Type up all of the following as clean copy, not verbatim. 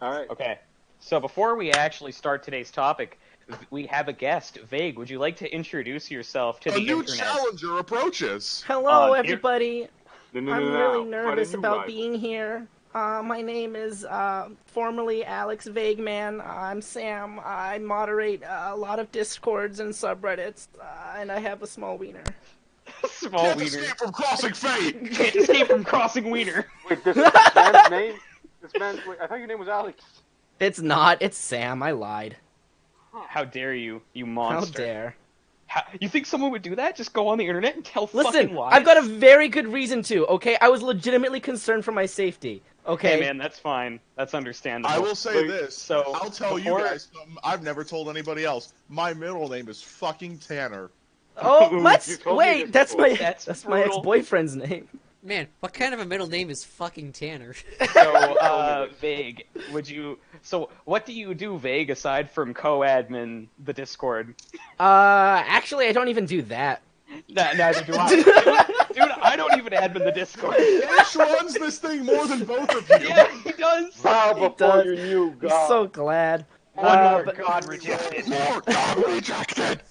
All right. Okay. So before we actually start today's topic, we have a guest. Vague, would you like to introduce yourself to A the new internet? challenger approaches. Hello, Here- everybody. No, I'm really Find nervous a new about rival. being here. My name is formerly Alex Vagueman. I'm Sam. I moderate a lot of discords and subreddits, and I have a small wiener. Small Can't wiener. escape from crossing fate. Can't escape from crossing wiener. Wait, this man's name? Wait, I thought your name was Alex. It's not. It's Sam. I lied. How dare you, you How monster. dare. You think someone would do that? Just go on the internet and tell Listen, fucking lies? I've got a very good reason to, okay? I was legitimately concerned for my safety, okay? Hey man, that's fine. That's understandable. I will say Wait, this. so I'll tell before- you guys something I've never told anybody else. My middle name is fucking Tanner. Oh, You let's... told me Wait, this that's before. my... That's That's my brutal. ex-boyfriend's name. Man, what kind of a middle name is fucking Tanner? So, Vague, so what do you do, Vague, aside from co-admin the Discord? Actually, I don't even do that. Neither do I. Dude, I don't even admin the Discord. Ash runs this thing more than both of you. Yeah, he does. Bow He before does. your new I'm God. so glad. One more but- god rejected. More God rejected.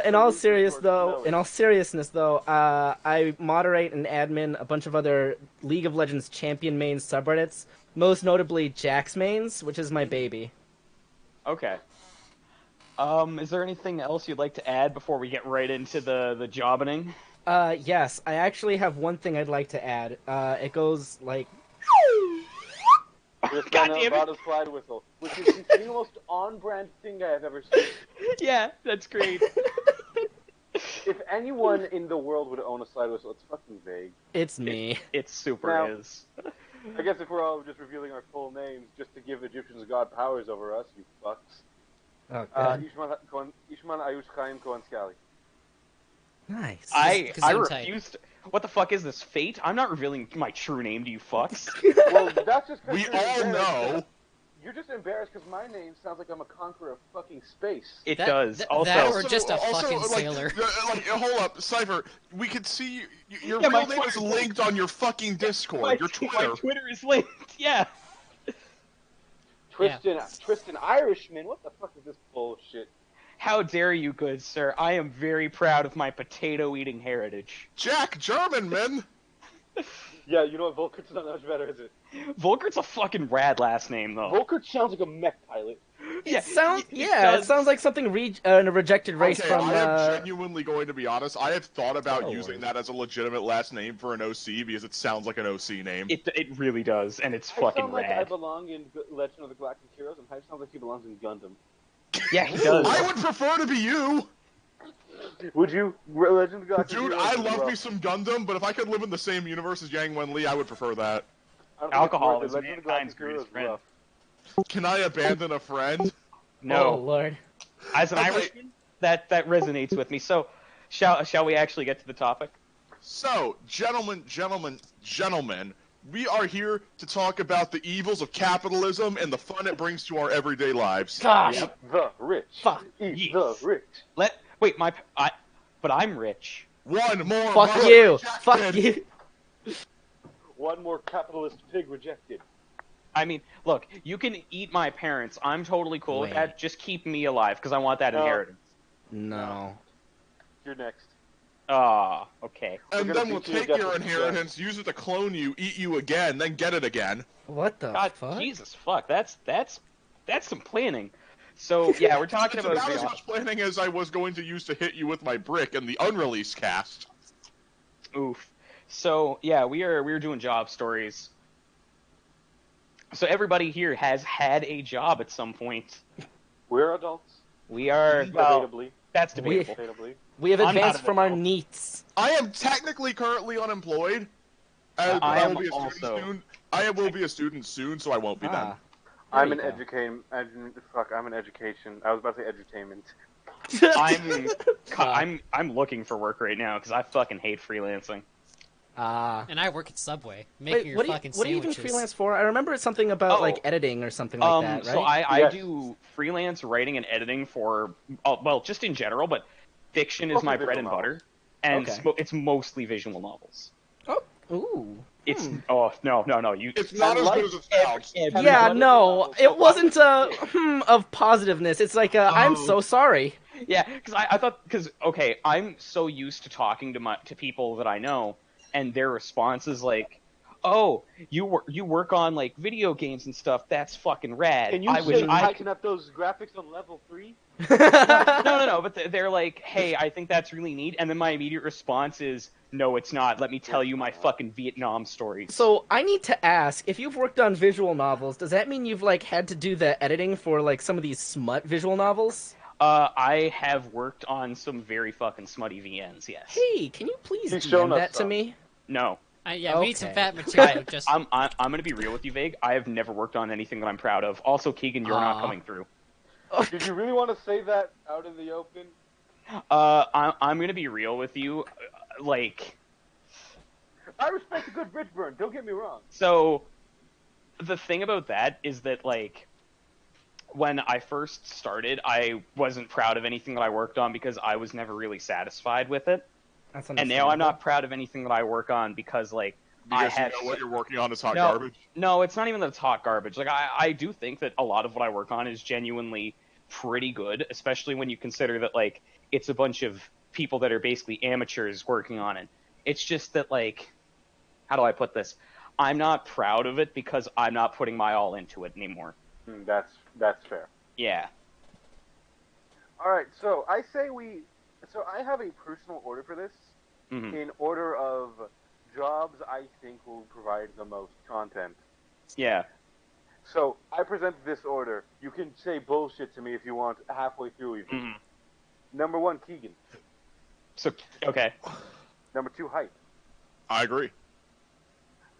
In all seriousness, though, I moderate and admin a bunch of other League of Legends champion mains subreddits, most notably Jax mains, which is my baby. Okay. Is there anything else you'd like to add before we get right into the jobbing? Yes, I actually have one thing I'd like to add. It goes like, This God man damn brought it. a slide whistle, which is the single most on-brand thing I have ever seen. Yeah, that's great. If anyone in the world would own a slide whistle, it's fucking vague. it's me. It super Now- is. I guess if we're all just revealing our full names just to give Egyptians god powers over us, you fucks. Oh, God. Ishman Ayush Chaim Kohen Scally. Nice. I Gesundheit. refused. What the fuck is this, fate? I'm not revealing my true name to you fucks. Well, that's just 'cause We you're all embarrassed. know. You're just embarrassed because my name sounds like I'm a conqueror of fucking space. It That- does. that- Also, that or just a fucking like, sailor. Hold up, Cipher. We could see your Yeah, my real name is Twitter- linked on your fucking Discord. my Your Twitter. Twitter is linked. Yeah. Tristan Irishman, what the fuck is this bullshit? How dare you, good sir? I am very proud of my potato-eating heritage. Jack Germanman. Yeah, you know what, Volkert's not much better, is it? Volkert's a fucking rad last name, though. Volkert sounds like a mech pilot. Yeah, It sounds like something a rejected race Okay, from. I am genuinely going to be honest. I have thought about Oh, using Lord. that as a legitimate last name for an OC because it sounds like an OC name. It really does, and it's I fucking sound like I rad. belong in Legend of the Galactic Heroes, and Hype sounds like he belongs in Gundam. Yeah, he does. I would prefer to be you, Would you? Legend of the Galactic dude. Heroes I is love rough. me some Gundam, but if I could live in the same universe as Yang Wen Li, I would prefer that. I don't think it's Alcohol worth it. is Legend of the mankind's Galactic Heroes greatest friend. rough. Can I abandon a friend? Oh No, Lord. as an Okay. Irishman, that resonates with me. So, shall we actually get to the topic? So, gentlemen, we are here to talk about the evils of capitalism and the fun it brings to our everyday lives. Gosh. Eat the rich. Fuck. Eat Yes. the rich. Wait, but I'm rich. One more. Fuck money you. rejected. Fuck you. One more capitalist pig rejected. I mean, look, you can eat my parents. I'm totally cool with Wait. that. Just keep me alive, because I want that No. inheritance. No. You're next. Ah, okay. And We're then gonna we'll beat you to take death your with the inheritance, use it to clone you, eat you again, then get it again. What the God, fuck? Jesus, fuck, that's some planning. So yeah, we're talking It's about about as much planning as I was going to use to hit you with my brick in the unreleased cast. oof. So yeah, we're doing job stories. So everybody here has had a job at some point. We're adults. We are well, Debatably. that's We- debatable. Debatably. We have I'm not advanced an from our adult. needs. I am technically currently unemployed. And I I am will be a student also. soon. I will be a student soon, so I won't be Ah. then. There I'm you an go. I'm an education. I was about to say edutainment. I'm looking for work right now because I fucking hate freelancing. Ah. And I work at Subway, making Wait, your what do you fucking what do you even sandwiches. freelance for? I remember it's something about Oh. like editing or something like that, right? So I Yes. do freelance writing and editing for well, just in general, but fiction is Mostly my visual bread and novels. butter, and Okay. it's mostly visual novels. Oh, ooh. It's oh no you. It's not as good as it sounds. Yeah, no, it wasn't of positiveness. It's like I'm so sorry. Yeah, because I thought okay, I'm so used to talking to people that I know, and their response is like, "Oh, you work on like video games and stuff. That's fucking rad." Can you say I can have those graphics on level 3? No. But they're like, "Hey, I think that's really neat," and then my immediate response is, "No, it's not. Let me tell you my fucking Vietnam stories." So I need to ask, if you've worked on visual novels, does that mean you've like had to do the editing for like some of these smut visual novels? I have worked on some very fucking smutty VNs. Yes. Hey, can you please He's DM shown us that to some. me? No. Yeah, we need some Okay. fat material. Just I'm gonna be real with you, Vague. I have never worked on anything that I'm proud of. Also, Keegan, you're not coming through. Did you really want to say that out in the open? I'm gonna be real with you. Like, I respect a good bridge burn, don't get me wrong. so the thing about that is that like when I first started, I wasn't proud of anything that I worked on because I was never really satisfied with it. That's And now I'm understandable. not proud of anything that I work on because like I Because have you know what you're working on is hot No. garbage. No, it's not even that it's hot garbage. Like I do think that a lot of what I work on is genuinely pretty good, especially when you consider that like it's a bunch of people that are basically amateurs working on it. It's just that like, how do I put this? I'm not proud of it because I'm not putting my all into it anymore. That's fair. Yeah. Alright, so I have a personal order for this, Mhm. in order of jobs I think will provide the most content. Yeah. So, I present this order. You can say bullshit to me if you want halfway through even. Mhm. Number 1, Keegan. So okay. Number 2, Hype. I agree.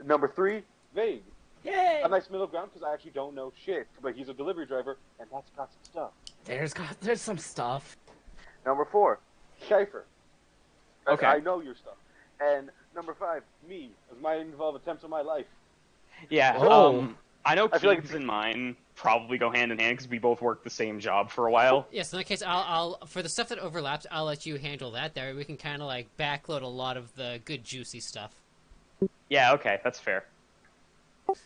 Number 3, Vague. Yay! A nice middle ground because I actually don't know shit, but he's a delivery driver, and that's got some stuff. There's some stuff. Number 4, Cipher. Okay. I know your stuff. And number 5, me, as might involve attempts on my life. Yeah. Oh. I know I feel like- Keegan's and mine probably go hand in hand because we both worked the same job for a while. yes. In that case, I'll for the stuff that overlaps, I'll let you handle that. There, we can kind of like backload a lot of the good juicy stuff. Yeah. Okay, that's fair. All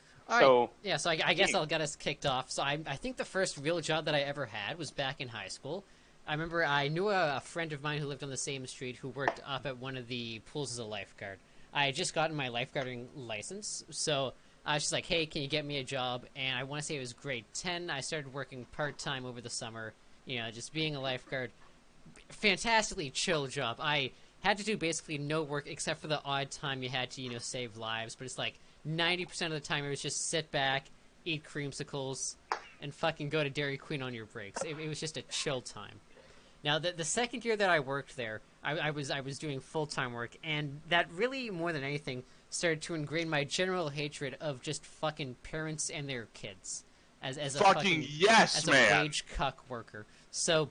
So right. Yeah, so I guess I'll get us kicked off. So I think the first real job that I ever had was back in high school. I remember I knew a friend of mine who lived on the same street who worked up at one of the pools as a lifeguard. I had just gotten my lifeguarding license, so I was just like, hey, can you get me a job? And I want to say it was grade 10. I started working part-time over the summer, just being a lifeguard. Fantastically chill job. I had to do basically no work except for the odd time you had to, save lives, but it's like 90% of the time it was just sit back, eat creamsicles, and fucking go to Dairy Queen on your breaks. It was just a chill time. Now, the second year that I worked there, I was doing full-time work, and that really, more than anything, started to ingrain my general hatred of just fucking parents and their kids. As a Fucking yes, as a man. wage cuck worker. So,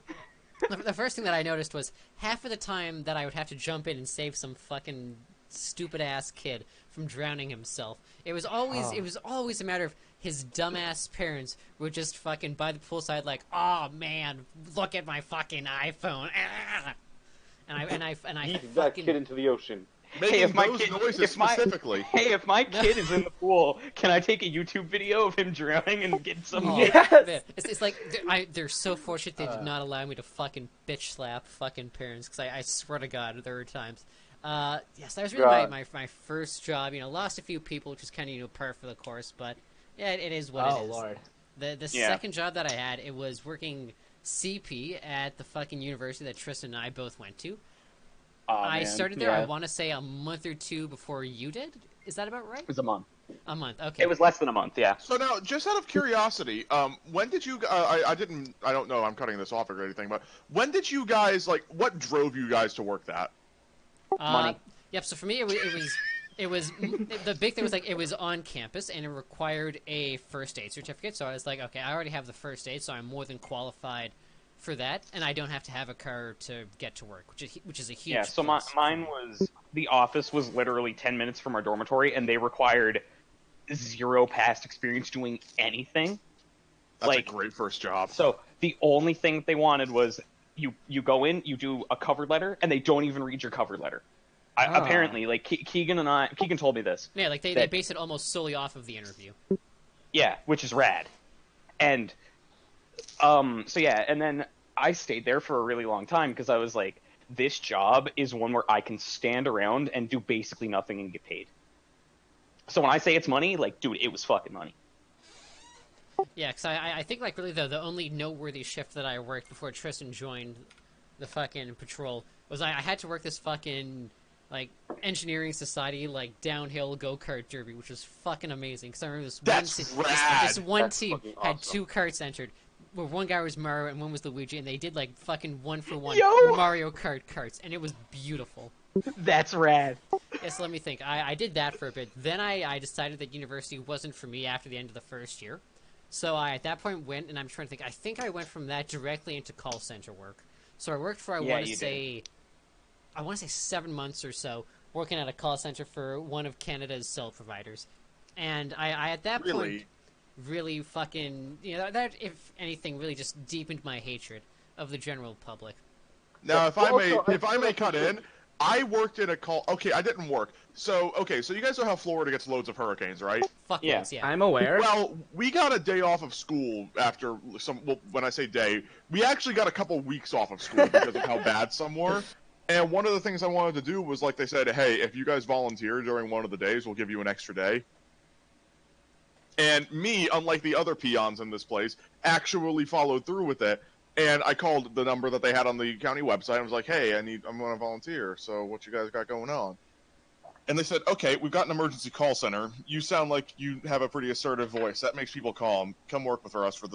the first thing that I noticed was half of the time that I would have to jump in and save some fucking stupid-ass kid from drowning himself. It was always a matter of his dumbass parents were just fucking by the poolside like, oh man, look at my fucking iPhone. And I Yeet that kid into the ocean. Making if my those kid- noises if my- specifically. Hey, if my kid is in the pool, can I take a YouTube video of him drowning and get some? Oh, Yes! man. It's like they're so fortunate they did not allow me to fucking bitch slap fucking parents, because I swear to God there were times. Yes, that was really God. my first job. Lost a few people, which is kind of par for the course, but yeah, it is what Oh it is. lord. The Yeah. second job that I had, it was working CP at the fucking university that Tristan and I both went to. I started there, I want to say, a month or two before you did. Is that about right? It was a month. A month, okay. It was less than a month. Yeah. So now, just out of curiosity, when did you? I don't know. I'm cutting this off or anything, but when did you guys what drove you guys to work that? Money. Yep. So for me, it was the big thing was it was on campus and it required a first aid certificate. So I was like, okay, I already have the first aid, so I'm more than qualified for that, and I don't have to have a car to get to work, which is a huge. Yeah. So plus for mine me. was the office was literally 10 minutes from our dormitory, and they required 0 past experience doing anything. That's a great first job. So the only thing they wanted was you go in, you do a cover letter, and they don't even read your cover letter. Apparently, like Keegan told me this. Yeah, like they base it almost solely off of the interview. Yeah, which is rad. And so yeah, and then I stayed there for a really long time because I was like, this job is one where I can stand around and do basically nothing and get paid. So when I say it's money, like, dude, it was fucking money. Yeah, because I think, like, really, the only noteworthy shift that I worked before Tristan joined the fucking patrol was I had to work this fucking, like, engineering society, like, downhill go-kart derby, which was fucking amazing. Because I remember this one team had 2 karts entered, where one guy was Mario and one was Luigi, and they did, like, fucking 1-for-1 Mario Kart karts, and it was beautiful. That's rad. Yes, let me think. I did that for a bit. Then I decided that university wasn't for me after the end of the first year. So I, at that point, went, and I'm trying to think, I think I went from that directly into call center work. So I worked for, I want to say 7 months or so, working at a call center for one of Canada's cell providers. And I at that point, really fucking, you know, that, if anything, really just deepened my hatred of the general public. Now, if I may cut in, I worked in a call. Okay, I didn't work. So you guys know how Florida gets loads of hurricanes, right? Fuck yes, yeah. I'm aware. Well, we got a day off of school after some. Well, when I say day, we actually got a couple weeks off of school because of how bad some were. And one of the things I wanted to do was, like, they said, hey, if you guys volunteer during one of the days, we'll give you an extra day. And me, unlike the other peons in this place, actually followed through with it. And I called the number that they had on the county website and was like, hey, I'm going to volunteer, so what you guys got going on? And they said, okay, we've got an emergency call center. You sound like you have a pretty assertive voice. That makes people calm. Come work with us for,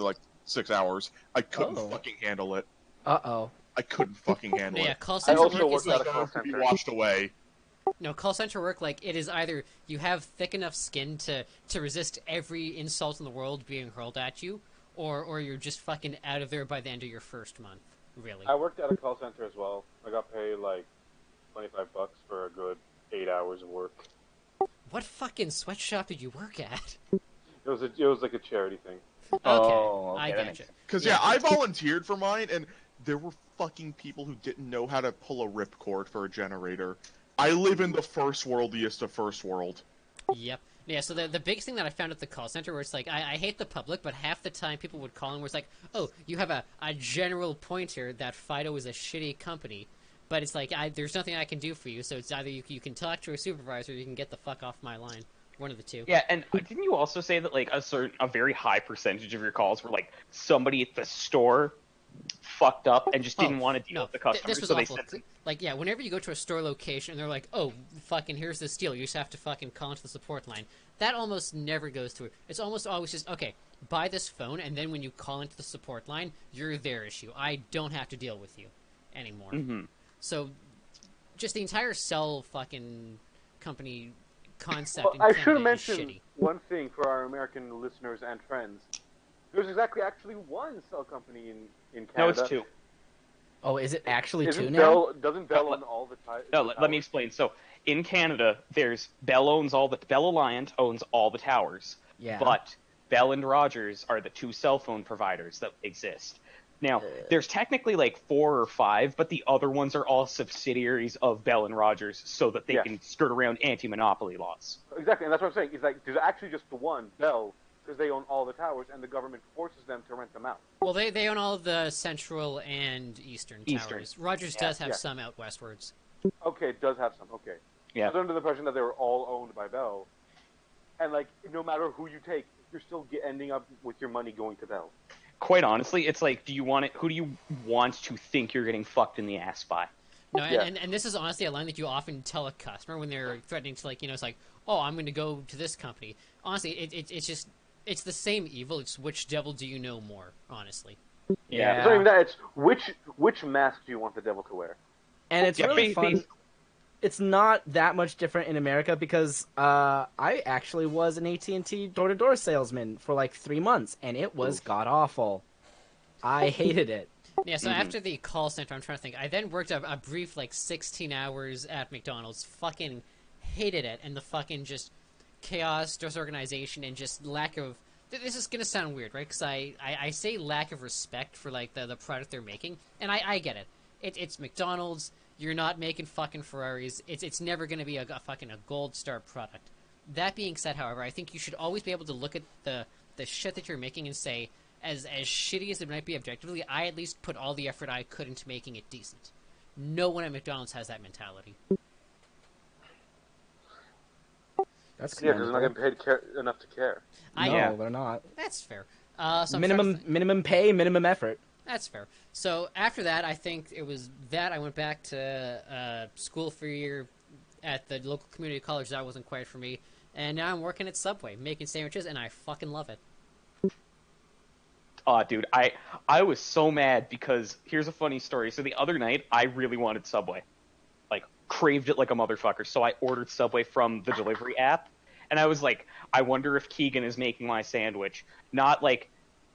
6 hours. I couldn't fucking handle it. Uh-oh. I couldn't fucking handle it. Yeah, call center work is worked like... at a call To be center. washed away. No, call center work, like, it is either you have thick enough skin to resist every insult in the world being hurled at you, or you're just fucking out of there by the end of your first month, really. I worked at a call center as well. I got paid like $25 for a good 8 hours of work. What fucking sweatshop did you work at? It was like a charity thing. Okay, Oh, okay, I that gotcha. makes Because, I volunteered for mine, and there were fucking people who didn't know how to pull a ripcord for a generator. I live in the first worldiest of first world. Yep. Yeah, so the biggest thing that I found at the call center where it's like, I hate the public, but half the time people would call and where it's like, oh, you have a general pointer that Fido is a shitty company, but it's like, there's nothing I can do for you, so it's either you can talk to a supervisor or you can get the fuck off my line. One of the two. Yeah, and didn't you also say that, like, a very high percentage of your calls were, like, somebody at the store fucked up and just didn't want to deal with the customer, This was so awful. they sent... Like, yeah, whenever you go to a store location and they're like, oh, fucking here's this deal, you just have to fucking call into the support line. That almost never goes through. It's almost always just, okay, buy this phone, and then when you call into the support line, you're their issue. I don't have to deal with you anymore. Mm-hmm. So, just the entire cell fucking company concept in I Canada should is mention shitty. one thing for our American listeners and friends. There's actually one cell company in Canada. No, it's 2. Oh, is it actually Isn't 2 now? Bell, doesn't Bell own all the time? No, let me explain. So, in Canada, there's Bell Alliant owns all the towers. Yeah. But Bell and Rogers are the 2 cell phone providers that exist. Now, there's technically like 4 or 5, but the other ones are all subsidiaries of Bell and Rogers so that they can skirt around anti-monopoly laws. Exactly, and that's what I'm saying. Is like there's actually just the one, Bell, because they own all the towers, and the government forces them to rent them out. Well, they own all the central and eastern towers. Rogers does have some out westwards. Okay, it does have some. Okay. Yeah. I was under the impression that they were all owned by Bell, and like no matter who you take, you're still ending up with your money going to Bell. Quite honestly, it's like, who do you want to think you're getting fucked in the ass by? No, and this is honestly a line that you often tell a customer when they're threatening to, like, it's like, oh, I'm going to go to this company. Honestly, it's just, it's the same evil. It's which devil do you know more, honestly. Yeah. It's not even that. It's which mask do you want the devil to wear? And it's really fun. It's not that much different in America because I actually was an AT&T door-to-door salesman for like 3 months, and it was god-awful. I hated it. Yeah, so after the call center, I'm trying to think. I then worked a brief, 16 hours at McDonald's. Fucking hated it, and the fucking just chaos, disorganization, and just lack of... This is going to sound weird, right? Because I say lack of respect for, the product they're making, and I get it. It's McDonald's. You're not making fucking Ferraris. It's never going to be a fucking gold star product. That being said, however, I think you should always be able to look at the shit that you're making and say, as shitty as it might be objectively, I at least put all the effort I could into making it decent. No one at McDonald's has that mentality. That's Yeah, because they're not getting paid enough to care. No, they're not. That's fair. So minimum pay, minimum effort. That's fair. So after that, I think it was that I went back to school for a year at the local community college. That wasn't quite for me. And now I'm working at Subway, making sandwiches, and I fucking love it. Aw, dude, I was so mad because here's a funny story. So the other night, I really wanted Subway. Like, craved it like a motherfucker. So I ordered Subway from the delivery app. And I was like, I wonder if Keegan is making my sandwich. Not like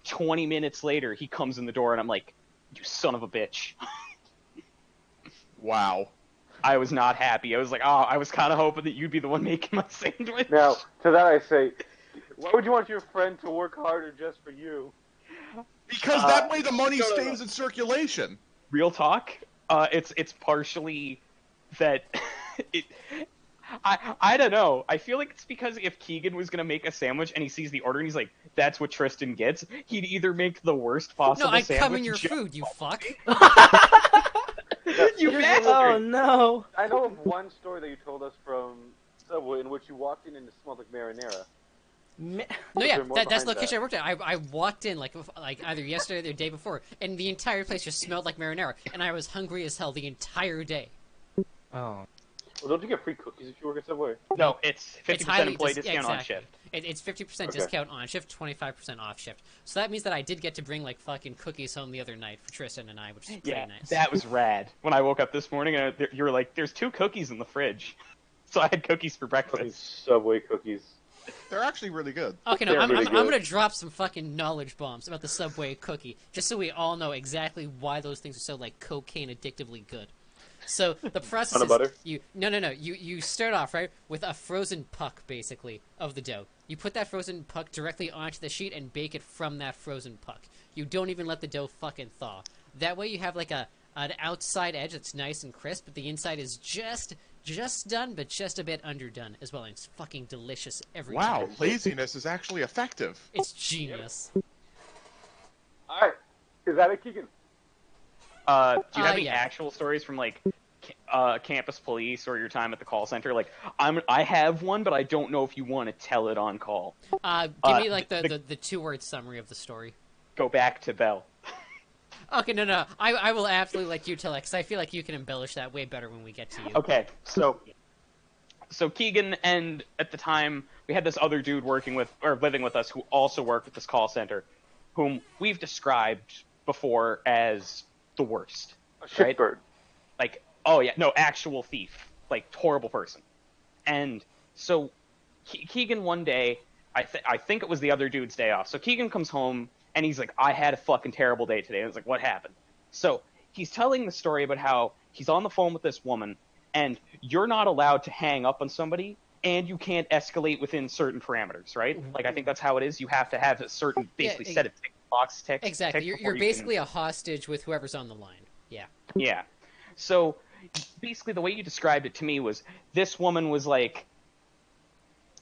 20 minutes later, he comes in the door and I'm like, you son of a bitch. Wow. I was not happy. I was like, oh, I was kind of hoping that you'd be the one making my sandwich. Now, to that I say, why would you want your friend to work harder just for you? Because that way the money stays in circulation. Real talk, it's partially that I don't know. I feel like it's because if Keegan was gonna make a sandwich and he sees the order and he's like, "That's what Tristan gets," he'd either make the worst possible. No, I sandwich. come in your food, you fuck. You bastard! Oh no! I know of one story that you told us from Subway in which you walked in and it smelled like marinara. No, yeah, more that's behind the location that? I worked at. I walked in like either yesterday or the day before, and the entire place just smelled like marinara, and I was hungry as hell the entire day. Oh. Well, don't you get free cookies if you work at Subway? No, it's 50% highly employee discount on exactly. shift. It's 50% Okay. discount on shift, 25% off shift. So that means that I did get to bring like fucking cookies home the other night for Tristan and I, which is pretty Yeah, nice. that was rad. When I woke up this morning, you were like, "There's 2 cookies in the fridge," so I had cookies for Fucking breakfast. Subway cookies. They're actually really good. Okay, no, They're I'm really good. gonna drop some fucking knowledge bombs about the Subway cookie, just so we all know exactly why those things are so like cocaine addictively good. So the process Peanut butter? is you start off right with a frozen puck basically of the dough. You put that frozen puck directly onto the sheet and bake it from that frozen puck. You don't even let the dough fucking thaw. That way you have like an outside edge that's nice and crisp, but the inside is just done, but just a bit underdone as well. And it's fucking delicious every Wow, time. laziness is actually effective. It's genius. Alright, is that it, Keegan? Do you have any yeah. actual stories from like campus police or your time at the call center? Like, I have one, but I don't know if you want to tell it on call. Give me like the 2-word summary of the story. Go back to Bell. Okay, no. I will absolutely let you tell it, because I feel like you can embellish that way better when we get to you. Okay, so Keegan and at the time we had this other dude working with or living with us who also worked at this call center, whom we've described before as the worst. A shitbird. Like, oh yeah, no, actual thief, like horrible person. And so Keegan one day, I think it was the other dude's day off. So Keegan comes home and he's like, I had a fucking terrible day today. And it's like, what happened? So he's telling the story about how he's on the phone with this woman and you're not allowed to hang up on somebody and you can't escalate within certain parameters, right? Like, I think that's how it is. You have to have a certain, basically, set of box ticks. Exactly. ticks You're before basically a hostage with whoever's on the line. Yeah. Yeah. So basically the way you described it to me was this woman was like,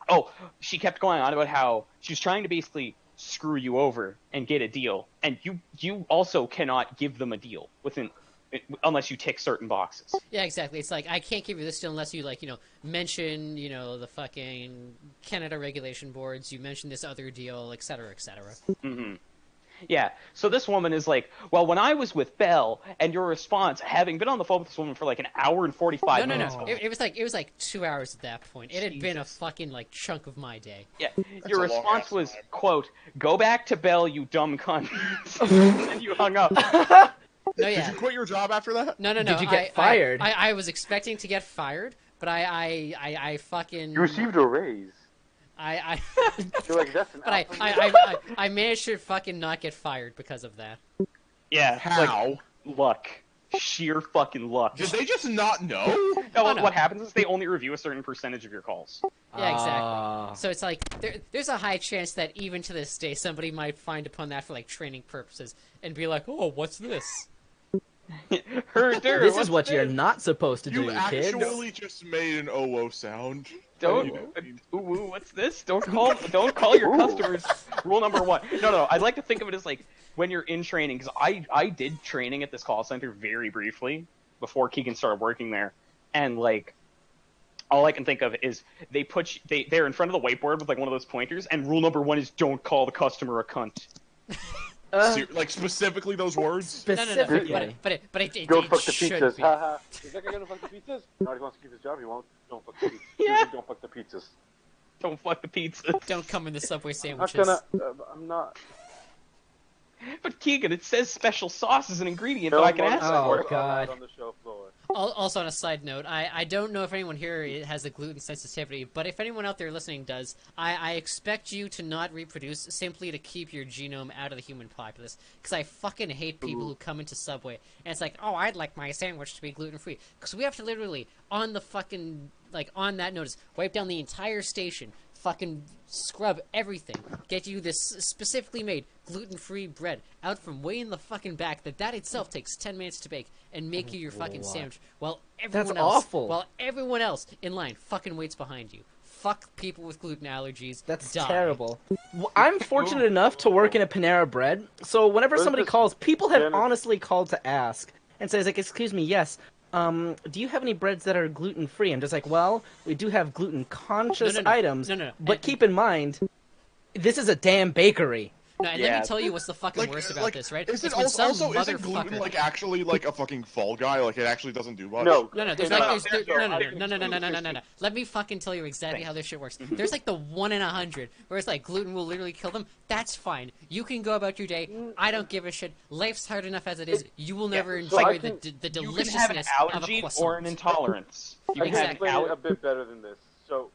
oh, she kept going on about how she was trying to basically screw you over and get a deal. And you also cannot give them a deal unless you tick certain boxes. Yeah, exactly. It's like, I can't give you this deal unless you, mention, the fucking Canada regulation boards, you mention this other deal, et cetera, et cetera. Mm-hmm. Yeah, so this woman is like, well, when I was with Belle, and your response, having been on the phone with this woman for like an hour and 45 minutes. No. It was like 2 hours at that point. It had been a fucking, chunk of my day. Yeah, That's your a long response ass was, time. quote, go back to Belle, you dumb cunt. And then you hung up. No, yeah. Did you quit your job after that? No. Did you get fired? I was expecting to get fired, but I fucking... You received a raise. You're like, that's an But alpha. I managed to fucking not get fired because of that. Yeah, How? luck. Sheer fucking luck. Did they just not know? No, Oh, no. what happens is they only review a certain percentage of your calls. Yeah, exactly. Ah. So it's like there's a high chance that even to this day somebody might find upon that for training purposes and be like, "Oh, what's this?" Herder, This is what's what you're this? not supposed to You do, kids. actually just made an OO sound. Don't. Ooh, what's this? Don't call your customers. Rule number 1. No. I'd like to think of it as like when you're in training, because I did training at this call center very briefly before Keegan started working there, and like all I can think of is they're in front of the whiteboard with like one of those pointers, and rule number 1 is don't call the customer a cunt. Like specifically those words? Specifically. No. But it Go fuck the should pizzas. be. Haha. Is that guy gonna fuck the pizzas? No, he wants to keep his job. He won't. Don't fuck the pizzas. Yeah. Don't fuck the pizzas. Don't fuck the pizza. Don't come in the Subway I'm sandwiches. not gonna. I'm not. But Keegan, it says special sauce is an ingredient No that I can more ask Oh, for. are God. allowed on the show floor. Also, on a side note, I don't know if anyone here has a gluten sensitivity, but if anyone out there listening does, I expect you to not reproduce simply to keep your genome out of the human populace. Because I fucking hate people who come into Subway and it's like, oh, I'd like my sandwich to be gluten free. Because we have to literally, on the fucking, like, on that notice, wipe down the entire station, fucking scrub everything, get you this specifically made gluten-free bread out from way in the fucking back that itself takes 10 minutes to bake and make you your fucking What? sandwich while everyone That's else awful. while everyone else in line fucking waits behind you. Fuck people with gluten allergies. That's Die. terrible. I'm fortunate enough to work in a Panera Bread, so whenever Where's somebody this calls, people have Panera- honestly called to ask and says like, "Excuse me, yes, do you have any breads that are gluten free?" I'm just like, "Well, we do have gluten conscious No. items, No. but keep in mind, this is a damn bakery." No, and let me tell you what's the fucking worst about this, right? Is it It's when some also isn't gluten motherfucker- like actually like a fucking fall guy? Like it actually doesn't do much. No. No, there's No, like no, there's no, no. Let me fucking tell you exactly how this shit works. There's like the 1 in 100 where it's like gluten will literally kill them. That's fine. You can go about your day. I don't give a shit. Life's hard enough as it is. You will never so I enjoy can- the You can have an deliciousness of a allergy croissant. or an intolerance. You I can can have explain it a bit better than this. So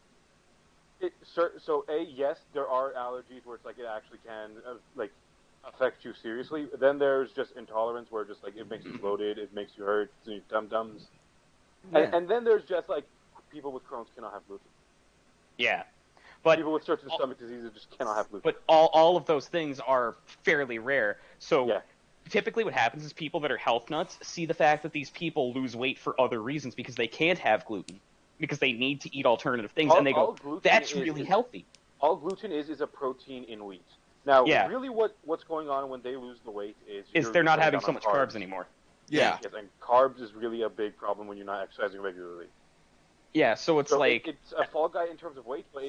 yes, there are allergies where it's like it actually can like affect you seriously. Then there's just intolerance where just like it makes you bloated, it makes you hurt, you dum-dums. Yeah. And then there's just like people with Crohn's cannot have gluten. Yeah. But People with certain stomach diseases just cannot have gluten. But all of those things are fairly rare. So Yeah. typically what happens is people that are health nuts see the fact that these people lose weight for other reasons because they can't have gluten, because they need to eat alternative things, and they All go, gluten that's is- really is- healthy. All gluten is a protein in wheat. Now, Yeah. really what's going on when they lose the weight is you're They're not cutting having down so on much carbs anymore. Yeah. Yes, and carbs is really a big problem when you're not exercising regularly. Yeah, so it's So like, it's a fall guy in terms of weight, but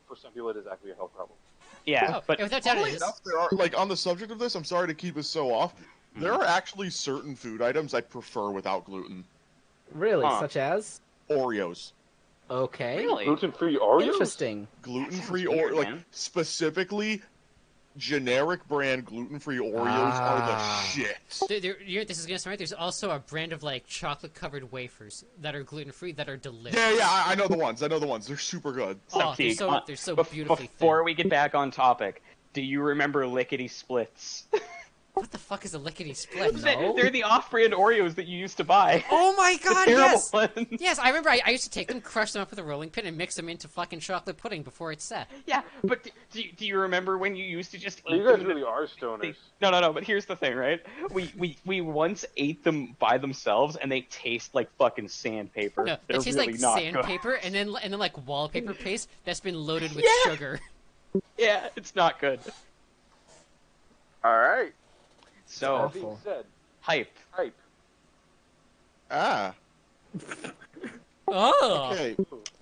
for some people it is actually a health problem. yeah, Oh, but and without doubt, it Funnily is. enough, there are like on the subject of this. I'm sorry to keep us so off. There are actually certain food items I prefer without gluten. Really, Huh. such as? Oreos. Okay. really, Gluten-free Oreos? Interesting. Gluten-free weird, or like man. specifically generic brand gluten-free Oreos are the shit. This is gonna sound right. There's also a brand of like chocolate-covered wafers that are gluten-free that are delicious. Yeah, I know the ones. They're super good. Oh, they're Keeg, so bef- beautifully Before thin. we get back on topic, do you remember Lickety Splits? What the fuck is a lickety split? No. They're the off-brand Oreos that you used to buy. Oh my The god, terrible yes! ones. Yes, I remember I used to take them, crush them up with a rolling pin, and mix them into fucking chocolate pudding before it's set. Yeah, but do you remember when you used to just eat You guys them? really are stoners. No, but here's the thing, right? We once ate them by themselves, and they taste like fucking sandpaper. No, They're it tastes really like not sandpaper and then like wallpaper paste that's been loaded with Yeah. sugar. good. Yeah, it's not good. All right. So, That being said, hype. hype. Ah, Oh, okay.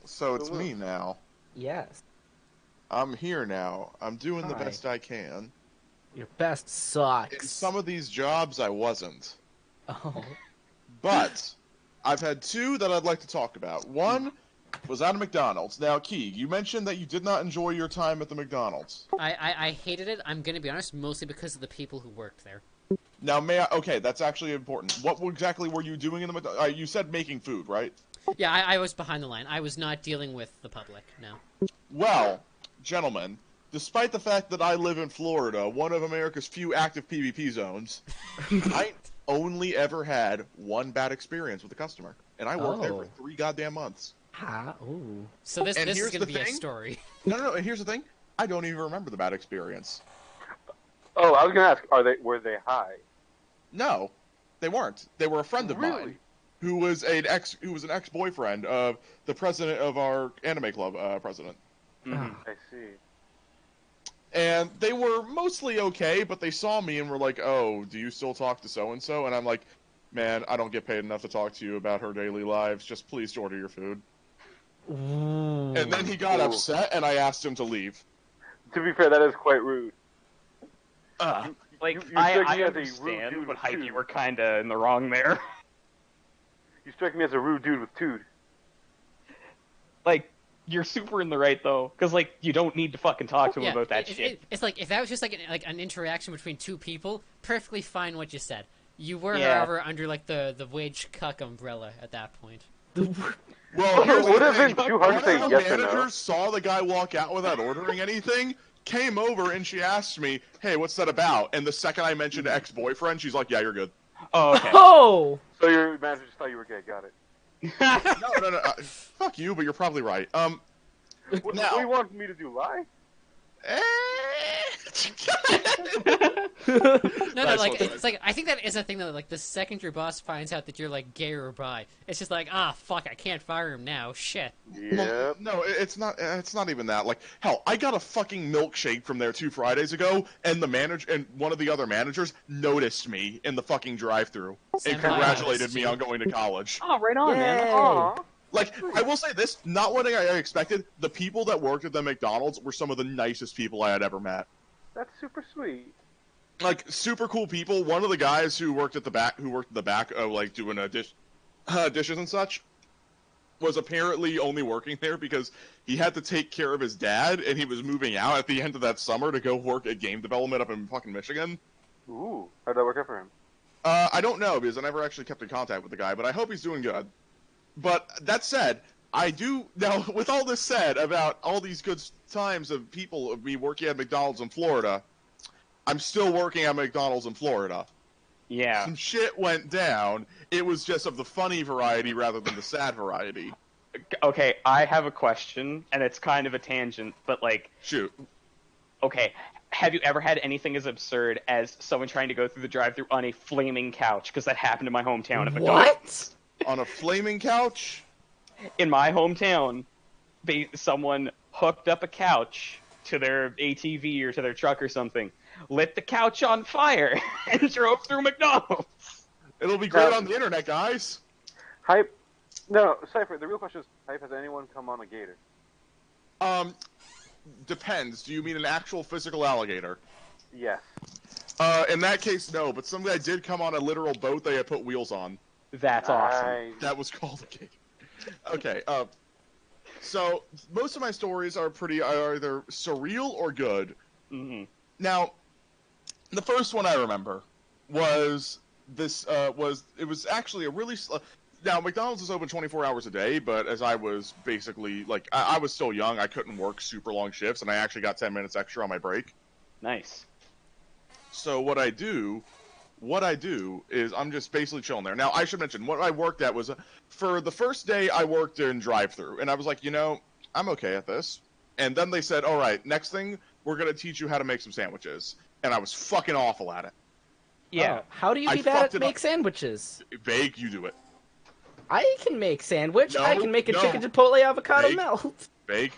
So it's me now. Yes. I'm here now. I'm doing the Hi. best I can. Your best In sucks. some of these jobs, I wasn't. Oh. But I've had two that I'd like to talk about. One was at a McDonald's. Now, Keeg, you mentioned that you did not enjoy your time at the McDonald's. I hated it. I'm gonna be honest, mostly because of the people who worked there. Now, okay, that's actually important. What exactly were you doing in the McDonald's? You said making food, right? Yeah, I was behind the line. I was not dealing with the public. No. Well, gentlemen, despite the fact that I live in Florida, one of America's few active PvP zones, I only ever had one bad experience with a customer. And I worked there for Oh. 3 goddamn months. Ha. Ooh. So this And is here's gonna the be a thing. story. No, and here's the thing. I don't even remember the bad experience. Oh, I was gonna ask, were they high? No. They weren't. They were a friend of Really? mine who was an ex-boyfriend of the president of our anime club president. Mhm. I see. And they were mostly okay, but they saw me and were like, "Oh, do you still talk to so-and-so?" And I'm like, "Man, I don't get paid enough to talk to you about her daily lives. Just please order your food." Ooh. And then he got Ooh. upset, and I asked him to leave. To be fair, that is quite rude. Like, you strike I me as a rude understand, dude but with Hype, two. you were kind of in the wrong there. You strike me as a rude dude with tood. Like, you're super in the right, though, because, like, you don't need to fucking talk to him about that shit. It's like, if that was just like an interaction between two people, perfectly fine what you said. You were, Yeah. however, under like the wage cuck umbrella at that point. Well, here's It would the have thing. been too hard to One say of the yes or no. managers saw the guy walk out without ordering anything, came over, and she asked me, "Hey, what's that about?" And the second I mentioned ex-boyfriend, she's like, "Yeah, you're good." Oh, okay. Oh! So your manager just thought you were gay. Got it. No. Fuck you, but you're probably right. What Now- do you want me to do? Lie? No, Nice like one, it's like I think that is a thing that like the second your boss finds out that you're like gay or bi, it's just like fuck, I can't fire him now. Shit. Yep. No, it's not. It's not even that. Like, hell, I got a fucking milkshake from there 2 Fridays ago, and the manager and one of the other managers noticed me in the fucking drive-thru and Senpai congratulated noticed me you. on going to college. Oh, right on, man. Yay. Aw. Like, I will say this: not what I expected. The people that worked at the McDonald's were some of the nicest people I had ever met. That's super sweet. Like, super cool people. One of the guys who worked at the back, like doing dishes and such, was apparently only working there because he had to take care of his dad, and he was moving out at the end of that summer to go work at game development up in fucking Michigan. Ooh, how'd that work out for him? I don't know because I never actually kept in contact with the guy, but I hope he's doing good. But that said, I do now. With all this said about all these good times of people of me working at McDonald's in Florida, I'm still working at McDonald's in Florida. Yeah. Some shit went down. It was just of the funny variety rather than the sad variety. Okay, I have a question, and it's kind of a tangent, but, like, Shoot. okay, have you ever had anything as absurd as someone trying to go through the drive-thru on a flaming couch? Because that happened in my hometown. Of What? On a flaming couch? In my hometown, someone hooked up a couch to their ATV or to their truck or something, lit the couch on fire, and drove through McDonald's. It'll be great Now- on the internet, guys. Hype. No, Cipher. The real question is, Hype. Has anyone come on a gator? Depends. Do you mean an actual physical alligator? Yes. In that case, no. But some guy did come on a literal boat they had put wheels on. That's awesome. Nice. That was called a gator. Okay. So most of my stories are either surreal or good. Hmm. Now, the first one I remember was this. It was actually a really. Now McDonald's is open 24 hours a day, but as I was basically like I was still young, I couldn't work super long shifts, and I actually got 10 minutes extra on my break. Nice. So what I do is I'm just basically chilling there. Now I should mention what I worked at was for the first day I worked in drive-thru, and I was like, I'm okay at this. And then they said, all right, next thing we're gonna teach you how to make some sandwiches, and I was fucking awful at it. Yeah. How do you I be bad fucked at it make up. sandwiches? Vague, you do it. I can make sandwich. No, I can make a no. chicken chipotle avocado Bake. melt. Vague.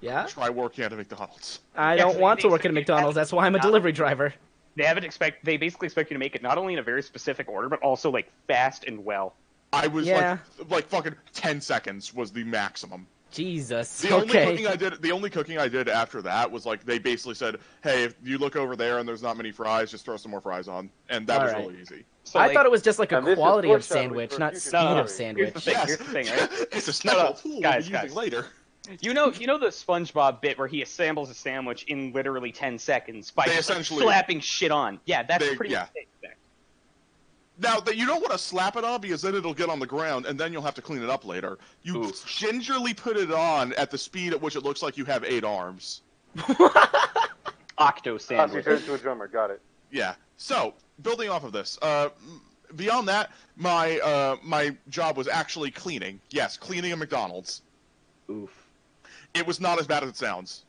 Yeah? Try working at a McDonald's. I Yeah, don't 'cause want they to work at a expect you to McDonald's. have That's why I'm a not- delivery driver. They basically expect you to make it not only in a very specific order, but also like fast and well. I was Yeah. like fucking 10 seconds was the maximum. Jesus. The only Okay. cooking I did after that was like they basically said, "Hey, if you look over there and there's not many fries, just throw some more fries on," and that was Alright. really easy. So, I like, thought it was just like a And this is quality of foreshadowing sandwich, for not future speed No, of here's the sandwich. thing. Here's the thing, right? It's a special tool guys, we'll be using later. You know the SpongeBob bit where he assembles a sandwich in literally 10 seconds by They just, like, essentially- slapping shit on. Yeah, that's pretty yeah. much what they expect. Now, that you don't want to slap it on because then it'll get on the ground and then you'll have to clean it up later. You Oof. gingerly put it on at the speed at which it looks like you have 8 arms. Octo So you sandwich. turned into a drummer. Got it. Yeah. So, building off of this, beyond that, my job was actually cleaning. Yes, cleaning a McDonald's. Oof. It was not as bad as it sounds.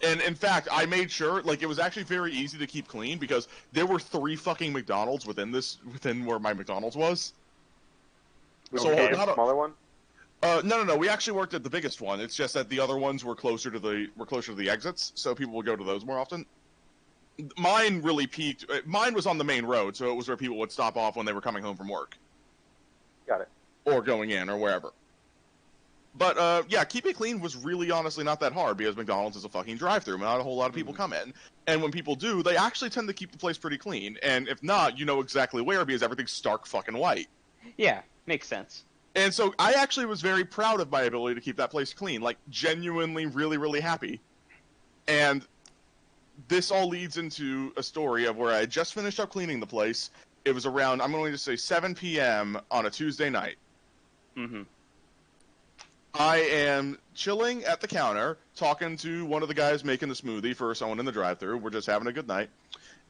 And in fact, I made sure, like, it was actually very easy to keep clean because there were 3 fucking McDonald's within where my McDonald's was. So Okay. the smaller one? No. We actually worked at the biggest one. It's just that the other ones were closer to the exits, so people would go to those more often. Mine really peaked. Mine was on the main road, so it was where people would stop off when they were coming home from work. Got it. Or going in, or wherever. But, yeah, keeping it clean was really honestly not that hard, because McDonald's is a fucking drive-thru. Not a whole lot of people come in. And when people do, they actually tend to keep the place pretty clean. And if not, you know exactly where, because everything's stark fucking white. Yeah, makes sense. And so I actually was very proud of my ability to keep that place clean. Like, genuinely, really, really happy. And this all leads into a story of where I just finished up cleaning the place. It was around, I'm going to say 7 p.m. on a Tuesday night. Mm-hmm. I am chilling at the counter, talking to one of the guys making the smoothie for someone in the drive-thru. We're just having a good night.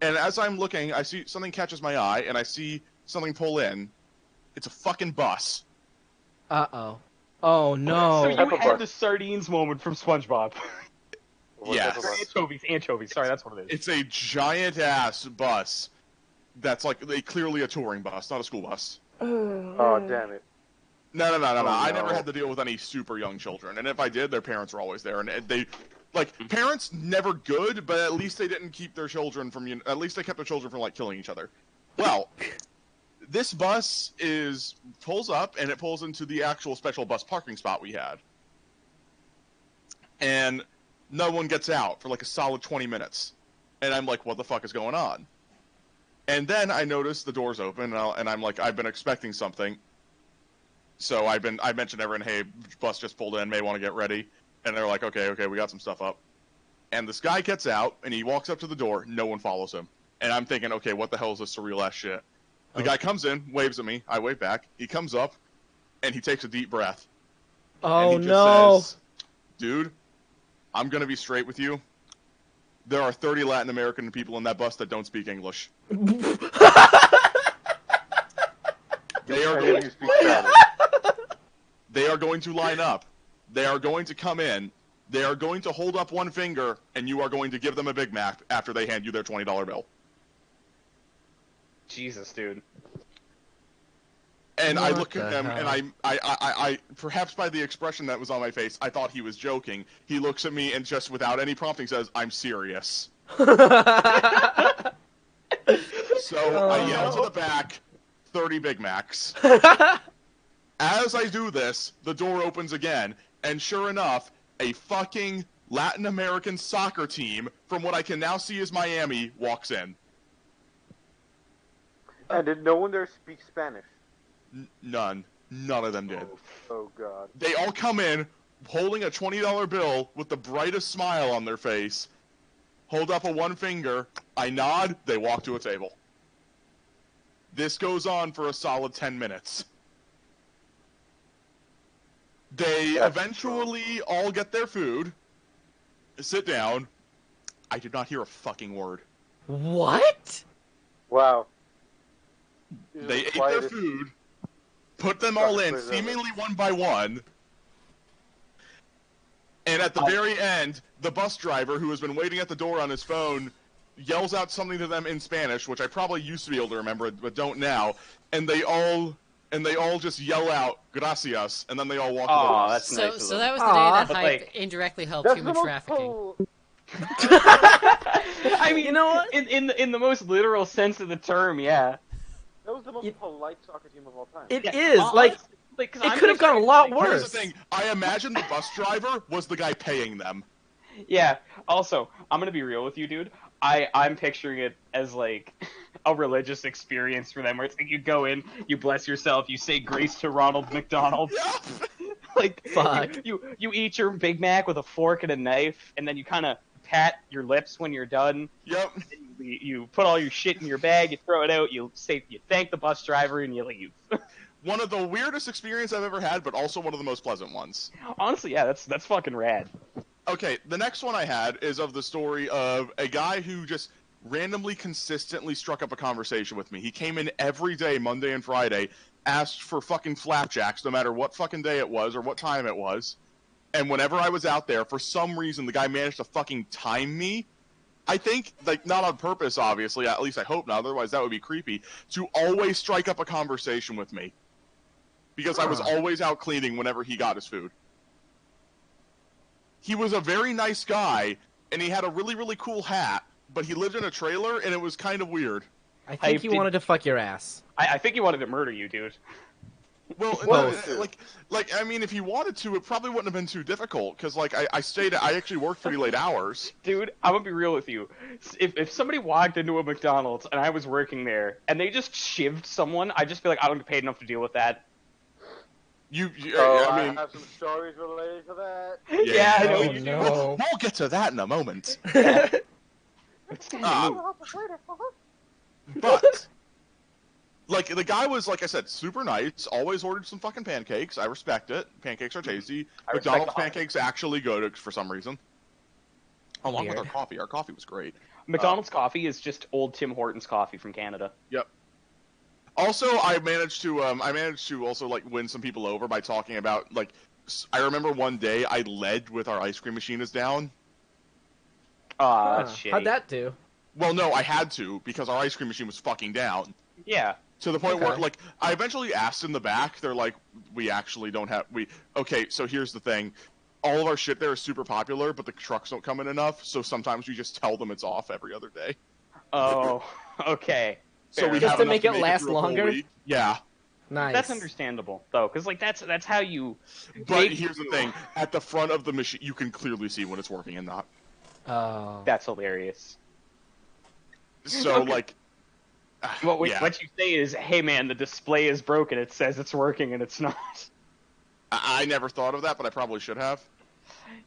And as I'm looking, I see something catches my eye, and I see something pull in. It's a fucking bus. Uh-oh. Oh, no. So you Type of had bus. the sardines moment from SpongeBob. Yes. Anchovies. Sorry, that's what it is. It's a giant-ass bus that's like clearly a touring bus, not a school bus. Oh, damn it. No. Oh, I no. never had to deal with any super young children, and if I did, their parents were always there, and they, like, parents never good, but at least they didn't keep their children from, at least they kept their children from like killing each other. Well, this bus pulls up, and it pulls into the actual special bus parking spot we had, and no one gets out for like a solid 20 minutes, and I'm like, what the fuck is going on? And then I notice the doors open, and I'm like, I've been expecting something. So I mentioned everyone, hey, bus just pulled in, may want to get ready. And they're like, okay, we got some stuff up. And this guy gets out, and he walks up to the door, no one follows him. And I'm thinking, okay, what the hell is this surreal ass shit? The guy comes in, waves at me, I wave back, he comes up, and he takes a deep breath. Oh, and he no. just says, dude, I'm gonna be straight with you. There are 30 Latin American people in that bus that don't speak English. They are going to speak Spanish. They are going to line up. They are going to come in. They are going to hold up one finger, and you are going to give them a Big Mac after they hand you their $20 bill. Jesus, dude. And I What look at the him, hell? and I perhaps by the expression that was on my face, I thought he was joking. He looks at me and just without any prompting says, "I'm serious." So I yell to the back, 30 Big Macs. As I do this, the door opens again, and sure enough, a fucking Latin American soccer team, from what I can now see as Miami, walks in. And did no one there speak Spanish? None. None of them did. Oh, God. They all come in, holding a $20 bill with the brightest smile on their face, hold up a one finger, I nod, they walk to a table. This goes on for a solid 10 minutes. They That's eventually all get their food, sit down. I did not hear a fucking word. What? Wow. They ate their food, put them all in, seemingly one by one, and at the very end, the bus driver, who has been waiting at the door on his phone, yells out something to them in Spanish, which I probably used to be able to remember, but don't now, and they all just yell out, "Gracias," and then they all walk to the Aw, bus. that's nice of So them. that was the Aw. day that But, Hype like- indirectly helped That's human the most trafficking. I mean, You know what? In the most literal sense of the term, yeah. That was the most You- polite soccer team of all time. It Yeah, is. Like, 'cause it I'm could have gone a picturing, lot like, worse. Here's the thing, I imagine the bus driver was the guy paying them. Yeah. Also, I'm gonna be real with you, dude. I'm picturing it as like a religious experience for them, where it's like you go in, you bless yourself, you say grace to Ronald McDonald, like Fuck. you Yep. eat your Big Mac with a fork and a knife, and then you kind of pat your lips when you're done. You put all your shit in your bag, you throw it out, you thank the bus driver, and you leave. One of the weirdest experiences I've ever had, but also one of the most pleasant ones. Honestly, yeah, that's fucking rad. Okay, the next one I had is of the story of a guy who just randomly, consistently struck up a conversation with me. He came in every day, Monday and Friday, asked for fucking flapjacks, no matter what fucking day it was or what time it was. And whenever I was out there, for some reason, the guy managed to fucking time me. I think, like, not on purpose, obviously. At least I hope not. Otherwise, that would be creepy. To always strike up a conversation with me. Because I was always out cleaning whenever he got his food. He was a very nice guy, and he had a really, really cool hat, but he lived in a trailer, and it was kind of weird. I think he wanted to fuck your ass. I think he wanted to murder you, dude. Well, I mean, if he wanted to, it probably wouldn't have been too difficult, because, like, I actually worked pretty late hours. Dude, I'm gonna be real with you. If somebody walked into a McDonald's and I was working there, and they just shivved someone, I'd just be like, I don't get paid enough to deal with that. I mean, have some stories related to that. Yeah, I know Oh, you do. no. We'll get to that in a moment. But, like, the guy was, like I said, super nice, always ordered some fucking pancakes. I respect it. Pancakes are tasty. I respect McDonald's the- pancakes actually good for some reason. Along with Weird. our coffee. Our coffee was great. McDonald's coffee is just old Tim Hortons coffee from Canada. Yep. Also, I managed to also, like, win some people over by talking about, like, I remember one day I led with our ice cream machine is down. That's shitty. How'd that do? Well, no, I had to, because our ice cream machine was fucking down. Yeah. To the point where, Okay. like, I eventually asked in the back, they're like, we actually don't have, okay, so here's the thing. All of our shit there is super popular, but the trucks don't come in enough, so sometimes we just tell them it's off every other day. Oh, okay. So we Just have to enough make it last through a whole longer? week. Yeah. Nice. That's understandable, though, because, like, that's how you... But here's the thing. At the front of the machine, you can clearly see when it's working and not. Oh. That's hilarious. So, Okay. like... What yeah. you say is, hey, man, the display is broken. It says it's working, and it's not. I never thought of that, but I probably should have.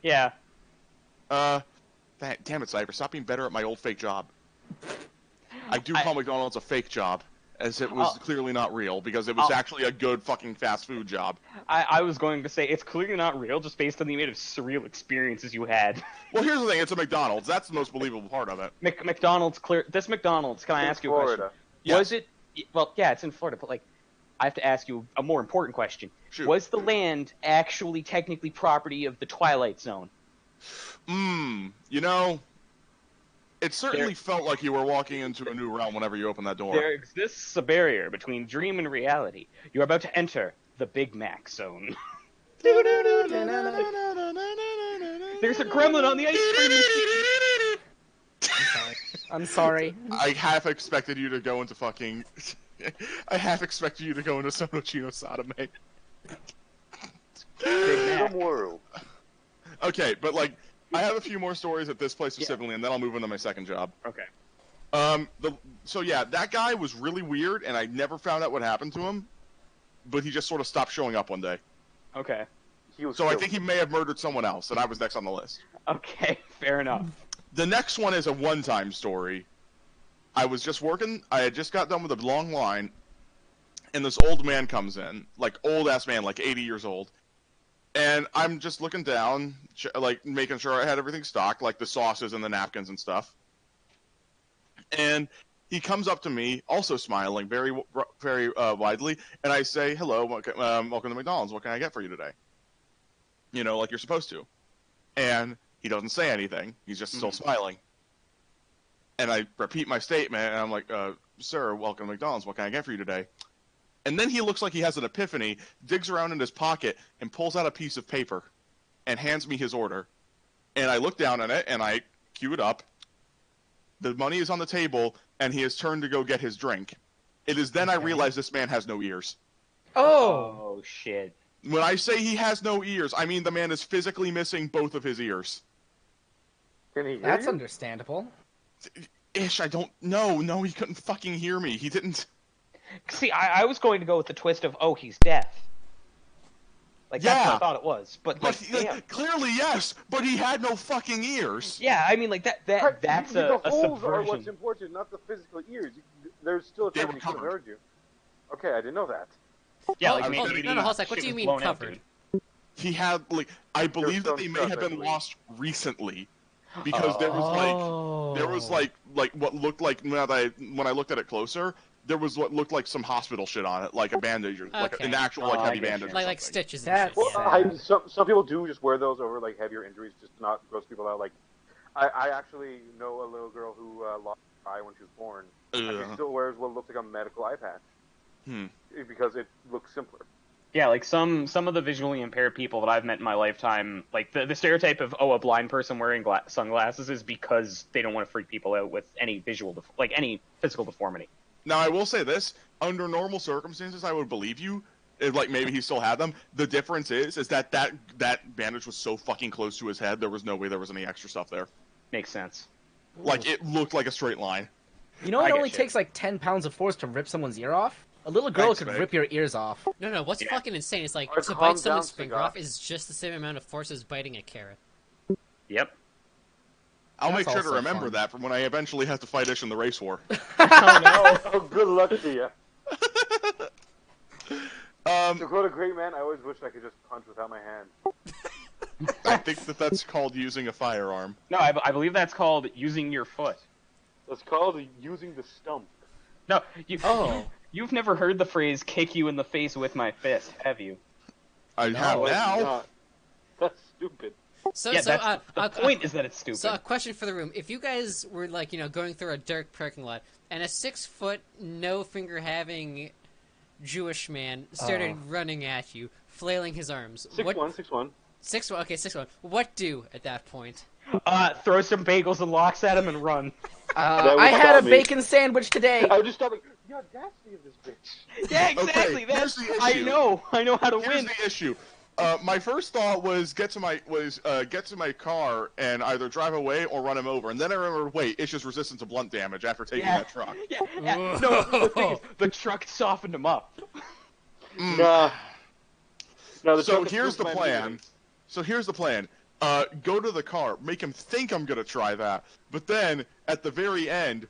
Yeah. Damn it, Cipher. Stop being better at my old fake job. I do call McDonald's a fake job, as it was clearly not real, because it was actually a good fucking fast food job. I was going to say, it's clearly not real, just based on the amount of surreal experiences you had. Well, here's the thing. It's a McDonald's. That's the most believable part of it. McDonald's, this McDonald's, can I ask you a question? Florida. Yes. Was it... Well, yeah, it's in Florida, but, like, I have to ask you a more important question. Shoot. Was the land actually technically property of the Twilight Zone? You know, it certainly felt like you were walking into a new realm whenever you opened that door. There exists a barrier between dream and reality. You're about to enter the Big Mac Zone. There's a gremlin on the ice cream machine. I'm sorry. I half expected you to go into fucking... I half expected you to go into Sonochino Sadame. Big Mac. Some world. Okay, but, like, I have a few more stories at this place specifically, and then I'll move into my second job. Okay. So yeah, that guy was really weird, and I never found out what happened to him, but he just sort of stopped showing up one day. Okay. So I think he may have murdered someone else, and I was next on the list. Okay, fair enough. The next one is a one-time story. I was just working, I had just got done with a long line, and this old man comes in, like, old-ass man, like 80 years old, and I'm just looking down, like, making sure I had everything stocked, like the sauces and the napkins and stuff. And he comes up to me, also smiling very, very widely, and I say, hello, welcome to McDonald's, what can I get for you today? You know, like you're supposed to. And he doesn't say anything, he's just still smiling. And I repeat my statement, and I'm like, sir, welcome to McDonald's, what can I get for you today? And then he looks like he has an epiphany, digs around in his pocket, and pulls out a piece of paper, and hands me his order. And I look down at it, and I cue it up. The money is on the table, and he has turned to go get his drink. It is then I realize this man has no ears. Oh. Oh, shit. When I say he has no ears, I mean the man is physically missing both of his ears. Can he hear That's you? understandable. Ish, I don't know. No, he couldn't fucking hear me. He didn't... See, I was going to go with the twist of, oh, he's deaf. Like, that's what Yeah. I thought it was. But, like, damn. Clearly, yes, but he had no fucking ears. Yeah, I mean, like, that's the a holes are what's subversion. important, not the physical ears. There's still a They chance were he could have covered. heard you. Okay, I didn't know that. Yeah, Oh, like, oh, maybe no, hold on a sec. What shit do you was mean blown out, covered? dude. He had, like, I believe that some they may stuff, have I been believe. lost recently. because there was like what looked like when I looked at it closer, there was what looked like some hospital shit on it, like a bandage or like an actual like heavy bandage, like stitches and That's shit. Well, sad. some people do just wear those over like heavier injuries, just to not gross people out. Like, I actually know a little girl who lost her eye when she was born, and she still wears what looks like a medical eye patch because it looks simpler. Yeah, like some of the visually impaired people that I've met in my lifetime, like the stereotype of a blind person wearing sunglasses is because they don't want to freak people out with any any physical deformity. Now, I will say this: under normal circumstances, I would believe you. If, like, maybe he still had them. The difference is that bandage was so fucking close to his head, there was no way there was any extra stuff there. Makes sense. Like, it looked like a straight line. You know, it only takes like 10 pounds of force to rip someone's ear off. A little girl could rip your ears off. No, what's fucking insane is like Or to calm bite someone's down, finger Cigar. off is just the same amount of force as biting a carrot. Yep. I'll That's make sure to also remember fun. that for when I eventually have to fight Ish in the race war. Oh, good luck to you. To quote a great man, I always wish I could just punch without my hand. I think that's called using a firearm. No, I believe that's called using your foot. That's called using the stump. No, you've never heard the phrase "kick you in the face with my fist," have you? I have it's now. not. That's stupid. So, Yeah, so the point is that it's stupid. So a question for the room: if you guys were like, going through a dark parking lot, and a 6-foot, no finger having Jewish man started running at you, flailing his arms, 6'1", 6'1". 6'1", okay, 6'1". What do at that point? Throw some bagels and locks at him and run. I had a bacon sandwich today. I would just stop like, the audacity of this bitch. Yeah, exactly. Okay, here's the I issue. know how to Here's win. the issue. My first thought was get to my car and either drive away or run him over. And then I remembered, wait, it's just resistant to blunt damage after taking that truck. Yeah. No, the thing is, the truck softened him up. Nah. No, So here's the plan. Go to the car, make him think I'm gonna try that, but then at the very end,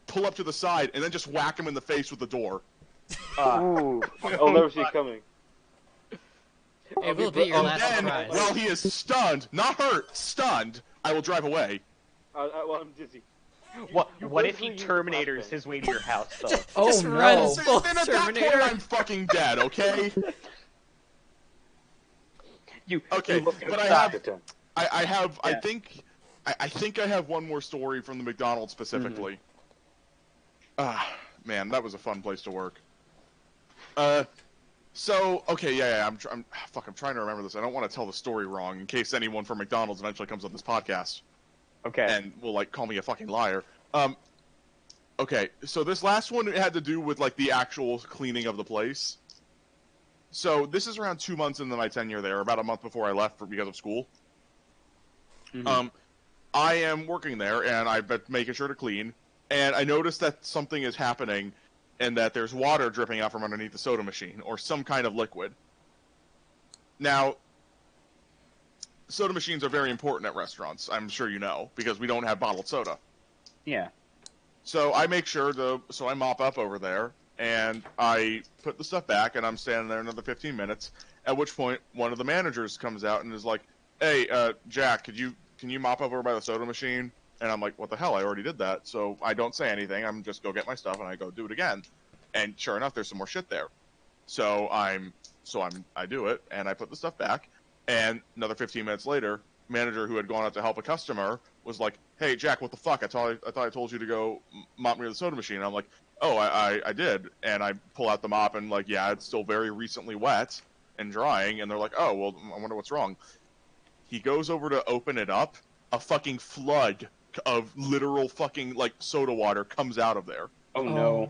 pull up to the side and then just whack him in the face with the door. Ooh, I'll never see it coming. It will be your And last then, surprise. while he is stunned, not hurt, stunned, I will drive away. Well, I'm dizzy. What if he basically use Terminators Mustang. his way to your house, though? Oh Just no! runs full Then at that point, Terminator. I'm fucking dead. Okay. Okay, but I think I have one more story from the McDonald's specifically. Man, that was a fun place to work. So okay, yeah, I'm trying to remember this. I don't want to tell the story wrong in case anyone from McDonald's eventually comes on this podcast Okay. and will like call me a fucking liar. Okay, so this last one had to do with like the actual cleaning of the place. So this is around 2 months into my tenure there, about a month before I left because of school. Mhm. I am working there, and I've been making sure to clean, and I noticed that something is happening, and that there's water dripping out from underneath the soda machine, or some kind of liquid. Now, soda machines are very important at restaurants, I'm sure you know, because we don't have bottled soda. Yeah. So I make sure I mop up over there, and I put the stuff back, and I'm standing there another 15 minutes, at which point one of the managers comes out and is like, hey, Jack, can you mop over by the soda machine? And I'm like, what the hell? I already did that. So I don't say anything. I'm just go get my stuff, and I go do it again. And sure enough, there's some more shit there. So I do it, and I put the stuff back, and another 15 minutes later, manager who had gone out to help a customer was like, hey, Jack, what the fuck? I thought I told you to go mop near the soda machine. And I'm like, oh, I did. And I pull out the mop, and like, yeah, it's still very recently wet and drying. And they're like, oh, well, I wonder what's wrong. He goes over to open it up. A fucking flood of literal fucking like soda water comes out of there. Oh no.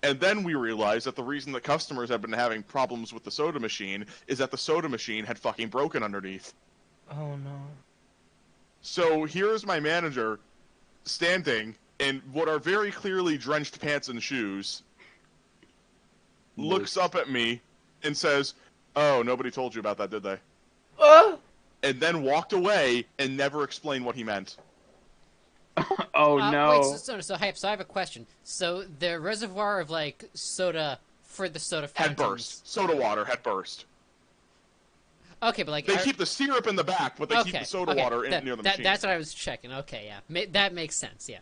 And then we realized that the reason the customers had been having problems with the soda machine is that the soda machine had fucking broken underneath. Oh no! So here's my manager standing in what are very clearly drenched pants and shoes, looks up at me and says, oh, nobody told you about that, did they? And then walked away and never explained what he meant. Oh no. Wait, so Hype, so I have a question. So the reservoir of like soda for the soda Had fountains. burst. Soda water had burst. Okay, but like they keep the syrup in the back, but they keep the soda water near the machine. That's what I was checking. Okay, yeah, that makes sense. Yeah.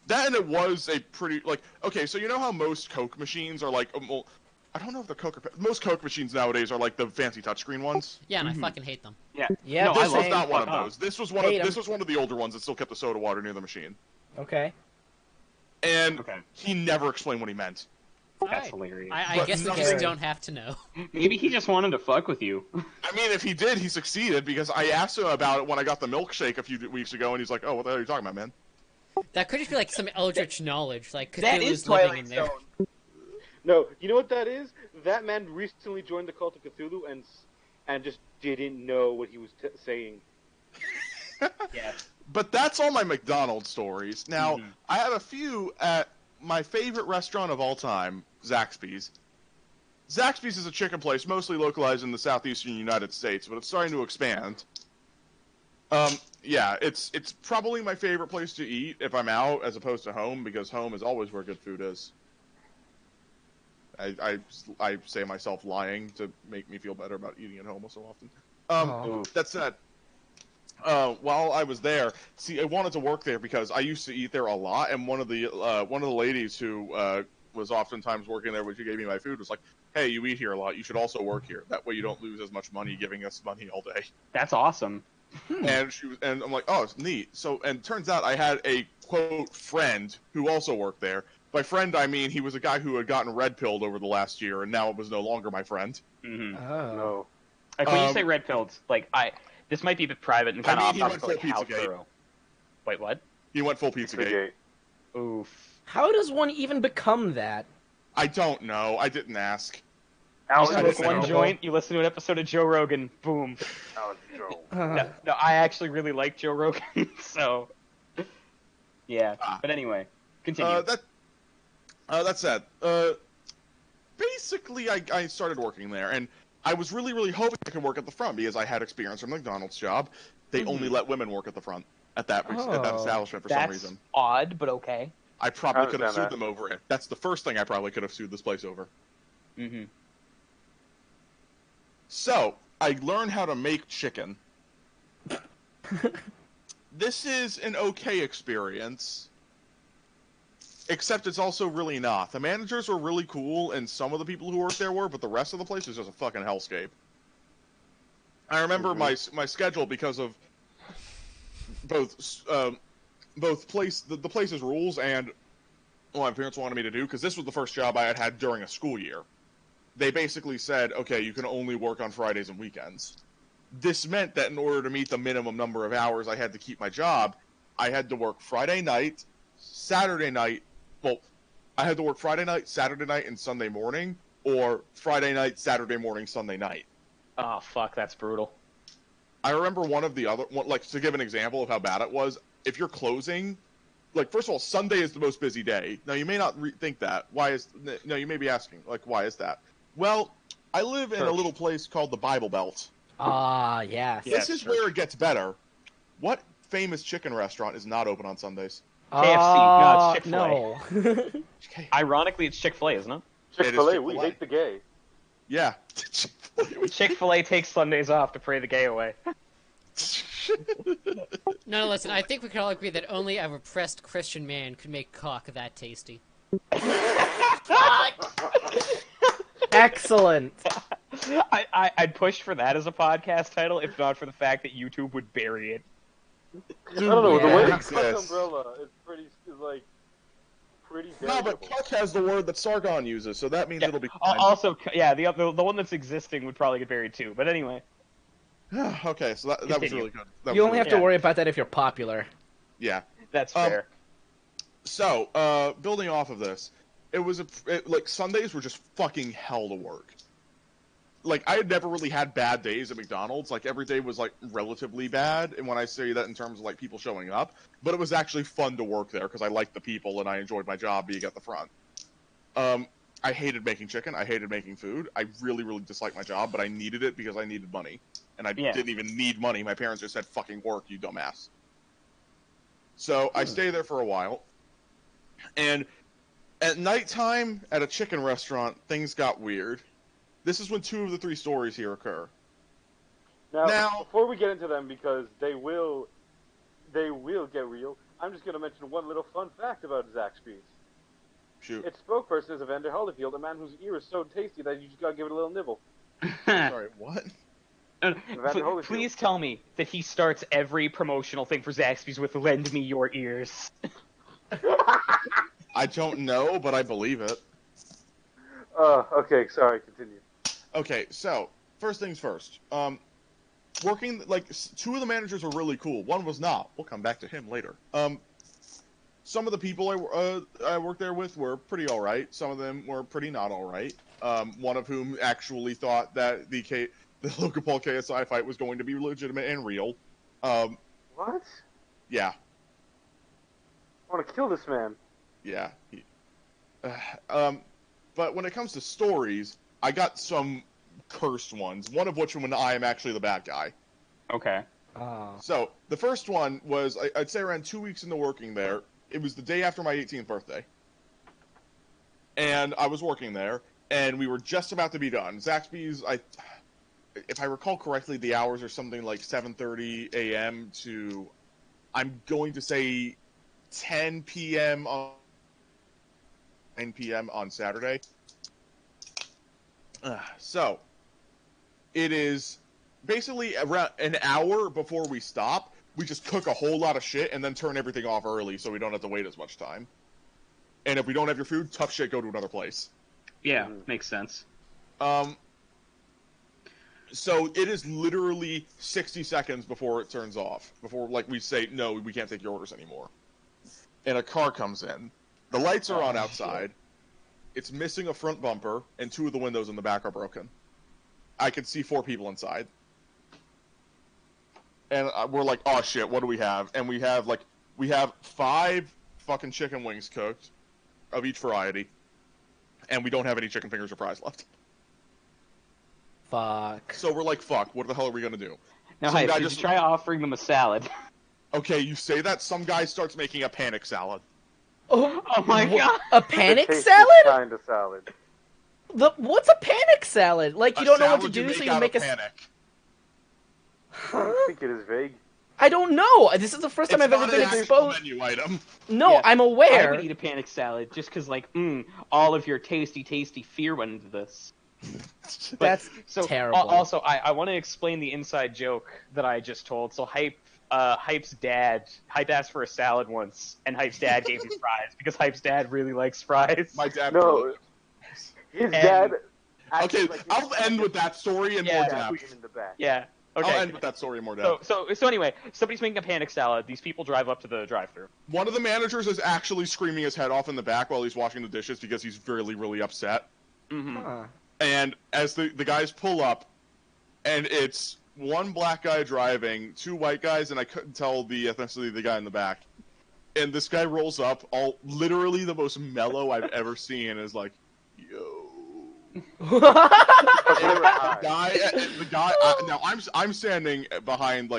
That and it was a pretty okay. So you know how most Coke machines are like, well, I don't know if the most Coke machines nowadays are like the fancy touchscreen ones. Yeah, and I fucking hate them. Yeah. Yeah. No, This was not one of those. This was one of the older ones that still kept the soda water near the machine. Okay. And he never explained what he meant. That's hilarious. I guess we just don't have to know. Maybe he just wanted to fuck with you. I mean, if he did, he succeeded, because I asked him about it when I got the milkshake a few weeks ago, and he's like, "Oh, what the hell are you talking about, man?" That could just be like some eldritch knowledge, like Cthulhu's living in there. No, you know what that is? That man recently joined the cult of Cthulhu and just didn't know what he was saying. Yeah. But that's all my McDonald's stories. Now, I have a few at my favorite restaurant of all time, Zaxby's. Zaxby's is a chicken place mostly localized in the southeastern United States, but it's starting to expand. Yeah, it's probably my favorite place to eat if I'm out, as opposed to home, because home is always where good food is. I say myself lying to make me feel better about eating at home so often. That said, while I was there, see, I wanted to work there because I used to eat there a lot, and one of the ladies who was oftentimes working there when she gave me my food was like, "Hey, you eat here a lot. You should also work here. That way you don't lose as much money giving us money all day." That's awesome. And I'm like, "Oh, it's neat." So, and turns out I had a quote friend who also worked there. By friend, I mean he was a guy who had gotten red-pilled over the last year, and now it was no longer my friend. Mm-hmm. Oh. No. Like when you say red-pilled, like this might be a bit private and kind of off topic, like how thorough. Wait, what? He went full Pizzagate. Oof. How does one even become that? I don't know. I didn't ask. You smoke one joint, you listen to an episode of Joe Rogan, boom. No, I actually really like Joe Rogan, so yeah. But anyway, continue. That said, basically I started working there, and I was really hoping I could work at the front because I had experience from McDonald's job. They only let women work at the front at that establishment for some reason. That's odd, but okay. I probably could have sued them over it. That's the first thing I probably could have sued this place over. Mm-hmm. So, I learned how to make chicken. This is an okay experience, except it's also really not. The managers were really cool, and some of the people who worked there were, but the rest of the place was just a fucking hellscape. I remember my schedule because of the place's rules and what my parents wanted me to do, because this was the first job I had had during a school year. They basically said, okay, you can only work on Fridays and weekends. This meant that in order to meet the minimum number of hours I had to keep my job, I had to work Friday night, Saturday night. Well, I had to work Friday night, Saturday night, and Sunday morning, or Friday night, Saturday morning, Sunday night. Oh, fuck, that's brutal. I remember to give an example of how bad it was, if you're closing, first of all, Sunday is the most busy day. Now, you may not think that. You may be asking, why is that? Well, I live in a little place called the Bible Belt. Ah, yes. This is where it gets better. What famous chicken restaurant is not open on Sundays? KFC. No, it's Chick-fil-A. No. Ironically, it's Chick-fil-A, isn't it? Chick-fil-A, we hate the gay. Yeah. Chick-fil-A takes Sundays off to pray the gay away. No, listen, I think we can all agree that only a repressed Christian man could make cock that tasty. Excellent. I'd push for that as a podcast title, if not for the fact that YouTube would bury it. I don't know, the way Yeah. the cuck umbrella is pretty No, but cuck has the word that Sargon uses, so that means it'll be fine. Also, yeah, the one that's existing would probably get buried too. But anyway. Okay, so that was really good. You only have to worry about that if you're popular. Yeah. That's fair. So, building off of this, it was Sundays were just fucking hell to work. I had never really had bad days at McDonald's. Every day was relatively bad, and when I say that in terms of people showing up, but it was actually fun to work there because I liked the people and I enjoyed my job being at the front. I hated making chicken. I hated making food. I really disliked my job, but I needed it because I needed money, and I didn't even need money. My parents just said, "Fucking work, you dumbass." So I stayed there for a while, and at nighttime at a chicken restaurant, things got weird. This is when 2 of the 3 stories here occur. Now, before we get into them, because they will get real, I'm just going to mention one little fun fact about Zaxby's. Shoot. Its spokesperson is Evander Holyfield, a man whose ear is so tasty that you just got to give it a little nibble. Sorry, what? Please tell me that he starts every promotional thing for Zaxby's with "Lend me your ears." I don't know, but I believe it. Okay, sorry, continue. Okay, so, first things first. Working, like, 2 of the managers were really cool. One was not. We'll come back to him later. Some of the people I worked there with were pretty alright. Some of them were pretty not alright. One of whom actually thought that the Logan Paul KSI fight was going to be legitimate and real. What? Yeah. I want to kill this man. Yeah. But when it comes to stories, I got some cursed ones, one of which when I am actually the bad guy. Okay. So, the first one was, I'd say around 2 weeks into working there. It was the day after my 18th birthday. And I was working there, and we were just about to be done. Zaxby's, if I recall correctly, the hours are something like 7:30 a.m. to, I'm going to say, 10 p.m. on 9 p.m. on Saturday. So, it is basically around an hour before we stop. We just cook a whole lot of shit and then turn everything off early so we don't have to wait as much time. And if we don't have your food, tough shit, go to another place. Yeah, makes sense. So it is literally 60 seconds before it turns off. Before, like, we say, no, we can't take your orders anymore. And a car comes in. The lights are on outside. It's missing a front bumper, and 2 of the windows in the back are broken. I could see 4 people inside. And we're like, oh shit, what do we have? And we have 5 fucking chicken wings cooked, of each variety. And we don't have any chicken fingers or fries left. Fuck. So we're like, fuck, what the hell are we gonna do? Now, Some guy just try offering them a salad. Okay, you say that, some guy starts making a panic salad. Oh my god! A panic The salad? kind of salad. What's a panic salad? Like, you don't know what to do, so you make a... panic. I think it is vague. I don't know. This is the first time I've ever been exposed. Menu item. No, Yeah, I'm aware. I would eat a panic salad just because, like, all of your tasty fear went into this. That's terrible. Also, I want to explain the inside joke that I just told. So Hype asked for a salad once, and Hype's dad gave him fries because Hype's dad really likes fries. My dad. No, his dad. Okay, I'll end with that story and more depth. Yeah. Okay. I'll end with that story in more depth. So anyway, somebody's making a panic salad. These people drive up to the drive-thru. One of the managers is actually screaming his head off in the back while he's washing the dishes because he's really, really upset. Mm-hmm. Huh. And as the guys pull up, and it's one black guy driving, 2 white guys, and I couldn't tell the ethnicity of the guy in the back. And this guy rolls up, all literally the most mellow I've ever seen, is like, yo. the guy. Now I'm standing behind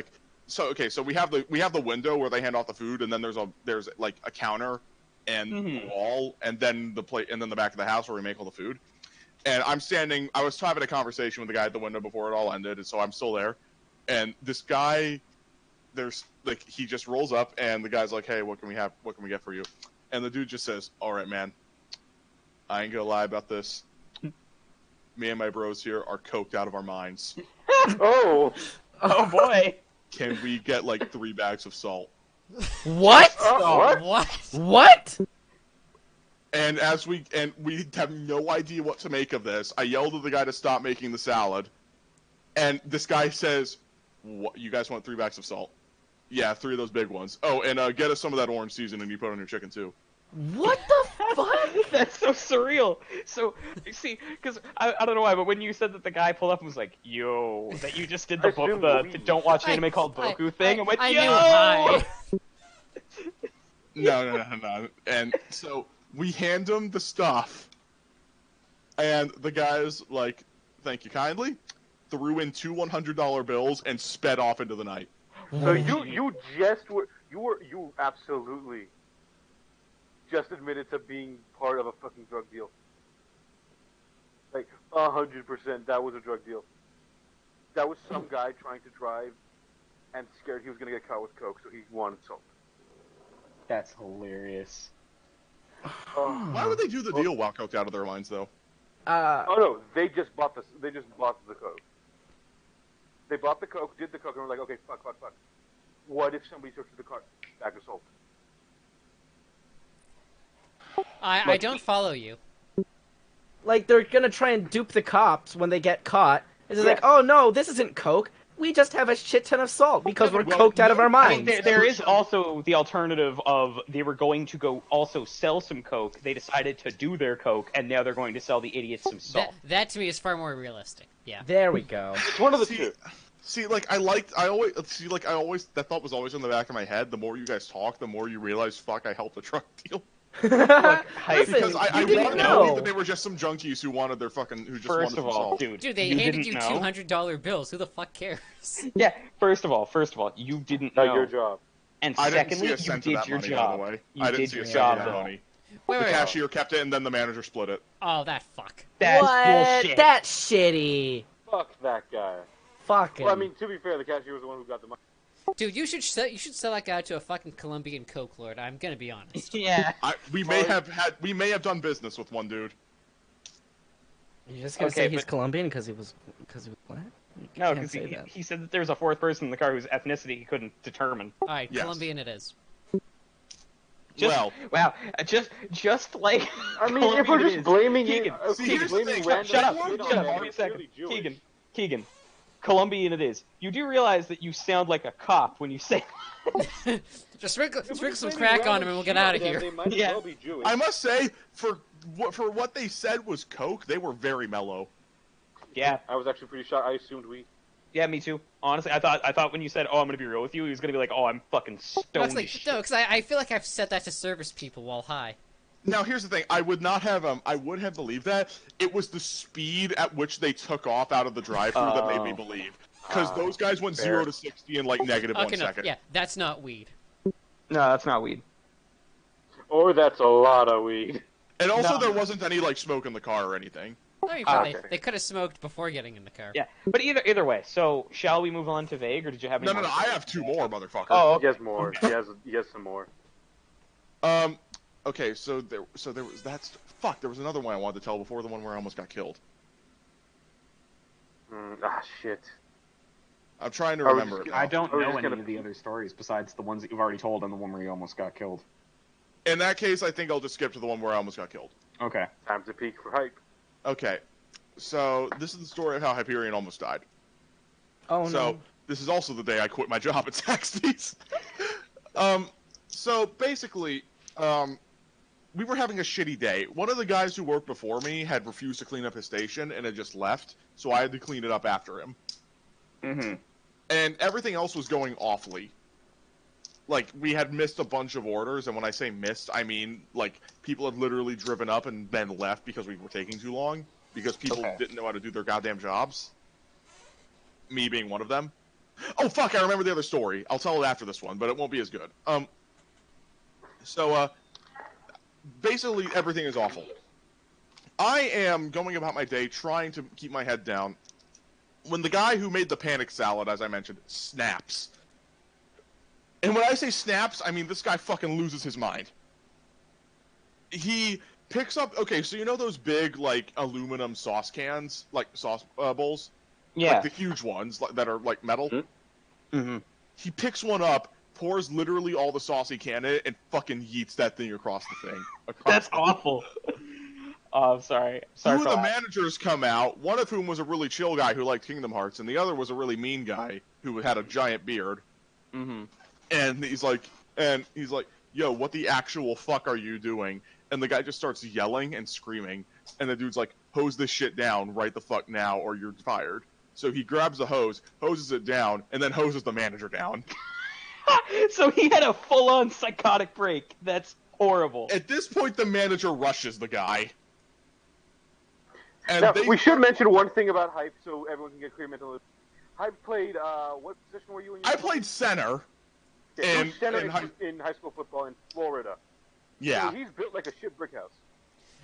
so we have the window where they hand off the food, and then there's like a counter and a wall, and then the plate, and then the back of the house where we make all the food. And I'm standing. I was having a conversation with the guy at the window before it all ended, and so I'm still there. And this guy, he just rolls up, and the guy's like, "Hey, what can we have? What can we get for you?" And the dude just says, "All right, man. I ain't gonna lie about this. Me and my bros here are coked out of our minds." Oh boy! Can we get 3 bags of salt? What? What? And we have no idea what to make of this. I yelled at the guy to stop making the salad, and this guy says, "What? You guys want 3 bags of salt?" Yeah, 3 of those big ones. Oh, and get us some of that orange seasoning you put on your chicken too. What the fuck? That's so surreal. So, you see, because I don't know why, but when you said that the guy pulled up and was like, "Yo," that you just did the don't watch anime called Boku thing, and went, "Yo!" Hi. No. And so we hand him the stuff, and the guy's like, "Thank you kindly," threw in 2 $100 bills and sped off into the night. So you absolutely just admitted to being part of a fucking drug deal. Like 100%, that was a drug deal. That was some guy trying to drive and scared he was going to get caught with coke, so he wanted salt. That's hilarious. Why would they do the deal while coked out of their minds, though? Oh no, they just bought the coke. They bought the coke, did the coke, and were like, okay, fuck. What if somebody searches the car? Bag of salt. I don't follow you. Like, they're gonna try and dupe the cops when they get caught. It's just like, oh no, this isn't coke. We just have a shit ton of salt because we're coked out of our minds. I mean, there is also the alternative of they were going to go also sell some coke. They decided to do their coke, and now they're going to sell the idiots some salt. That to me is far more realistic. Yeah. There we go. It's one of the two. See, that thought was always in the back of my head. The more you guys talk, the more you realize, fuck, I helped the drug deal. Listen, Because I you didn't wanted to know. believe that they were just some junkies who wanted their fucking, who just wanted First of some all, salt. dude, They you handed didn't you know? $200 bills. Who the fuck cares? Yeah. First of all, you didn't know. Not your job. And I didn't secondly, see a you cent of did that your money, by job. the way. You I didn't did see your a cent job, of that though. money. Wait, The wait, wait. cashier kept it, and then the manager split it. Oh, that fuck. That's What? bullshit. That's shitty. Fuck that guy. Fuck him. Well, I mean, to be fair, the cashier was the one who got the money. Dude, you should sell that guy to a fucking Colombian coke lord. I'm gonna be honest. Yeah. We may have done business with one dude. You're just gonna Okay, say he's but- Colombian because he was black? You No, can't because say that. he said that there was a fourth person in the car whose ethnicity he couldn't determine. All right, Yes. Colombian it is. Wow, just like. I mean, if we're just blaming you, Keegan, if see, we're here's just the blaming thing. random Shut up! shit on Shut them, up! it's A second, really Jewish. Keegan, Colombian it is. You do realize that you sound like a cop when you say. Just sprinkle If we're just some blaming crack on random him and we'll shit get out of on them, here. They might as Yeah. well be Jewish. I must say, for what they said was coke, they were very mellow. Yeah, I was actually pretty shocked. I assumed we. yeah, me too. Honestly, I thought when you said, "Oh, I'm gonna be real with you," he was gonna be like, "Oh, I'm fucking stoned." No, as shit." because I feel like I've said that to service people while high. Now, here's the thing. I would have believed that. It was the speed at which they took off out of the drive-thru that made me believe. Because those guys went fair. 0 to 60 in like negative 1 Okay, no, second. yeah, that's not weed. No, that's not weed. Or that's a lot of weed. And also, No. there wasn't any like smoke in the car or anything. I mean, fine, okay. they could have smoked before getting in the car. Yeah, but either way. So, shall we move on to vague, or did you have any? No. more? I have 2 more, motherfucker. Oh, He has more. He has some more. Okay. So there was there was another one I wanted to tell before the one where I almost got killed. Shit. I'm trying to I was remember just it. gonna- now. I don't I was know just any gonna- of the other stories besides the ones that you've already told and the one where you almost got killed. In that case, I think I'll just skip to the one where I almost got killed. Okay. Time to peak for hype. Okay. So this is the story of how Hyperion almost died. Oh no. So this is also the day I quit my job at Zaxby's. So basically, we were having a shitty day. One of the guys who worked before me had refused to clean up his station and had just left, so I had to clean it up after him. Mm-hmm. And everything else was going awfully. Like, we had missed a bunch of orders, and when I say missed, I mean, like, people had literally driven up and then left because we were taking too long, because people didn't know how to do their goddamn jobs. Me being one of them. Oh, fuck, I remember the other story. I'll tell it after this one, but it won't be as good. So, basically, everything is awful. I am going about my day trying to keep my head down when the guy who made the panic salad, as I mentioned, snaps. And when I say snaps, I mean this guy fucking loses his mind. He picks up... Okay, so you know those big, like, aluminum sauce cans? Like, sauce bowls? Yeah. Like the huge ones that are, like, metal? Mm-hmm. He picks one up, pours literally all the sauce he can in it, and fucking yeets that thing across the thing. That's awful. Oh, sorry. Sorry Two for of the that. managers come out, one of whom was a really chill guy who liked Kingdom Hearts, and the other was a really mean guy who had a giant beard. Mm-hmm. And he's like, yo, what the actual fuck are you doing? And the guy just starts yelling and screaming, and the dude's like, hose this shit down right the fuck now, or you're fired. So he grabs the hose, hoses it down, and then hoses the manager down. So he had a full-on psychotic break. That's horrible. At this point, the manager rushes the guy. And Now, they, we should mention one thing about hype so everyone can get clear mental. Hype played, what position were you in? I played center. Yeah, in center high- in high school football in Florida. Yeah. So he's built like a shit brick house.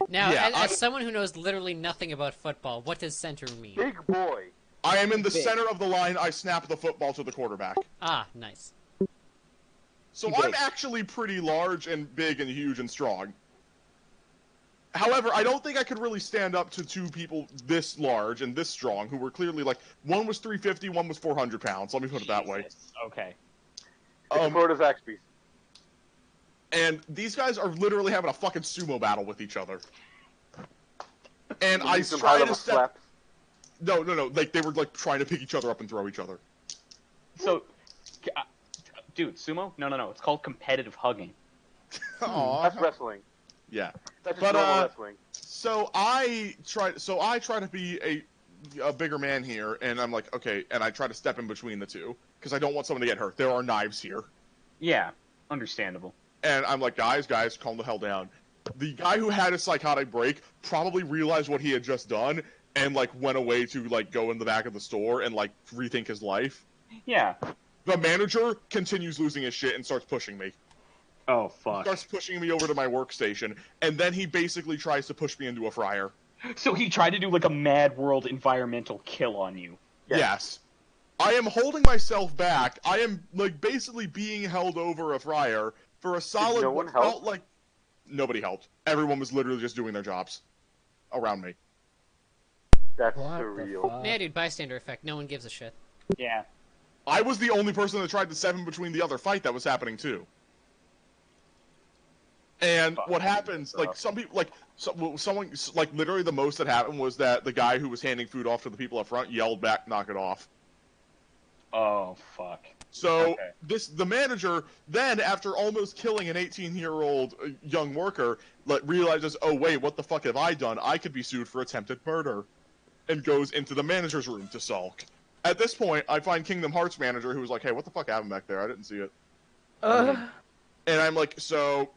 Now, Yeah, as someone who knows literally nothing about football, what does center mean? Big boy. I am in the center of the line. I snap the football to the quarterback. Ah, nice. So I'm actually pretty large and big and huge and strong. However, I don't think I could really stand up to two people this large and this strong who were clearly like, one was 350, one was 400 pounds. Let me put it that way. Okay. Florida's Zaxby's. And these guys are literally having a fucking sumo battle with each other. And I tried to step... No. Like, they were, like, trying to pick each other up and throw each other. So, dude, sumo? No. It's called competitive hugging. That's wrestling. Yeah. That's just normal wrestling. So I try to be a bigger man here, and I'm like, okay, and I try to step in between the two, because I don't want someone to get hurt. There are knives here. Yeah, understandable. And I'm like, guys, calm the hell down. The guy who had a psychotic break probably realized what he had just done, and, like, went away to, like, go in the back of the store and, like, rethink his life. Yeah. The manager continues losing his shit and starts pushing me. Oh, fuck. Starts pushing me over to my workstation, and then he basically tries to push me into a fryer. So he tried to do, like, a Mad World environmental kill on you. Yes. I am holding myself back. I am, like, basically being held over a fryer for a solid... Did no one help? Like, nobody helped. Everyone was literally just doing their jobs around me. That's surreal. Yeah, dude, bystander effect. No one gives a shit. Yeah. I was the only person that tried to step in between the other fight that was happening, too. And what happens, like, some people, like, someone, like, literally the most that happened was that the guy who was handing food off to the people up front yelled back, knock it off. Oh, fuck. So, the manager, then, after almost killing an 18-year-old young worker, realizes, oh, wait, what the fuck have I done? I could be sued for attempted murder. And goes into the manager's room to sulk. At this point, I find Kingdom Hearts manager, who was like, hey, what the fuck happened back there? I didn't see it. And I'm like, so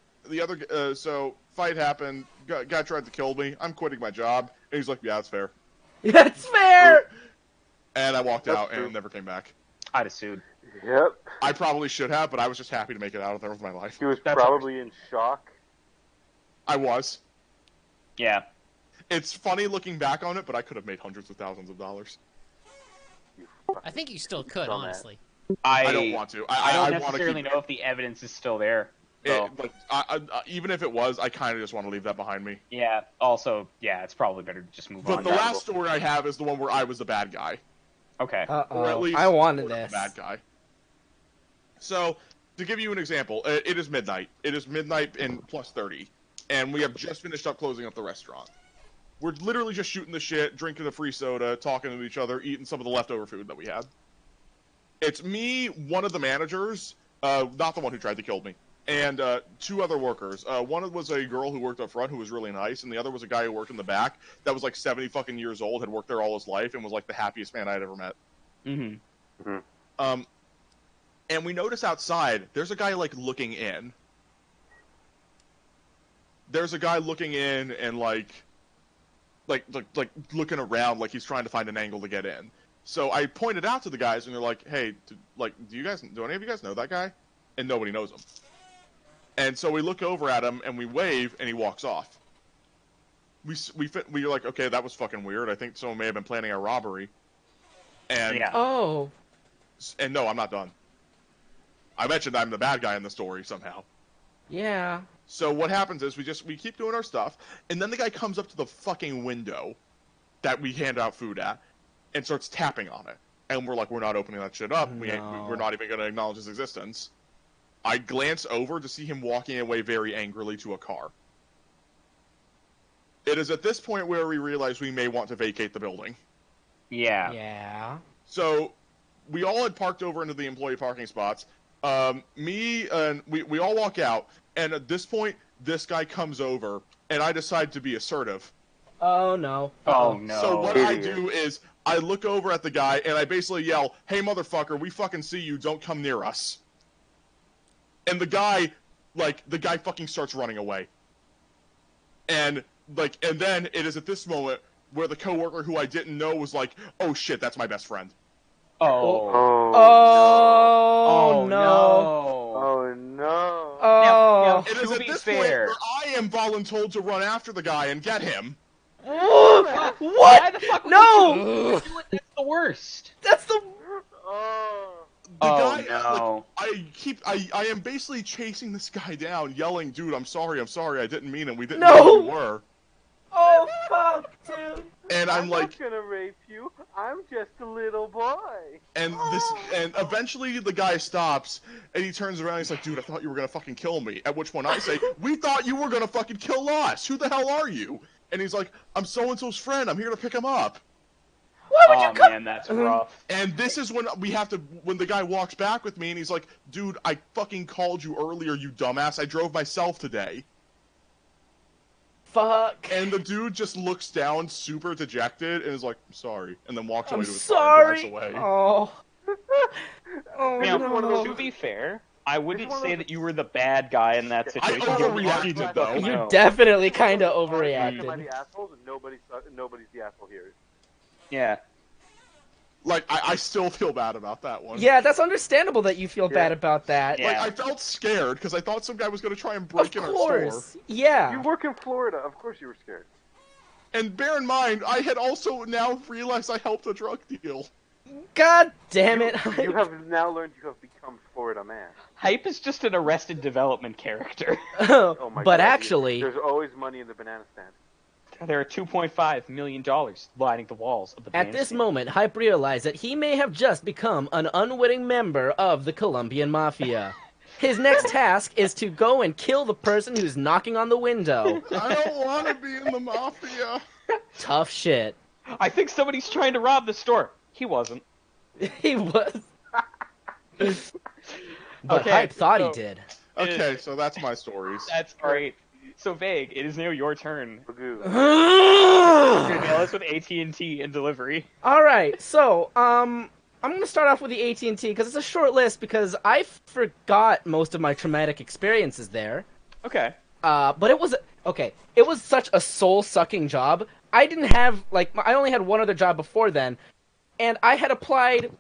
fight happened, guy tried to kill me, I'm quitting my job. And he's like, yeah, that's fair. That's fair! And I walked out and never came back. I'd have sued. Yep. I probably should have, but I was just happy to make it out of there with my life. He was probably in shock. I was. Yeah. It's funny looking back on it, but I could have made hundreds of thousands of dollars. I think you still could, honestly. I don't want to. I don't necessarily know if the evidence is still there. So. Even if it was, I kind of just want to leave that behind me. Yeah. Also, yeah, it's probably better to just move on. But the last story I have is the one where I was the bad guy. Okay. Or at least I wanted this. The bad guy. So, to give you an example, it is midnight. It is midnight and plus 30. And we have just finished up closing up the restaurant. We're literally just shooting the shit, drinking a free soda, talking to each other, eating some of the leftover food that we had. It's me, one of the managers, not the one who tried to kill me, and two other workers. One was a girl who worked up front who was really nice, and the other was a guy who worked in the back that was like 70 fucking years old, had worked there all his life, and was like the happiest man I'd ever met. Mm-hmm. Mm-hmm. And we notice outside, there's a guy like looking in. There's a guy looking in and like looking around like he's trying to find an angle to get in. So I pointed out to the guys, and they're like, "Hey, do any of you guys know that guy?" And nobody knows him. And so we look over at him and we wave, and he walks off. We're like, okay, that was fucking weird. I think someone may have been planning a robbery. And and no, I'm not done. I mentioned I'm the bad guy in the story somehow. Yeah. So what happens is we keep doing our stuff, and then the guy comes up to the fucking window that we hand out food at and starts tapping on it. And we're like, we're not opening that shit up. No. We're not even going to acknowledge his existence. I glance over to see him walking away very angrily to a car. It is at this point where we realize we may want to vacate the building. Yeah. Yeah. So we all had parked over into the employee parking spots. Me and we all walk out, and at this point, this guy comes over, and I decide to be assertive. Oh no. Oh no. So what I do is I look over at the guy, and I basically yell, "Hey motherfucker, we fucking see you, don't come near us." And the guy fucking starts running away. And then it is at this moment where the coworker who I didn't know was like, "Oh shit, that's my best friend." Oh. Oh no. Oh no. Oh. It is at this point where I am voluntold to run after the guy and get him. What? Why the fuck would No! you do it? That's the worst. That's the... The guy, no. like, I am basically chasing this guy down, yelling, dude, I'm sorry, I didn't mean it, we didn't know who you were. Oh, fuck, dude. And I'm like... I'm not gonna rape you, I'm just a little boy. And eventually the guy stops, and he turns around and he's like, dude, I thought you were gonna fucking kill me. At which point I say, we thought you were gonna fucking kill us! Who the hell are you? And he's like, I'm so-and-so's friend, I'm here to pick him up. Why would you come? Man, that's rough. And this is when when the guy walks back with me and he's like, dude, I fucking called you earlier, you dumbass. I drove myself today. Fuck. And the dude just looks down super dejected and is like, I'm sorry. And then walks away to his sorry. car and drives away. Oh. Oh, now, no. to be fair, I wouldn't say that you were the bad guy in that situation. I overreacted, though. You definitely kind of overreacted. The assholes, and nobody's the asshole here. Yeah. Like, I still feel bad about that one. Yeah, that's understandable that you feel bad about that. Yeah. Like, I felt scared because I thought some guy was going to try and break in our store. Yeah. You work in Florida, of course you were scared. And bear in mind, I had also now realized I helped a drug deal. God damn it. You have now learned you have become Florida man. Hype is just an Arrested Development character. Oh my but God, actually... There's always money in the banana stand. There are $2.5 million lining the walls of the At this moment, Hype realized that he may have just become an unwitting member of the Colombian Mafia. His next task is to go and kill the person who's knocking on the window. I don't want to be in the Mafia. Tough shit. I think somebody's trying to rob the store. He wasn't. He was. But Okay, Hype thought he did. Okay, so that's my stories. That's great. So, Vague, it is now your turn. You're All nail us with at&t and delivery. right, so I'm gonna start off with the at&t because it's a short list because I forgot most of my traumatic experiences there. Okay. But it was It was such a soul-sucking job. I didn't have I only had one other job before then, and I had applied.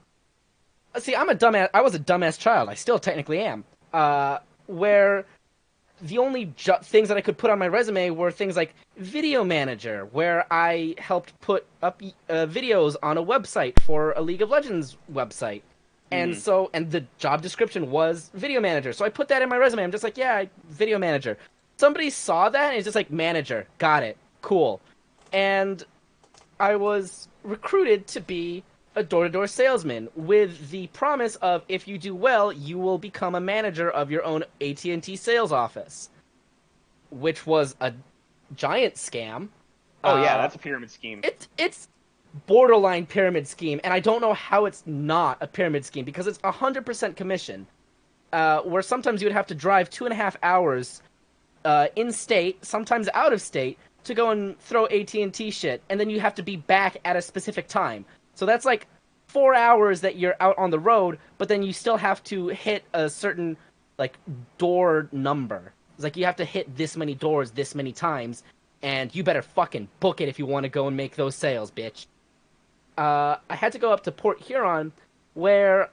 See, I'm a dumbass. I was a dumbass child. I still technically am. Where the only things that I could put on my resume were things like video manager, where I helped put up videos on a website for a League of Legends website. And and the job description was video manager. So I put that in my resume. I'm just like, yeah, video manager. Somebody saw that and it's just like, manager. Got it. Cool. And I was recruited to be a door-to-door salesman with the promise of, if you do well, you will become a manager of your own at&t sales office, which was a giant scam. Oh yeah, that's a pyramid scheme. It's borderline pyramid scheme, and I don't know how it's not a pyramid scheme because it's 100% commission, where sometimes you would have to drive 2.5 hours in-state, sometimes out of state, to go and throw at&t shit, and then you have to be back at a specific time. So that's like 4 hours that you're out on the road, but then you still have to hit a certain, door number. It's like you have to hit this many doors this many times, and you better fucking book it if you want to go and make those sales, bitch. I had to go up to Port Huron, where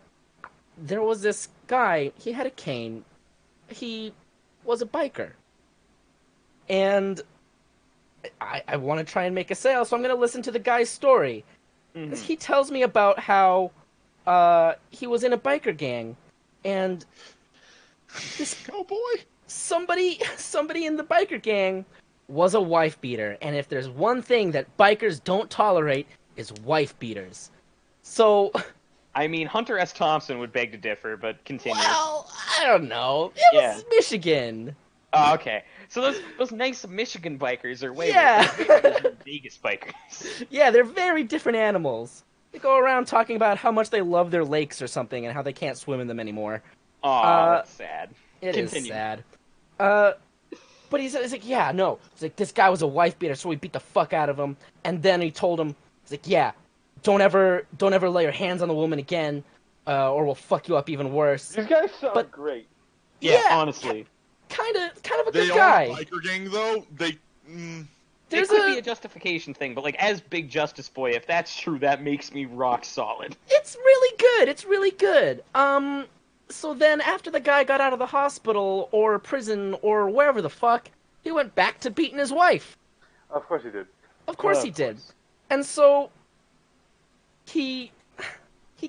there was this guy. He had a cane. He was a biker. And I want to try and make a sale, so I'm going to listen to the guy's story. Mm-hmm. He tells me about how he was in a biker gang, and this somebody in the biker gang was a wife beater, and if there's one thing that bikers don't tolerate, is wife beaters. So, I mean, Hunter S. Thompson would beg to differ, but continue. Well, I don't know. It was Michigan. Oh, okay. So those nice Michigan bikers are way bigger than Vegas bikers. Yeah, they're very different animals. They go around talking about how much they love their lakes or something and how they can't swim in them anymore. Aw, that's sad. It is sad. But he's like, yeah, no. He's like, this guy was a wife beater, so we beat the fuck out of him. And then he told him, he's like, yeah, don't ever lay your hands on the woman again, or we'll fuck you up even worse. These guys sound great. Yeah, honestly. Kind of a good guy. They are a biker gang, though. It could be a justification thing, but as Big Justice Boy, if that's true, that makes me rock solid. It's really good. So then, after the guy got out of the hospital or prison or wherever the fuck, he went back to beating his wife. Of course he did. Of course he did. And so he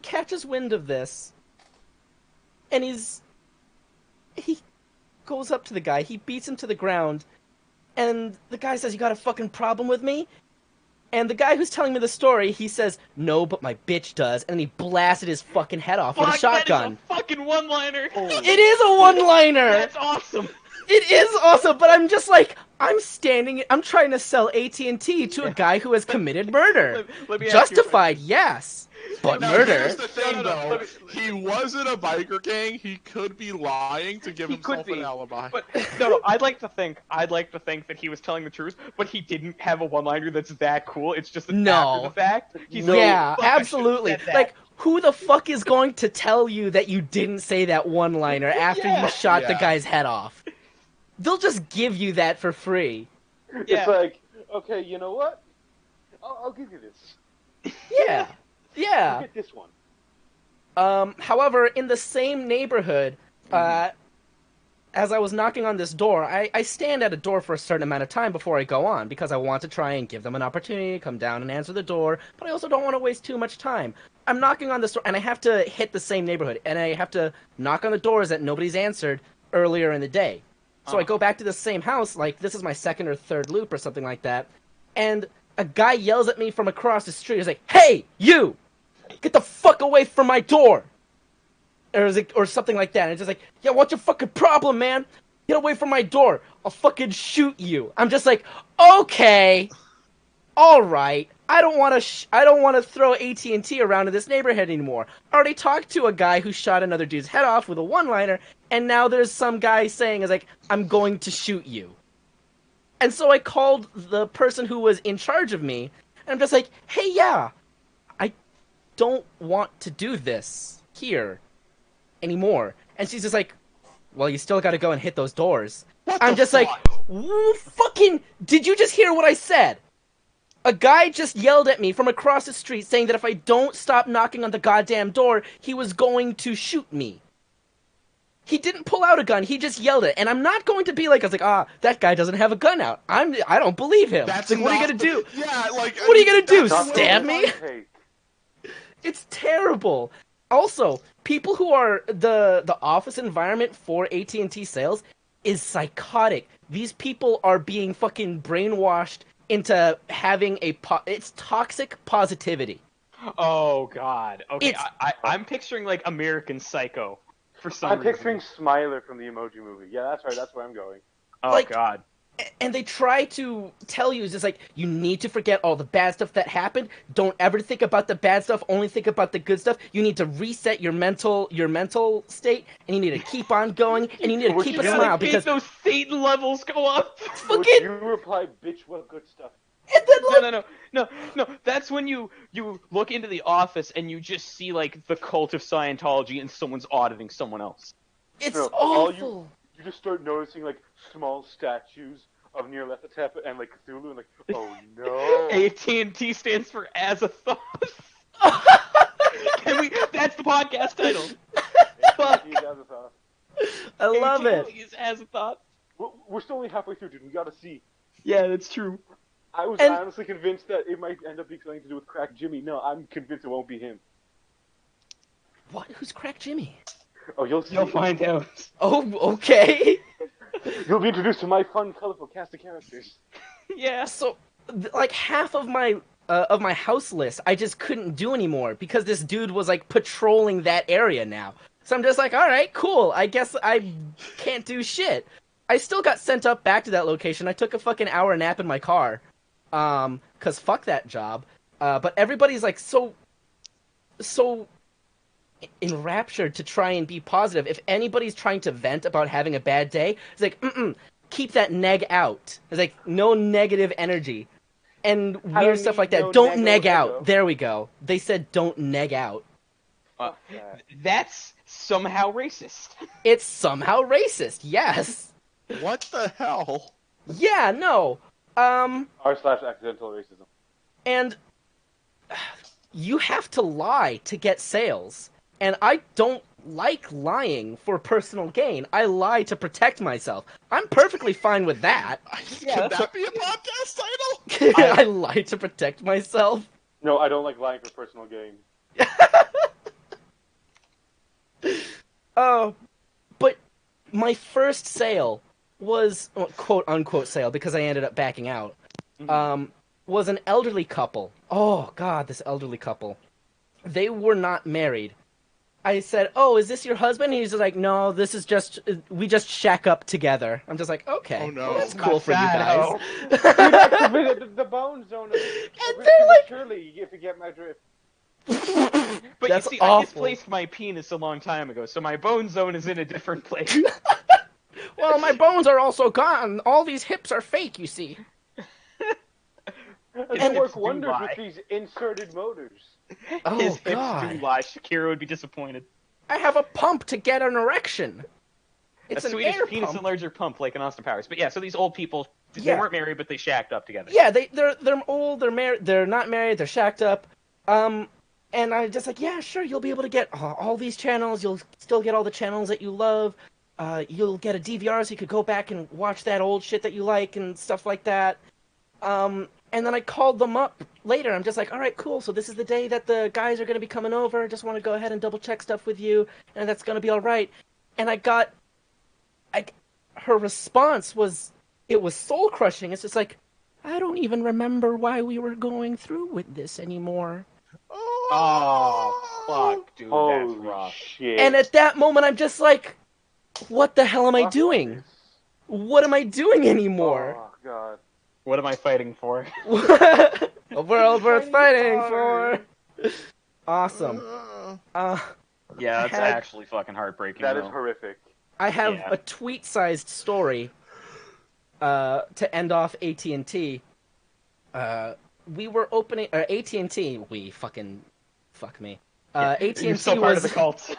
catches wind of this, and he goes up to the guy, he beats him to the ground, and the guy says, "You got a fucking problem with me?" And the guy who's telling me the story, he says, "No, but my bitch does," and he blasted his fucking head off with a shotgun. That is a fucking one-liner. It is a one-liner. That's awesome. It is awesome, but I'm just like, I'm trying to sell AT&T to a guy who has committed murder. Let me Justified, yes, but Now, murder. Here's the thing, though. He wasn't a biker gang. He could be lying to give himself an alibi. But no, I'd like to think that he was telling the truth, but he didn't have a one-liner that's that cool. It's just that after the fact. Yeah, absolutely. Like, who the fuck is going to tell you that you didn't say that one-liner after you shot the guy's head off? They'll just give you that for free. It's like, okay, you know what? I'll give you this. Yeah. Yeah. Get this one. However, in the same neighborhood, as I was knocking on this door, I stand at a door for a certain amount of time before I go on, because I want to try and give them an opportunity to come down and answer the door, but I also don't want to waste too much time. I'm knocking on this door, and I have to hit the same neighborhood, and I have to knock on the doors that nobody's answered earlier in the day. So I go back to the same house, like, this is my second or third loop or something like that, and a guy yells at me from across the street. He's like, "Hey, you! Get the fuck away from my door!" Or something like that. And it's just like, "Yeah, what's your fucking problem, man? Get away from my door. I'll fucking shoot you." I'm just like, okay, all right. I don't want to throw AT&T around in this neighborhood anymore. I already talked to a guy who shot another dude's head off with a one-liner, and now there's some guy saying, "I'm going to shoot you." And so I called the person who was in charge of me, and I'm just like, "Hey, yeah, I don't want to do this here anymore." And she's just like, "Well, you still got to go and hit those doors." I'm just like, fucking, did you just hear what I said? A guy just yelled at me from across the street saying that if I don't stop knocking on the goddamn door, he was going to shoot me. He didn't pull out a gun, he just yelled it. And I'm not going to be like, that guy doesn't have a gun out. I don't believe him. That's like, what are you going to do? Yeah, like... What are you going to do, stab me? Take. It's terrible. Also, people who are the office environment for AT&T sales is psychotic. These people are being fucking brainwashed into having it's toxic positivity. Oh God. Okay, I'm picturing like American Psycho for some reason. I'm picturing Smiler from the Emoji Movie. Yeah, that's right. That's where I'm going. Oh God. And they try to tell you, it's just like, you need to forget all the bad stuff that happened. Don't ever think about the bad stuff. Only think about the good stuff. You need to reset your mental state, and you need to keep on going, and you need to keep a smile because those Satan levels go up. Would you reply, "Bitch, what good stuff"? And then, No. That's when you look into the office and you just see like the cult of Scientology and someone's auditing someone else. It's awful. You just start noticing like small statues of Nyarlathotep and like Cthulhu, and like, oh no. AT&T stands for Azathoth. That's the podcast title. Fuck. I love it. Is Azathoth. We're still only halfway through, dude. We gotta see. Yeah, that's true. I was honestly convinced that it might end up being something to do with Crack Jimmy. No, I'm convinced it won't be him. What? Who's Crack Jimmy? Oh, you'll see. You'll find out. Oh, okay. You'll be introduced to my fun, colorful cast of characters. Yeah. So, like, half of my house list, I just couldn't do anymore because this dude was like patrolling that area now. So I'm just like, all right, cool. I guess I can't do shit. I still got sent up back to that location. I took a fucking hour nap in my car, cause fuck that job. But everybody's like so enraptured to try and be positive. If anybody's trying to vent about having a bad day, it's like, keep that neg out. It's like, no negative energy. And weird stuff like that. No don't neg out. Ego. There we go. They said don't neg out. That's somehow racist. It's somehow racist, yes. What the hell? Yeah, no. R/accidental racism. And you have to lie to get sales. And I don't like lying for personal gain. I lie to protect myself. I'm perfectly fine with that. Could that be a podcast title? I lie to protect myself. No, I don't like lying for personal gain. But my first sale was quote unquote sale because I ended up backing out. Was an elderly couple. Oh God, this elderly couple. They were not married. I said, "Oh, is this your husband?" And he's just like, "No, this is just we just shack up together." I'm just like, "Okay, Oh, no. well, that's cool for you guys." You'd have to visit the bone zone. And they're like, surely if you get my drift. But that's you see, awful. I misplaced my penis a long time ago, so my bone zone is in a different place. Well, my bones are also gone. All these hips are fake, you see. And work do wonders lie. with these inserted motors. Oh His hips God! do lie. Shakira would be disappointed. I have a pump to get an erection. It's A an Swedish air penis pump. enlarger pump, like in Austin Powers. But yeah, so these old people, they Yeah. weren't married, but they shacked up together. Yeah, they're old. They're married. They're not married. They're shacked up. And I'm just like, yeah, sure. You'll be able to get all these channels. You'll still get all the channels that you love. You'll get a DVR so you could go back and watch that old shit that you like and stuff like that. And then I called them up later. I'm just like, all right, cool. So this is the day that the guys are going to be coming over. I just want to go ahead and double check stuff with you, and that's going to be all right. And her response was, it was soul crushing. It's just like, I don't even remember why we were going through with this anymore. Oh, fuck, dude, that's rough. Shit. And at that moment, I'm just like, what the hell am I doing? This. What am I doing anymore? Oh God. What am I fighting for? A world worth fighting for. Awesome. Yeah, that's had- actually fucking heartbreaking. That though. is horrific. I have Yeah. a tweet-sized story to end off at&t. We were opening at&t. We fucking fuck me. at&t You're still part was of the cult.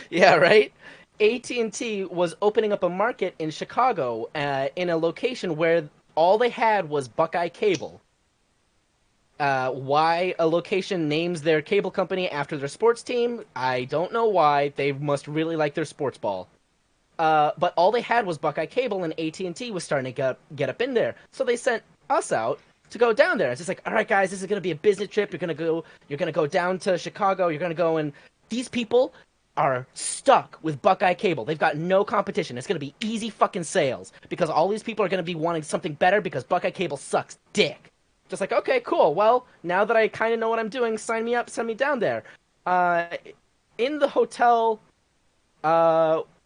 yeah, right. at&t was opening up a market in Chicago in a location where all they had was Buckeye Cable. Why a location names their cable company after their sports team, I don't know why. They must really like their sports ball. But all they had was Buckeye Cable, and at&t was starting to get up in there. So they sent us out to go down there. It's just like, all right, guys, this is gonna be a business trip. You're gonna go down to Chicago. You're gonna go, and these people are stuck with Buckeye Cable. They've got no competition. It's gonna be easy fucking sales because all these people are gonna be wanting something better because Buckeye Cable sucks dick. Just like, okay, cool. Well, now that I kind of know what I'm doing, sign me up, send me down there. In the hotel,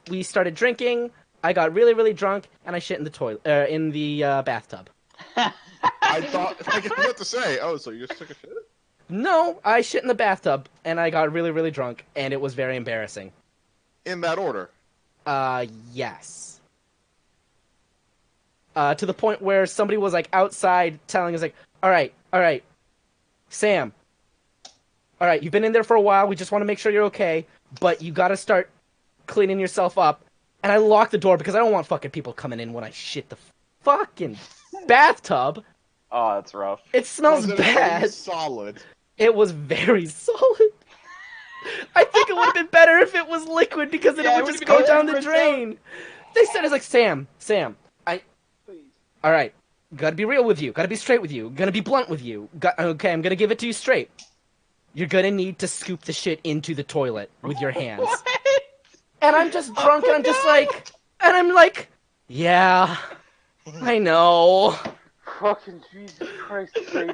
we started drinking. I got really, really drunk, and I shit in the toilet, in the bathtub. I thought I was about to say, oh, so you just took a shit? No, I shit in the bathtub, and I got really, really drunk, and it was very embarrassing. In that order. Yes. To the point where somebody was like outside telling us like, all right, Sam. All right, you've been in there for a while. We just want to make sure you're okay, but you got to start cleaning yourself up. And I locked the door because I don't want fucking people coming in when I shit the fucking bathtub. Oh, that's rough. It smells Was it bad. really solid? It was very solid. I think it would have been better if it was liquid because then Yeah, it it would would've just been go down the 100% drain. They said it's like, Sam, Please. all right, gotta be real with you, gotta be straight with you, gonna be blunt with you. Okay, I'm gonna give it to you straight. You're gonna need to scoop the shit into the toilet with your hands. What? And I'm just drunk, and I'm just like, and I'm like, yeah, I know. Fucking Jesus Christ, crazy.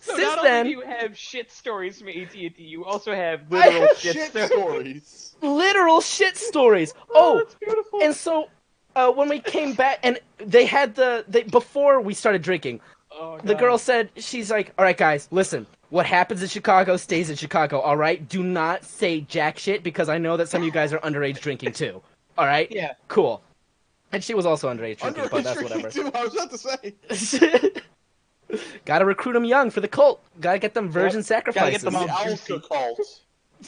So Since not then, only do you have shit stories from AT&T, you also have I literal have shit, Shit stories. stories. literal shit stories. Oh, that's beautiful. and so when we came back, and they had before we started drinking, Oh, the God. girl said, she's like, all right, guys, listen. What happens in Chicago stays in Chicago, all right? Do not say jack shit because I know that some of you guys are underage drinking too. All right? Yeah. Cool. And she was also underage drinking, but Underage that's drinking whatever. too, I was about to say. Gotta recruit them young for the cult. Gotta get them virgin Yep. sacrifices. Gotta get them The all Alpha juicy. cult.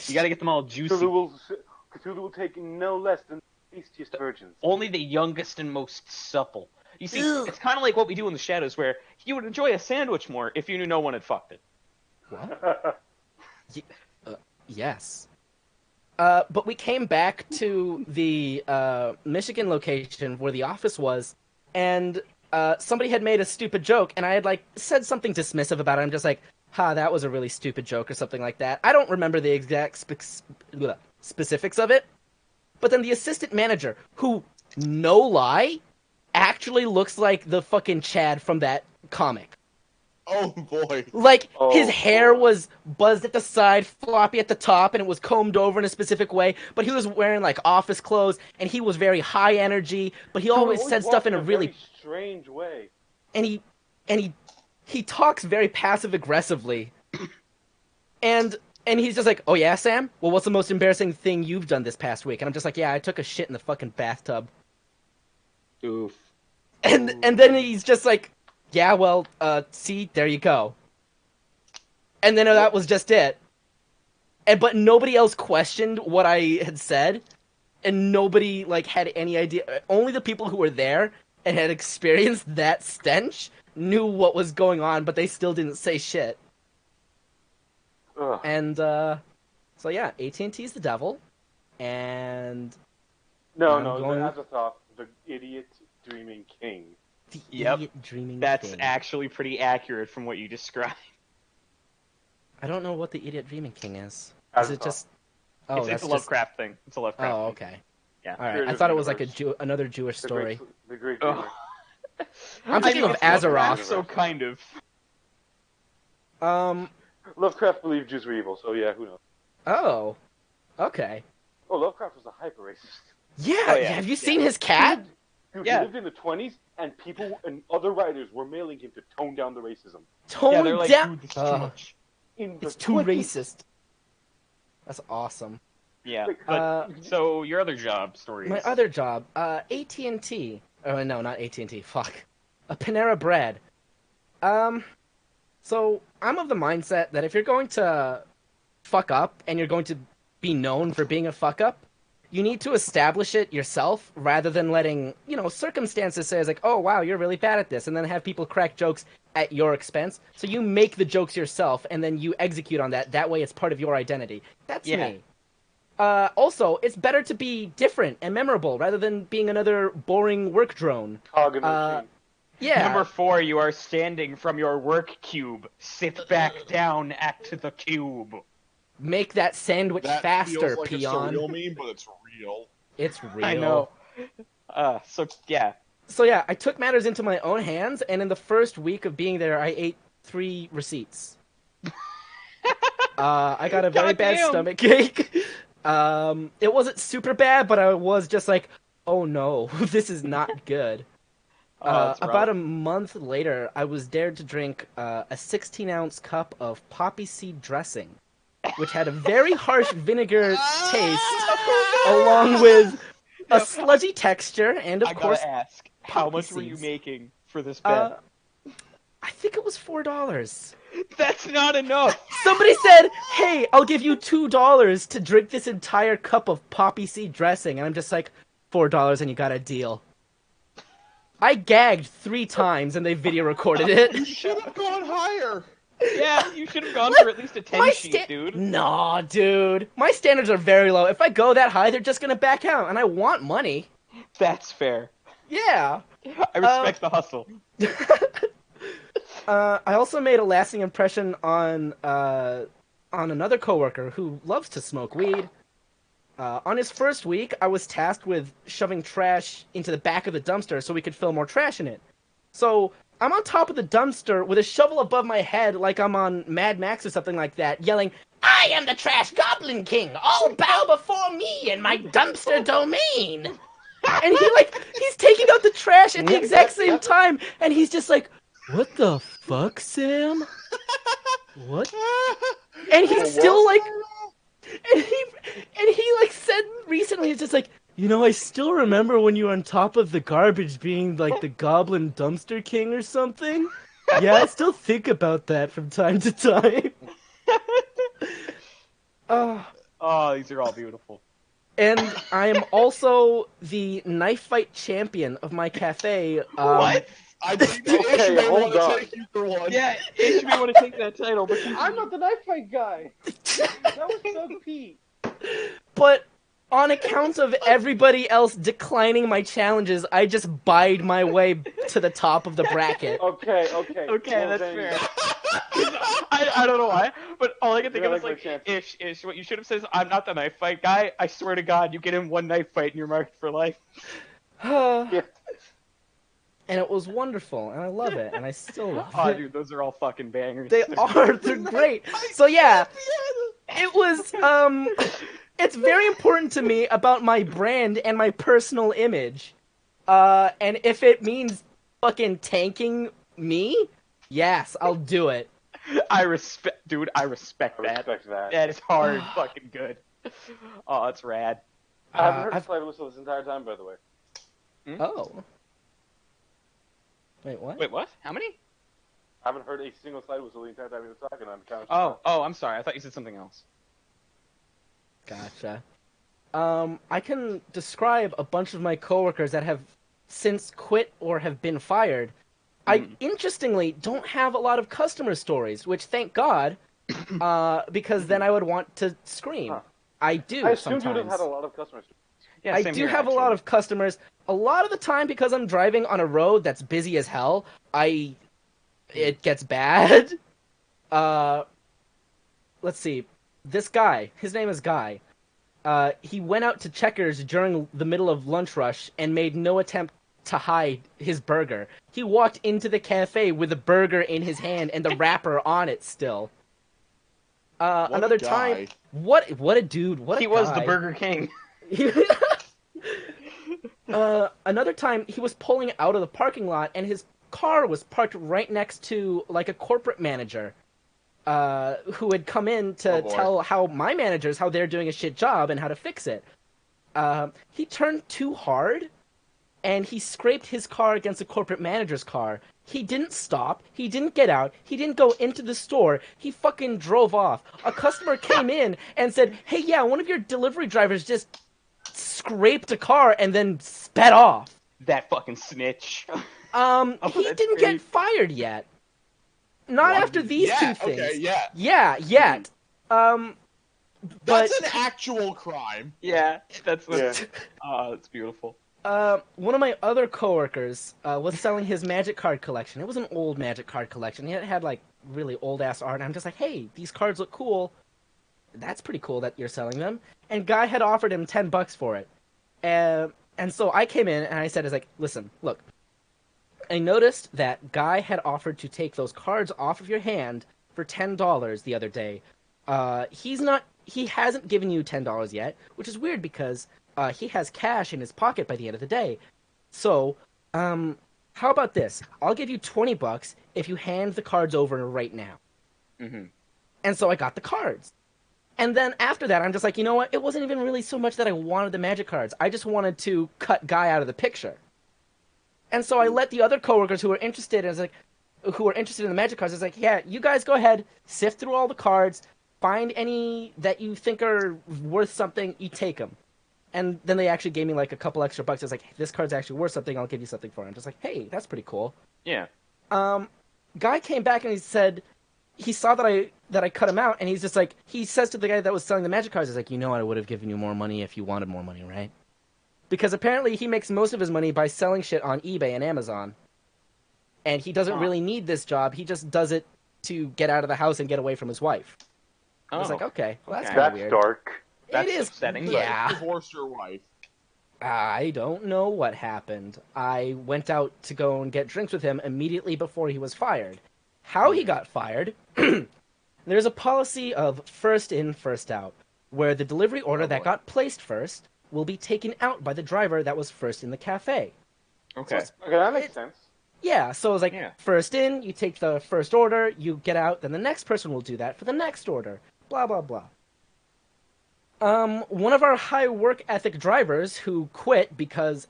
You gotta get them all juicy. Cthulhu will take no less than the tastiest virgins. Only the youngest and most supple. You see, Ugh. it's kind of like what we do in the shadows, where you would enjoy a sandwich more if you knew no one had fucked it. What? Yes. But we came back to the Michigan location where the office was, and somebody had made a stupid joke, and I had like said something dismissive about it. I'm just like, that was a really stupid joke or something like that. I don't remember the exact specifics of it. But then the assistant manager, who, no lie, actually looks like the fucking Chad from that comic. Oh boy. Like, his hair was buzzed at the side, floppy at the top, and it was combed over in a specific way, but he was wearing, like, office clothes, and he was very high energy, but he always said stuff in a really strange way. And he talks very passive-aggressively. And he's just like, oh yeah, Sam? Well, what's the most embarrassing thing you've done this past week? And I'm just like, yeah, I took a shit in the fucking bathtub. Oof. And then he's just like, yeah, well, see, there you go. And then that was just it. But nobody else questioned what I had said, and nobody, like, had any idea. Only the people who were there and had experienced that stench knew what was going on, but they still didn't say shit. Ugh. And, so yeah, at&t's the devil, and... As a thought, the idiot dreaming king. The idiot dreaming That's king. actually pretty accurate from what you described. I don't know what the idiot dreaming king is. As Is it just... It's a Lovecraft thing. It's a Lovecraft thing. Oh, okay. Yeah. Alright, I thought it was like another Jewish story. The great dreamer. I'm thinking of Azeroth. So kind of. Lovecraft believed Jews were evil, so yeah, who knows? Oh. Okay. Oh, Lovecraft was a hyper racist. Yeah, have you seen his cat? Dude, he lived in the 20s, and people and other writers were mailing him to tone down the racism. Tone down? Dude, this is too much. It's too racist. That's awesome. Yeah, but so your other job story. My other job, at&t. Oh no, not at&t. Fuck, Panera Bread. So I'm of the mindset that if you're going to fuck up and you're going to be known for being a fuck up, you need to establish it yourself rather than letting, circumstances say, like, oh wow, you're really bad at this, and then have people crack jokes at your expense. So you make the jokes yourself and then you execute on that. That way it's part of your identity. That's me. Also, it's better to be different and memorable rather than being another boring work drone. Yeah. Number 4, you are standing from your work cube. Sit back down at the cube. Make that sandwich faster, feels like peon. It's a real meme, but it's real. It's real. I know. So yeah, I took matters into my own hands, and in the first week of being there, I ate 3 receipts. I got a very bad stomach ache. It wasn't super bad, but I was just like, oh no, this is not good. About a month later, I was dared to drink a 16-ounce cup of poppy seed dressing, which had a very harsh vinegar taste, along with a sludgy texture, and of course, I gotta ask, how much were you making for this bet? I think it was $4. That's not enough! Somebody said, hey, I'll give you $2 to drink this entire cup of poppy seed dressing, and I'm just like, $4 and you got a deal. I gagged 3 times and they video recorded it. You should have gone higher! Yeah, you should have gone for at least a 10 sheet, dude. Nah, dude. My standards are very low. If I go that high, they're just gonna back out, and I want money. That's fair. Yeah. I respect the hustle. I also made a lasting impression on another coworker who loves to smoke weed. On his first week, I was tasked with shoving trash into the back of the dumpster so we could fill more trash in it. So I'm on top of the dumpster with a shovel above my head like I'm on Mad Max or something like that, yelling, I am the Trash Goblin King! All bow before me in my dumpster domain! And he's taking out the trash at the exact same time, and he's just like, what the fuck, Sam? What? And he's still like... And he said recently, he's just like, I still remember when you were on top of the garbage being like the Goblin Dumpster King or something. Yeah, I still think about that from time to time. Oh, these are all beautiful. And I am also the knife fight champion of my cafe. What? I think that Okay, Ish may hold want to on. take you for one. Yeah, Ish may want to take that title, but I'm not the knife fight guy. That was Doug P. But on account of everybody else declining my challenges, I just bide my way to the top of the bracket. Okay, Okay, well, that's then, fair. I don't know why, but all I can think Yeah, of is like my like, Ish, what you should have said is, I'm not the knife fight guy. I swear to God, you get in one knife fight and you're marked for life. Yeah. And it was wonderful, and I love it, and I still love Oh, it. dude, those are all fucking bangers. They are, they're great. So yeah, it was, it's very important to me about my brand and my personal image. And if it means fucking tanking me, yes, I'll do it. I respect that. I respect that. That is hard, fucking good. Oh, that's rad. I haven't heard a slide whistle this entire time, by the way. Oh. Wait, what? Wait, what? How many? I haven't heard a single slide whistle the entire time he was talking on couch. Oh, I'm sorry. I thought you said something else. Gotcha. I can describe a bunch of my coworkers that have since quit or have been fired. I, interestingly, don't have a lot of customer stories, which, thank God, because then I would want to scream. Huh. I do, I assumed sometimes. you'd have had a lot of customers. Yeah, I same do here, have actually. a lot of customers. A lot of the time, because I'm driving on a road that's busy as hell, it gets bad. Let's see. This guy, his name is Guy. He went out to Checkers during the middle of lunch rush and made no attempt to hide his burger. He walked into the cafe with a burger in his hand and the wrapper on it still. Another time, what a dude! What a He guy. was the Burger King. Another time, he was pulling out of the parking lot, and his car was parked right next to like a corporate manager, who had come in to tell how my managers how they're doing a shit job and how to fix it. He turned too hard, and he scraped his car against a corporate manager's car. He didn't stop. He didn't get out. He didn't go into the store. He fucking drove off. A customer came in and said, "Hey, yeah, one of your delivery drivers just scraped a car and then sped off." That fucking snitch. He didn't get fired yet. Not after these two things. Okay, yeah. Yeah, yet. But That's an actual crime. Yeah, that's what. Yeah. Oh, that's beautiful. one of my other coworkers was selling his Magic card collection. It was an old Magic card collection. It had like really old ass art. And I'm just like, hey, these cards look cool. That's pretty cool that you're selling them. And Guy had offered him $10 for it. And so I came in and I said, listen, look. I noticed that Guy had offered to take those cards off of your hand for $10 the other day. He hasn't given you $10 yet, which is weird because he has cash in his pocket by the end of the day. So, how about this? I'll give you $20 if you hand the cards over right now. Mm-hmm. And so I got the cards. And then after that, I'm just like, you know what? It wasn't even really so much that I wanted the Magic cards. I just wanted to cut Guy out of the picture. And so I let the other coworkers who were interested, in the Magic cards, I was like, yeah, you guys go ahead, sift through all the cards, find any that you think are worth something, you take them. And then they actually gave me like a couple extra bucks. I was like, hey, this card's actually worth something, I'll give you something for it. I'm just like, hey, that's pretty cool. Yeah. Guy came back and he said, he saw that I cut him out, and he's just like, he says to the guy that was selling the Magic cards, he's like, you know I would have given you more money if you wanted more money, right? Because apparently he makes most of his money by selling shit on eBay and Amazon. And he doesn't really need this job. He just does it to get out of the house and get away from his wife. I was like, okay, well, that's kind of weird. That's dark. That's it is upsetting. Yeah. Divorce your wife. I don't know what happened. I went out to go and get drinks with him immediately before he was fired. How he got fired, there's a policy of first in, first out, where the delivery order that got placed first will be taken out by the driver that was first in the cafe. Okay. So Okay, that makes sense. yeah, so it was like, first in, you take the first order, you get out, then the next person will do that for the next order. Blah, blah, blah. One of our high work ethic drivers who quit because,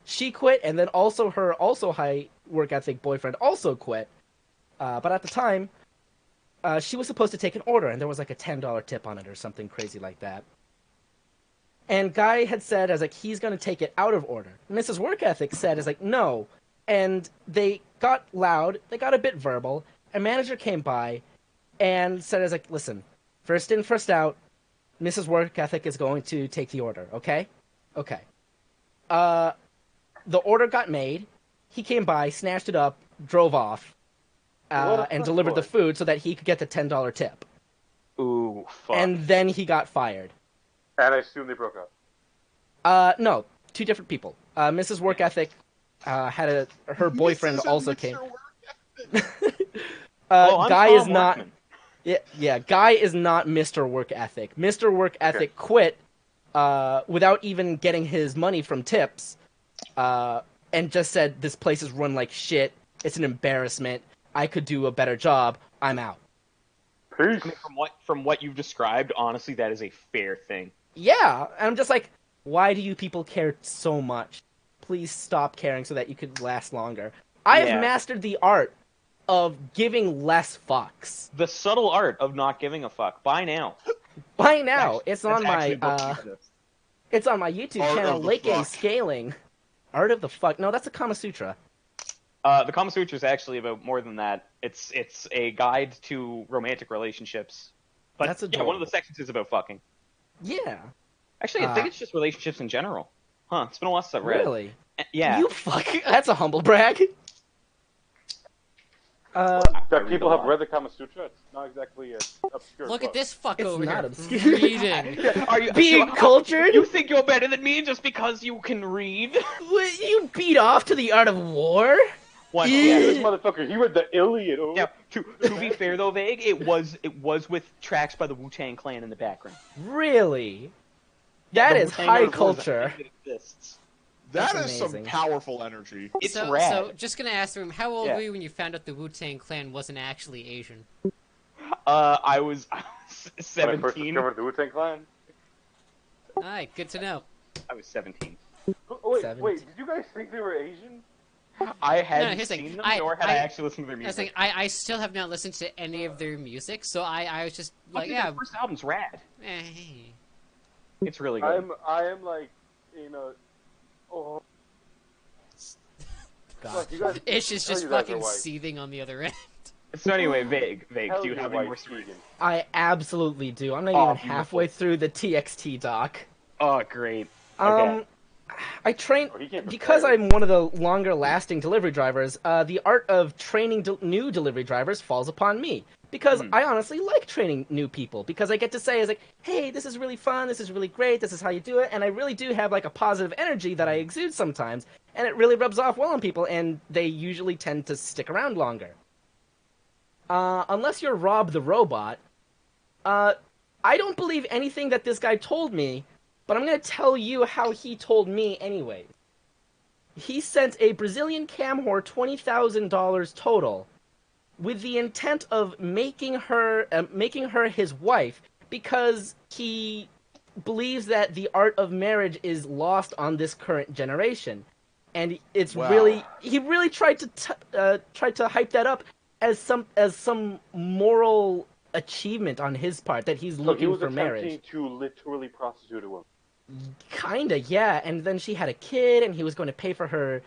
she quit, and then also her high work ethic boyfriend also quit. But at the time, she was supposed to take an order, and there was like a $10 tip on it or something crazy like that. And Guy had said, he's going to take it out of order. And Mrs. Work Ethic said, no. and they got loud, they got a bit verbal. A manager came by and said, "Is like, listen, first in, first out. Mrs. Work Ethic is going to take the order, okay? Okay." The order got made. He came by, snatched it up, drove off, and delivered the food so that he could get the $10 tip. Ooh, fuck. And then he got fired. And I assume they broke up. No, two different people. Mrs. Work Ethic had her boyfriend also came. Guy is not. Workman. Yeah, Guy is not Mr. Work Ethic. Mr. Work Ethic quit without even getting his money from tips, and just said, "This place is run like shit. It's an embarrassment. I could do a better job. I'm out." Peace. I mean, from what you've described, honestly, that is a fair thing. Yeah, and I'm just like, why do you people care so much? Please stop caring so that you could last longer. I have mastered the art of giving less fucks. The subtle art of not giving a fuck. By now. It's on my YouTube channel, Lake A Scaling. Art of the fuck. No, that's a Kama Sutra. The Kama Sutra is actually about more than that. It's a guide to romantic relationships. But that's one of the sections is about fucking. Yeah. Actually, I think it's just relationships in general. Huh? It's been a while since I've read. Really? Yeah. You fuck. That's a humble brag. That people have read the Kama Sutra. It's not exactly an obscure Look book. at this fuck It's over not here obscure. reading. Are you Being cultured? You think you're better than me just because you can read? You beat off to the art of war? This motherfucker, he read the Iliad. Oh. Yeah. To be fair though, Vague, it was with tracks by the Wu-Tang Clan in the background. Really? That is high culture. That That's is amazing. some powerful energy. It's so, rad. So, just gonna ask the room, how old were you when you found out the Wu-Tang Clan wasn't actually Asian? I was 17. When I first discovered the Wu-Tang Clan. Alright, good to know. I was 17. Wait, 17. did you guys think they were Asian? I hadn't here's the seen thing. them, nor had I actually listened to their I was music. saying, I still have not listened to any of their music, so I was just like, Their first album's rad. hey. It's really good. I am like, God. Look, you guys, Ish is just fucking seething on the other end. So anyway, Vague, Hell do you yeah, have any more stories? Keegan. I absolutely do. I'm not even halfway through the TXT doc. Oh, great. Okay. I train he can't because prepare. I'm one of the longer-lasting delivery drivers. The art of training new delivery drivers falls upon me because I honestly like training new people because I get to say, "Hey, this is really fun. This is really great. This is how you do it," and I really do have like a positive energy that I exude sometimes, and it really rubs off well on people, and they usually tend to stick around longer. Unless you're Rob the Robot, I don't believe anything that this guy told me. But I'm going to tell you how he told me anyway. He sent a Brazilian cam whore $20,000 total with the intent of making her his wife because he believes that the art of marriage is lost on this current generation. And it's he really tried to hype that up as some moral achievement on his part that he's looking for marriage. He was attempting to literally prostitute a woman. Kinda, yeah. And then she had a kid, and he was going to pay for her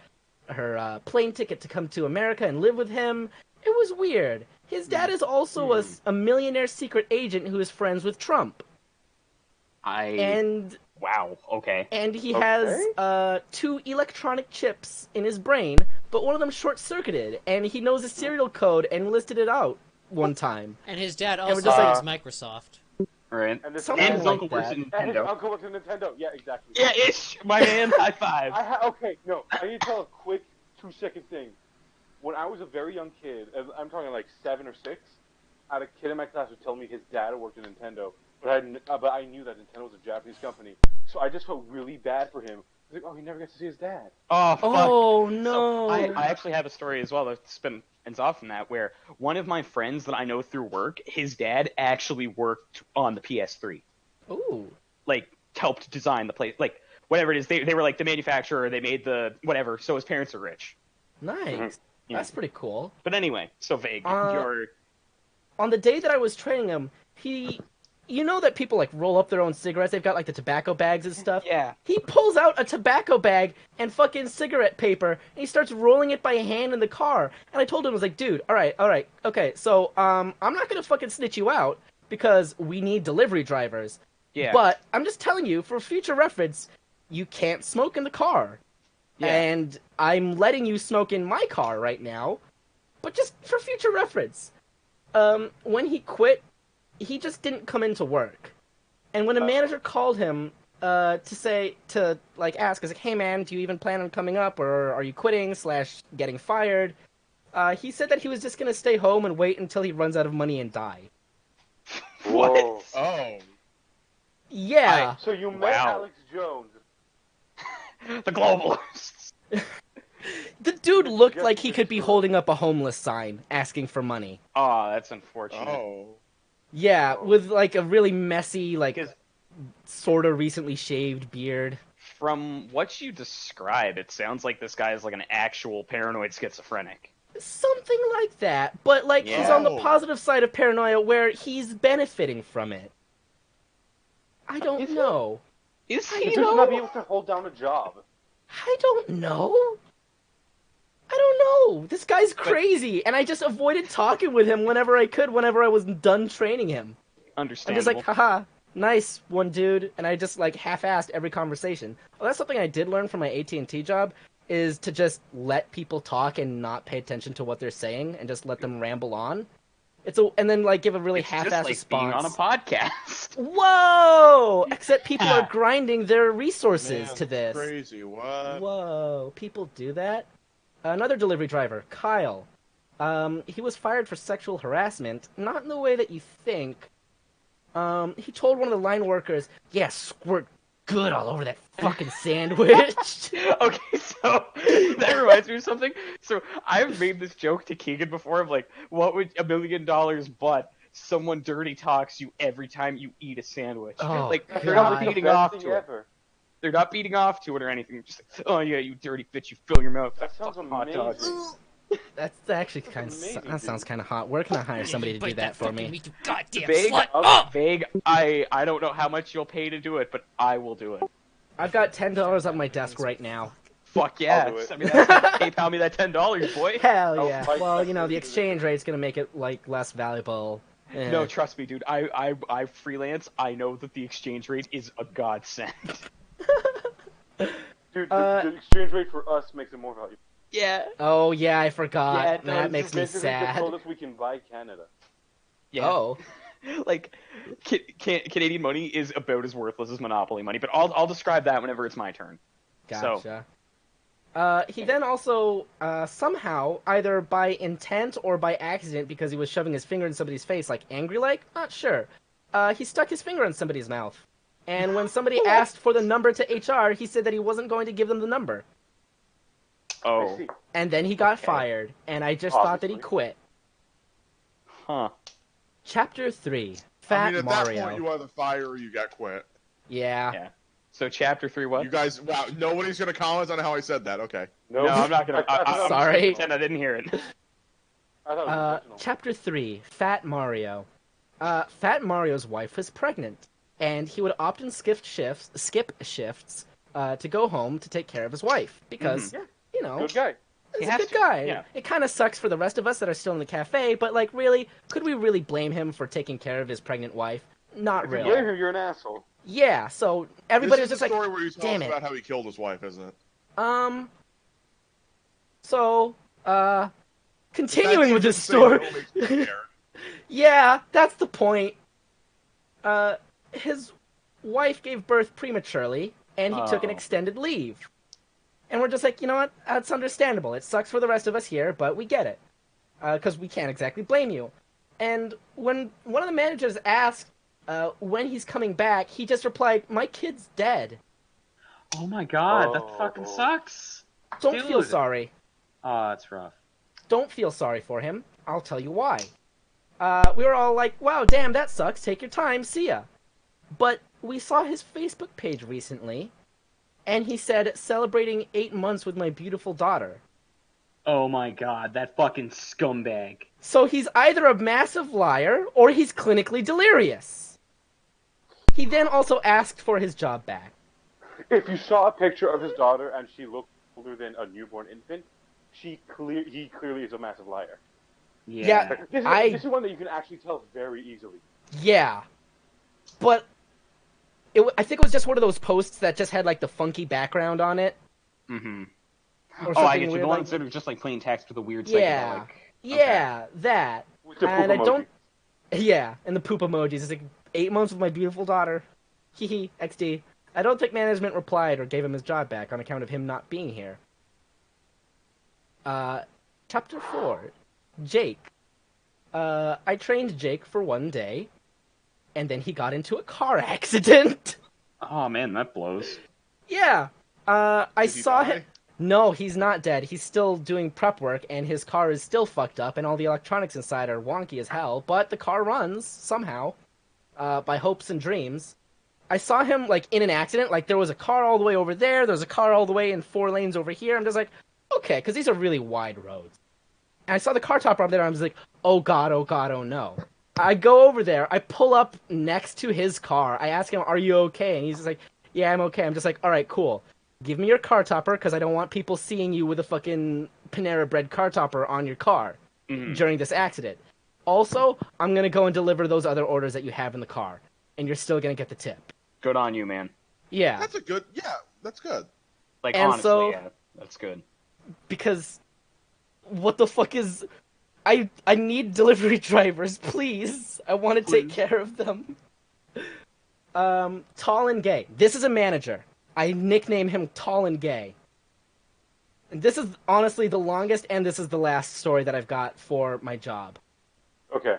plane ticket to come to America and live with him. It was weird. His dad is also a millionaire secret agent who is friends with Trump. Wow. Okay. And he has 2 electronic chips in his brain, but one of them short-circuited, and he knows the serial code and listed it out one time. And his dad also just owns Microsoft. Right. And his uncle works at And his Nintendo. uncle works at Nintendo. Yeah, exactly. Yeah, Ish, my man, high five. Okay, no, I need to tell a quick 2-second thing. When I was a very young kid, I'm talking like 7 or 6, I had a kid in my class who told me his dad worked at Nintendo, but I knew that Nintendo was a Japanese company, so I just felt really bad for him. I was like, he never gets to see his dad. Oh, fuck. Oh, no. So, I actually have a story as well that spins off from that, where one of my friends that I know through work, his dad actually worked on the PS3. Ooh. Like, helped design the place. Like, whatever it is, they were like the manufacturer, they made the whatever, so his parents are rich. Nice. Yeah. That's pretty cool. But anyway, so Vague, On the day that I was training him, he you know that people like roll up their own cigarettes. They've got like the tobacco bags and stuff. Yeah. He pulls out a tobacco bag and fucking cigarette paper, and he starts rolling it by hand in the car. And I told him, I was like, dude, all right, okay, so I'm not gonna fucking snitch you out because we need delivery drivers. Yeah. But I'm just telling you, for future reference, you can't smoke in the car. Yeah. And I'm letting you smoke in my car right now, but just for future reference. When he quit, he just didn't come into work. And when a manager called him ask, I was like, hey man, do you even plan on coming up, or are you quitting / getting fired? He said that he was just gonna stay home and wait until he runs out of money and die. What? Oh. Yeah. So you met Alex Jones. The globalists. The dude looked like he could be holding up a homeless sign, asking for money. Oh, that's unfortunate. Oh. Yeah, with like a really messy, like sort of recently shaved beard. From what you describe, it sounds like this guy is like an actual paranoid schizophrenic. Something like that, but like he's on the positive side of paranoia where he's benefiting from it. I don't know. Is He he just though? not be able to hold down a job. I don't know. I don't know. This guy's crazy, and I just avoided talking with him whenever I could, whenever I was done training him. Understandable. I'm just like, haha, nice one, dude, and I just like half-assed every conversation. Well, that's something I did learn from my at&t job, is to just let people talk and not pay attention to what they're saying, and just let them ramble on. And then like give a really half-assed response. Being on a podcast. Whoa! Except people are grinding their resources to this. Crazy, what? Whoa, people do that? Another delivery driver, Kyle. He was fired for sexual harassment, not in the way that you think. He told one of the line workers, yeah, squirt good all over that fucking sandwich. Okay, so that reminds me of something. So I've made this joke to Keegan before of like, what would $1 million but someone dirty talks you every time you eat a sandwich? Oh, like God. they're not beating off to it. They're not beating off to it or anything. Just like, oh yeah, you dirty bitch, you fill your mouth. That sounds amazing. Hot dogs. That sounds kind of hot. Where can I hire somebody to do that for me? Meat, you goddamn Vague, slut. vague. I don't know how much you'll pay to do it, but I will do it. I've got $10 on my desk right now. Fuck yeah! I'll do it. I mean, PayPal me that $10, boy. Hell yeah! Well, you know, the exchange rate's gonna make it like less valuable. No, trust me, dude. I freelance. I know that the exchange rate is a godsend. Dude, the exchange rate for us makes it more valuable. Yeah. Oh yeah, I forgot. Yeah, that makes me sad. They told us we can buy Canada. Yeah. Oh. Like, Canadian money is about as worthless as Monopoly money, but I'll describe that whenever it's my turn. Gotcha. He then also, somehow, either by intent or by accident, because he was shoving his finger in somebody's face, like angry-like, not sure, he stuck his finger in somebody's mouth. And when somebody asked for the number to HR, he said that he wasn't going to give them the number. Oh. And then he got fired, and I just thought that he quit. Huh. Chapter 3, Fat Mario. At that point, you either fire or you got quit. Yeah. So chapter 3, what? You guys, wow, nobody's gonna comment on how I said that. Okay. No, I'm not gonna. I'm sorry. Pretend I didn't hear it. I thought it was Chapter 3, Fat Mario. Fat Mario's wife was pregnant, and he would often skip shifts to go home to take care of his wife because, you know, good guy. He's a good guy. Yeah. It kind of sucks for the rest of us that are still in the cafe, but like, really, could we really blame him for taking care of his pregnant wife? Not really. If you blame him, you're an asshole. Yeah. So everybody was just like, "This is the story where you tell damn us it." about how he killed his wife, isn't it? So, continuing with this story. Yeah, that's the point. His wife gave birth prematurely, and he took an extended leave. And we're just like, you know what? That's understandable. It sucks for the rest of us here, but we get it. Because we can't exactly blame you. And when one of the managers asked when he's coming back, he just replied, "My kid's dead." Oh my god, that fucking sucks. Don't feel sorry. Oh, that's rough. Don't feel sorry for him. I'll tell you why. We were all like, wow, damn, that sucks. Take your time. See ya. But we saw his Facebook page recently, and he said, celebrating 8 months with my beautiful daughter. Oh my god, that fucking scumbag. So he's either a massive liar, or he's clinically delirious. He then also asked for his job back. If you saw a picture of his daughter and she looked older than a newborn infant, he clearly is a massive liar. Yeah, this is one that you can actually tell very easily. Yeah, but I think it was just one of those posts that just had like the funky background on it. Mm-hmm. Or I get you. weird, The ones that are just like plain text with a weird psychedelic. Yeah, that. With the poop and emoji. I don't. Yeah, and the poop emojis. It's like 8 months with my beautiful daughter. Hehe, XD. I don't think management replied or gave him his job back on account of him not being here. Chapter 4. Jake. I trained Jake for 1 day, and then he got into a car accident. Oh man, that blows. Yeah. I saw him. Die? No, he's not dead. He's still doing prep work, and his car is still fucked up, and all the electronics inside are wonky as hell, but the car runs, somehow, by hopes and dreams. I saw him, like, in an accident. Like, there was a car all the way over there, there's a car all the way in 4 lanes over here. I'm just like, okay, because these are really wide roads. And I saw the car topper up there, and I was like, oh god, oh god, oh no. I go over there, I pull up next to his car, I ask him, are you okay? And he's just like, yeah, I'm okay. I'm just like, alright, cool. Give me your car topper, because I don't want people seeing you with a fucking Panera Bread car topper on your car during this accident. Also, I'm going to go and deliver those other orders that you have in the car, and you're still going to get the tip. Good on you, man. Yeah. That's good. Like, And honestly, so- yeah, that's good. Because what the fuck is... I need delivery drivers, please. I want to take care of them. Tall and Gay. This is a manager. I nickname him Tall and Gay. And this is honestly the longest, and this is the last story that I've got for my job. Okay.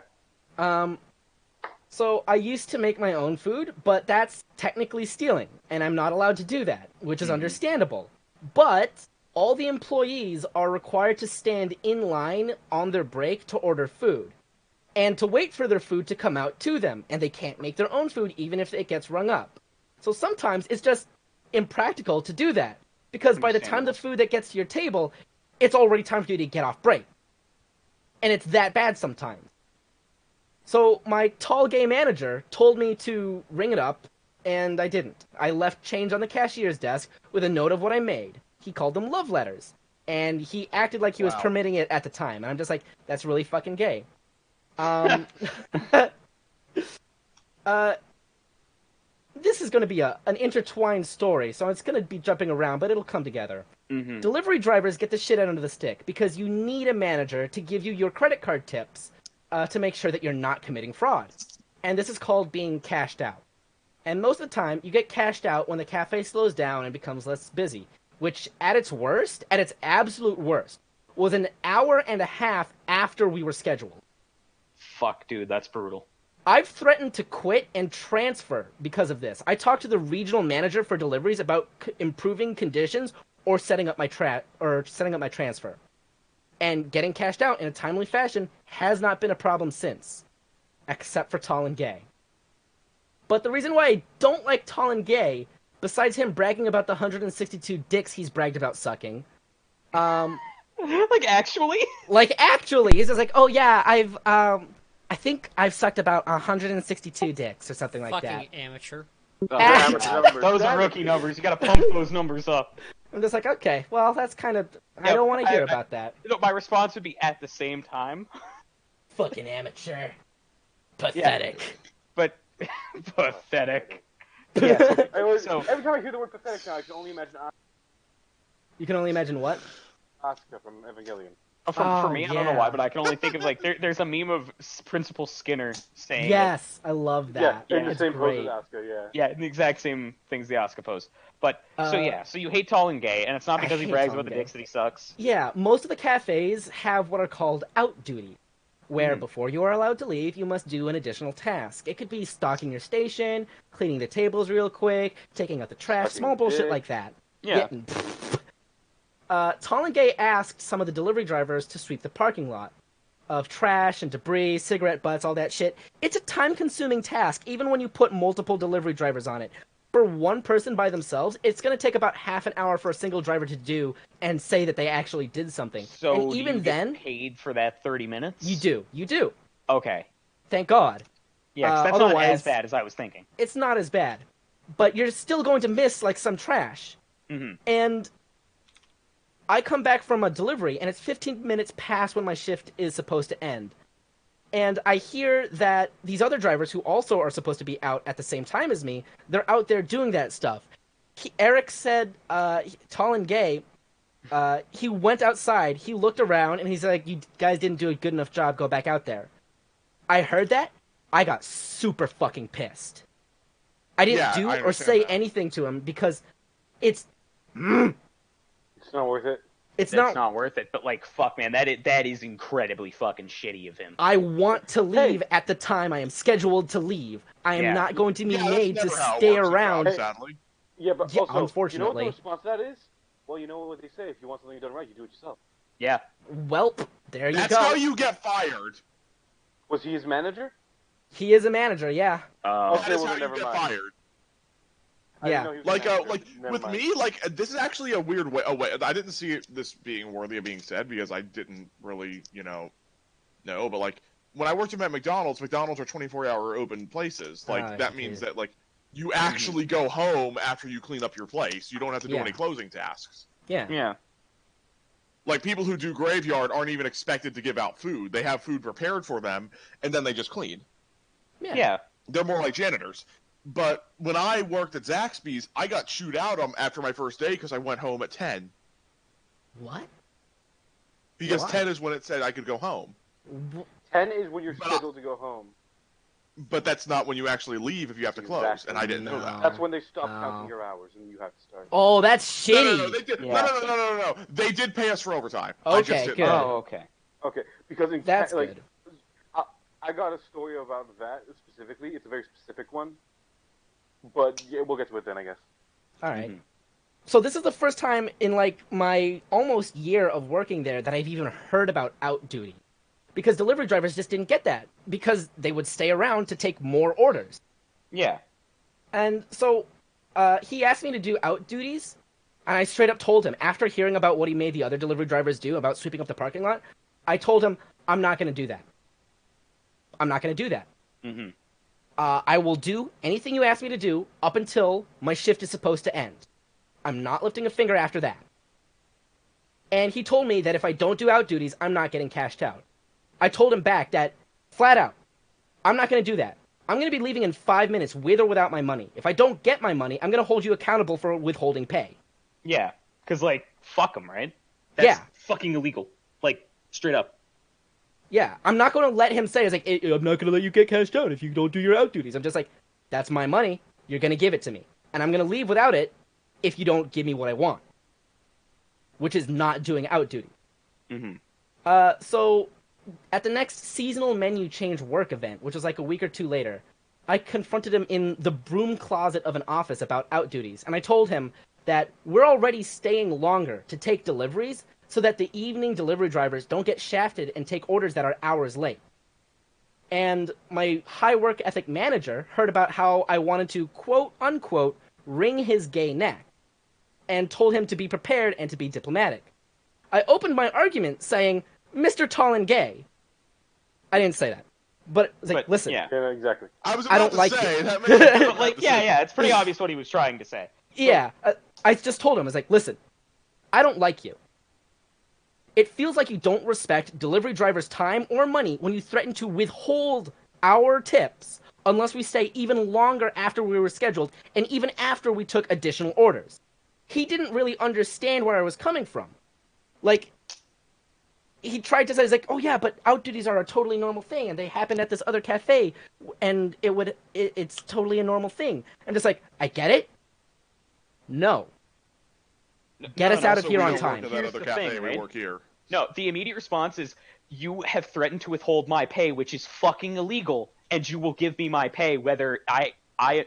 So I used to make my own food, but that's technically stealing, and I'm not allowed to do that, which is understandable. But all the employees are required to stand in line on their break to order food, and to wait for their food to come out to them, and they can't make their own food even if it gets rung up. So sometimes it's just impractical to do that, because by the time the food that gets to your table, it's already time for you to get off break. And it's that bad sometimes. So my tall gay manager told me to ring it up, and I didn't. I left change on the cashier's desk with a note of what I made. He called them love letters, and he acted like he was permitting it at the time, and I'm just like, that's really fucking gay. This is going to be an intertwined story, so it's going to be jumping around, but it'll come together. Mm-hmm. Delivery drivers get the shit out of the stick, because you need a manager to give you your credit card tips to make sure that you're not committing fraud. And this is called being cashed out. And most of the time, you get cashed out when the cafe slows down and becomes less busy, which at its worst, at its absolute worst, was an hour and a half after we were scheduled. Fuck, dude, that's brutal. I've threatened to quit and transfer because of this. I talked to the regional manager for deliveries about improving conditions or setting up my transfer. And getting cashed out in a timely fashion has not been a problem since, except for Tall and Gay. But the reason why I don't like Tall and Gay, besides him bragging about the 162 dicks he's bragged about sucking, like actually, he's just like, oh yeah, I think I've sucked about 162 dicks or something like that. Fucking amateur. Those are rookie numbers. You gotta pump those numbers up. I'm just like, okay, well, that's kind of... I don't want to hear about that. My response would be at the same time. Fucking amateur. Pathetic. Yeah, but pathetic. Yeah, every time I hear the word pathetic now, I can only imagine You can only imagine what? Asuka from Evangelion. For me, I don't know why, but I can only think of, like, there's a meme of Principal Skinner saying... Yes, I love that. Yeah, in the same great. pose as Asuka, yeah. Yeah, the exact same things the Asuka pose. But, so you hate Tall and Gay, and it's not because he brags about the dicks that he sucks. Yeah, most of the cafes have what are called out duty, where before you are allowed to leave, you must do an additional task. It could be stocking your station, cleaning the tables real quick, taking out the trash, small bullshit like that. Yeah. Tall and Gay asked some of the delivery drivers to sweep the parking lot of trash and debris, cigarette butts, all that shit. It's a time-consuming task, even when you put multiple delivery drivers on it. For one person by themselves, it's going to take about half an hour for a single driver to do and say that they actually did something. So and even do you get paid for that 30 minutes? You do. Okay. Thank God. Yeah, 'cause that's not as bad as I was thinking. It's not as bad, but you're still going to miss like some trash. Mm-hmm. And I come back from a delivery, and it's 15 minutes past when my shift is supposed to end. And I hear that these other drivers who also are supposed to be out at the same time as me, they're out there doing that stuff. Eric said, tall and gay, he went outside, he looked around, and he's like, you guys didn't do a good enough job, go back out there. I heard that, I got super fucking pissed. I didn't do or say anything to him because it's... It's not worth it. It's not worth it, but like, fuck, man, that is incredibly fucking shitty of him. I want to leave at the time I am scheduled to leave. I am not going to be made to stay around. Sadly. Yeah, but also, unfortunately, you know what the response to that is? Well, you know what they say: if you want something done right, you do it yourself. Yeah. Welp, there you go. That's how you get fired. Was he his manager? He is a manager, yeah. That is how you get fired. Yeah, like with me, like this is actually a weird way. Oh wait, I didn't see this being worthy of being said because I didn't really, know. But like when I worked at McDonald's are 24-hour open places. Like that means that like you actually go home after you clean up your place. You don't have to do any closing tasks. Yeah. Yeah. Like people who do graveyard aren't even expected to give out food. They have food prepared for them, and then they just clean. Yeah. They're more like janitors. But when I worked at Zaxby's, I got chewed out after my first day because I went home at 10. What? Because 10 is when it said I could go home. 10 is when you're scheduled to go home. But that's not when you actually leave if you have to close, and I didn't know that. That's when they stop counting your hours and you have to start. Oh, that's shitty. No, they did. No. They did pay us for overtime. Okay, good. Oh, okay. Okay, because that's good. I got a story about that specifically. It's a very specific one. But yeah, we'll get to it then, I guess. All right. Mm-hmm. So this is the first time in like my almost year of working there that I've even heard about out duty. Because delivery drivers just didn't get that because they would stay around to take more orders. Yeah. And so he asked me to do out duties, and I straight up told him, after hearing about what he made the other delivery drivers do about sweeping up the parking lot, I told him, I'm not going to do that. I'm not going to do that. Mm-hmm. I will do anything you ask me to do up until my shift is supposed to end. I'm not lifting a finger after that. And he told me that if I don't do out duties, I'm not getting cashed out. I told him back that, flat out, I'm not going to do that. I'm going to be leaving in 5 minutes with or without my money. If I don't get my money, I'm going to hold you accountable for withholding pay. Yeah, because, like, fuck them, right? That's fucking illegal. Like, straight up. Yeah, I'm not going to let him say, I'm not going to let you get cashed out if you don't do your out duties. I'm just like, that's my money. You're going to give it to me. And I'm going to leave without it if you don't give me what I want. Which is not doing out duty. Mm-hmm. So, at the next seasonal menu change work event, which was like a week or two later, I confronted him in the broom closet of an office about out duties. And I told him that we're already staying longer to take deliveries so that the evening delivery drivers don't get shafted and take orders that are hours late. And my high work ethic manager heard about how I wanted to, quote unquote, wring his gay neck, and told him to be prepared and to be diplomatic. I opened my argument saying, Mr. Tall and Gay. I didn't say that. But it's like, listen. Yeah, exactly. I don't like it. But like, yeah, it's pretty obvious what he was trying to say. Yeah, I just told him, I was like, listen, I don't like you. It feels like you don't respect delivery drivers' time or money when you threaten to withhold our tips unless we stay even longer after we were scheduled and even after we took additional orders. He didn't really understand where I was coming from. Like, he tried to say, like, oh yeah, but out duties are a totally normal thing and they happen at this other cafe and it's totally a normal thing. I'm just like, I get it. No. Get us out of here on time. Here's the thing, right? No, the immediate response is, you have threatened to withhold my pay, which is fucking illegal, and you will give me my pay whether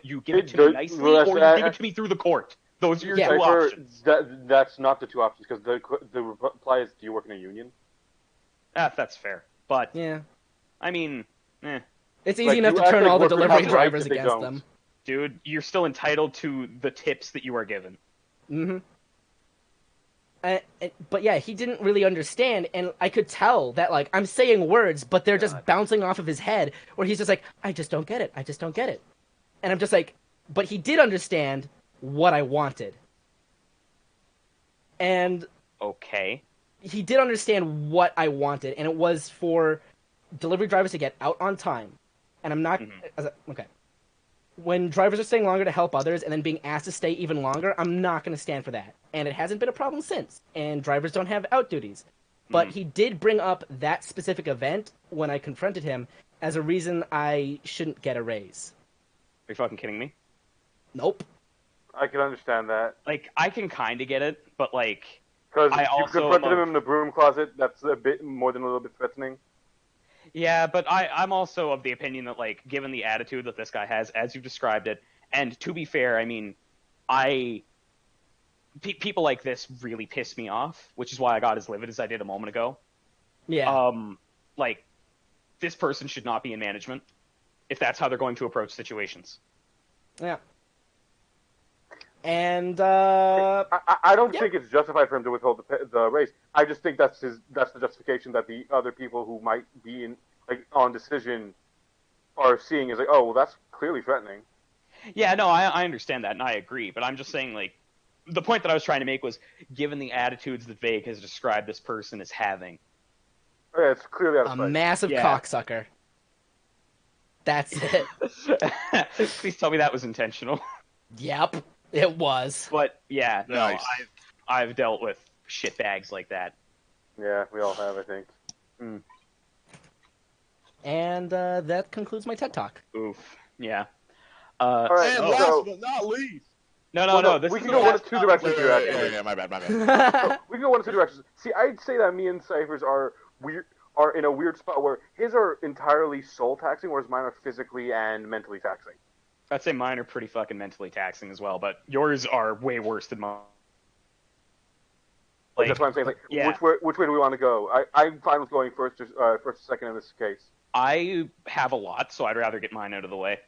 you give it to me nicely or you give it to me through the court. Those are your two options. That's not the two options, because the reply is, do you work in a union? That's fair. But, yeah, I mean, it's easy enough to turn all the delivery drivers against them. Dude, you're still entitled to the tips that you are given. Mm-hmm. But yeah, he didn't really understand, and I could tell that like I'm saying words, but they're just bouncing off of his head, where he's just like, I just don't get it, I just don't get it, and I'm just like, but he did understand what I wanted, and okay, he did understand what I wanted, and it was for delivery drivers to get out on time, and I'm not okay. When drivers are staying longer to help others and then being asked to stay even longer, I'm not going to stand for that. And it hasn't been a problem since. And drivers don't have out duties. But he did bring up that specific event when I confronted him as a reason I shouldn't get a raise. Are you fucking kidding me? Nope. I can understand that. Like, I can kind of get it, but like... Because you confronted him in the broom closet, that's a bit more than a little bit threatening. Yeah, but I'm also of the opinion that, like, given the attitude that this guy has, as you've described it, and to be fair, I mean, people like this really piss me off, which is why I got as livid as I did a moment ago. Yeah. Like, this person should not be in management if that's how they're going to approach situations. Yeah. And I don't think it's justified for him to withhold the raise. I just think that's the justification that the other people who might be in on decision are seeing as like, oh well, that's clearly threatening. Yeah, no, I understand that and I agree, but I'm just saying like the point that I was trying to make was given the attitudes that Vague has described this person as having. Yeah, it's clearly out of sight. Massive cocksucker. That's it. Please tell me that was intentional. Yep. It was. But yeah, nice. No, I've dealt with shitbags like that. Yeah, we all have, I think. And that concludes my TED Talk. Oof. Yeah. All right. And last but not least. No. We can go one of two directions here. Actually, yeah, my bad. We can go one of two directions. See, I'd say that me and Cipher's are in a weird spot where his are entirely soul taxing, whereas mine are physically and mentally taxing. I'd say mine are pretty fucking mentally taxing as well, but yours are way worse than mine. Like, that's what I'm saying. Like, yeah. Which way do we want to go? I'm fine with going first or second in this case. I have a lot, so I'd rather get mine out of the way.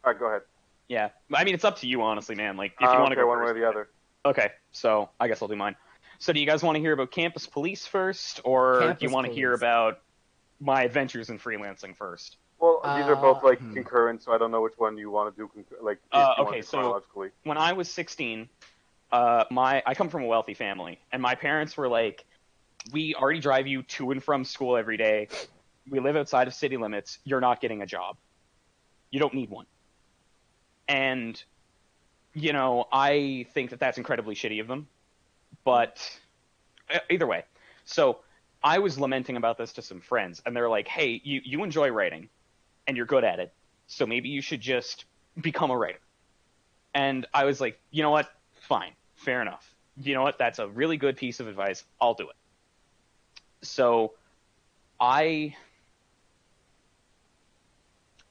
All right, go ahead. Yeah, I mean it's up to you, honestly, man. Like if you want to go one first, way or the other. Okay, so I guess I'll do mine. So do you guys want to hear about campus police first, or do you want to hear about my adventures in freelancing first? Well, these are both concurrent, so I don't know which one you want to do. Okay, so when I was 16, I come from a wealthy family, and my parents were like, "We already drive you to and from school every day. We live outside of city limits. You're not getting a job. You don't need one." And you know, I think that that's incredibly shitty of them. But either way, so I was lamenting about this to some friends, and they're like, "Hey, you enjoy writing. And you're good at it, so maybe you should just become a writer." And I was like, you know what? Fine. Fair enough. You know what? That's a really good piece of advice. I'll do it. So I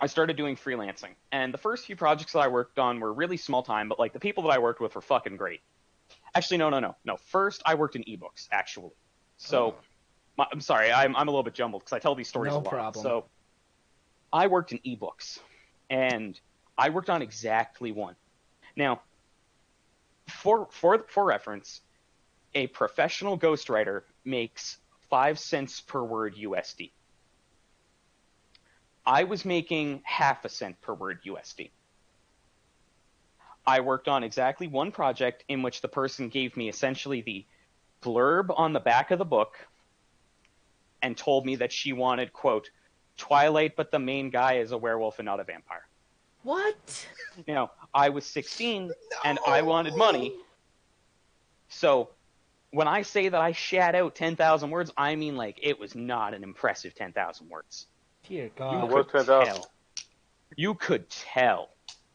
started doing freelancing. And the first few projects that I worked on were really small time, but like the people that I worked with were fucking great. Actually, no. First, I worked in ebooks, actually. So I'm sorry, I'm a little bit jumbled because I tell these stories a lot. No problem. So I worked in ebooks, and I worked on exactly one. Now, for reference, a professional ghostwriter makes 5 cents per word USD. I was making half a cent per word USD. I worked on exactly one project in which the person gave me essentially the blurb on the back of the book and told me that she wanted, quote, Twilight, but the main guy is a werewolf and not a vampire. What? You know, I was 16 and I wanted money. So when I say that I shat out 10,000 words, I mean like it was not an impressive 10,000 words. Dear God. You could tell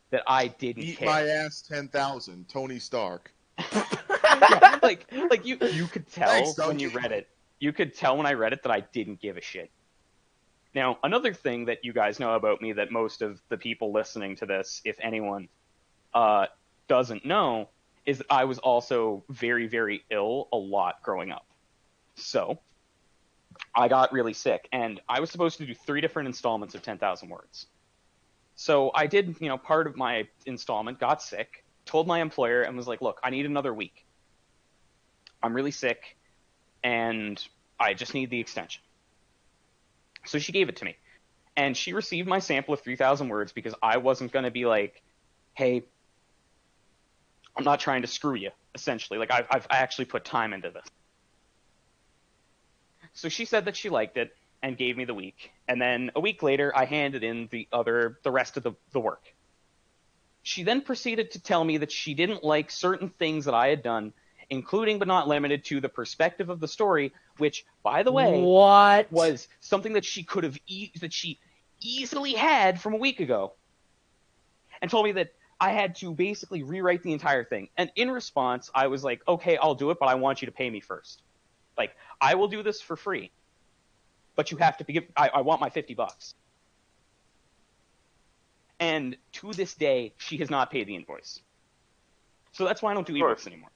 that I didn't Eat care. my ass 10,000, Tony Stark. Yeah, like you could tell Thanks, when you read it. You could tell when I read it that I didn't give a shit. Now, another thing that you guys know about me that most of the people listening to this, if anyone, doesn't know, is that I was also very, very ill a lot growing up. So, I got really sick, and I was supposed to do 3 different installments of 10,000 words. So I did, part of my installment, got sick, told my employer, and was like, look, I need another week. I'm really sick, and I just need the extension. So she gave it to me. And she received my sample of 3,000 words because I wasn't going to be like, hey, I'm not trying to screw you, essentially. Like, I've actually put time into this. So she said that she liked it and gave me the week. And then a week later, I handed in the rest of the work. She then proceeded to tell me that she didn't like certain things that I had done, including but not limited to the perspective of the story, which, by the way, was something that she could have easily had from a week ago, and told me that I had to basically rewrite the entire thing. And in response, I was like, okay, I'll do it, but I want you to pay me first. Like, I will do this for free, but you have to give. I want my $50. And to this day, she has not paid the invoice. So that's why I don't do ebooks anymore.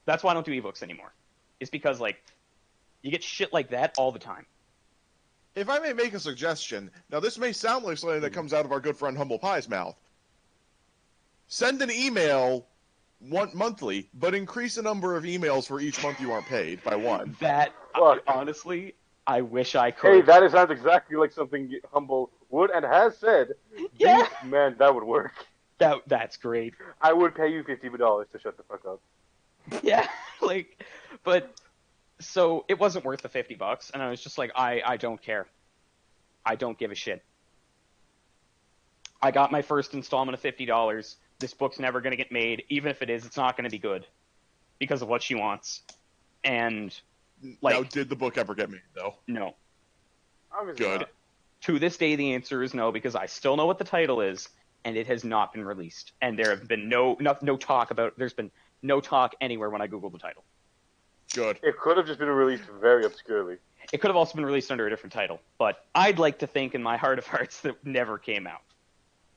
That's why I don't do ebooks anymore. It's because, like, you get shit like that all the time. If I may make a suggestion, now this may sound like something that comes out of our good friend Humble Pie's mouth. Send an email monthly, but increase the number of emails for each month you aren't paid by one. That, honestly, I wish I could. Hey, that sounds exactly like something Humble would and has said. Yeah. Man, that would work. That's great. I would pay you $50 to shut the fuck up. Yeah, like, but, so it wasn't worth the $50, and I was just like, I don't care. I don't give a shit. I got my first installment of $50. This book's never going to get made. Even if it is, it's not going to be good because of what she wants. And, like... Now, did the book ever get made, though? No. Obviously Good. Not. To this day, the answer is no, because I still know what the title is, and it has not been released. And there have been no talk about... There's been no talk anywhere when I Googled the title. Good. It could have just been released very obscurely. It could have also been released under a different title, but I'd like to think in my heart of hearts that it never came out.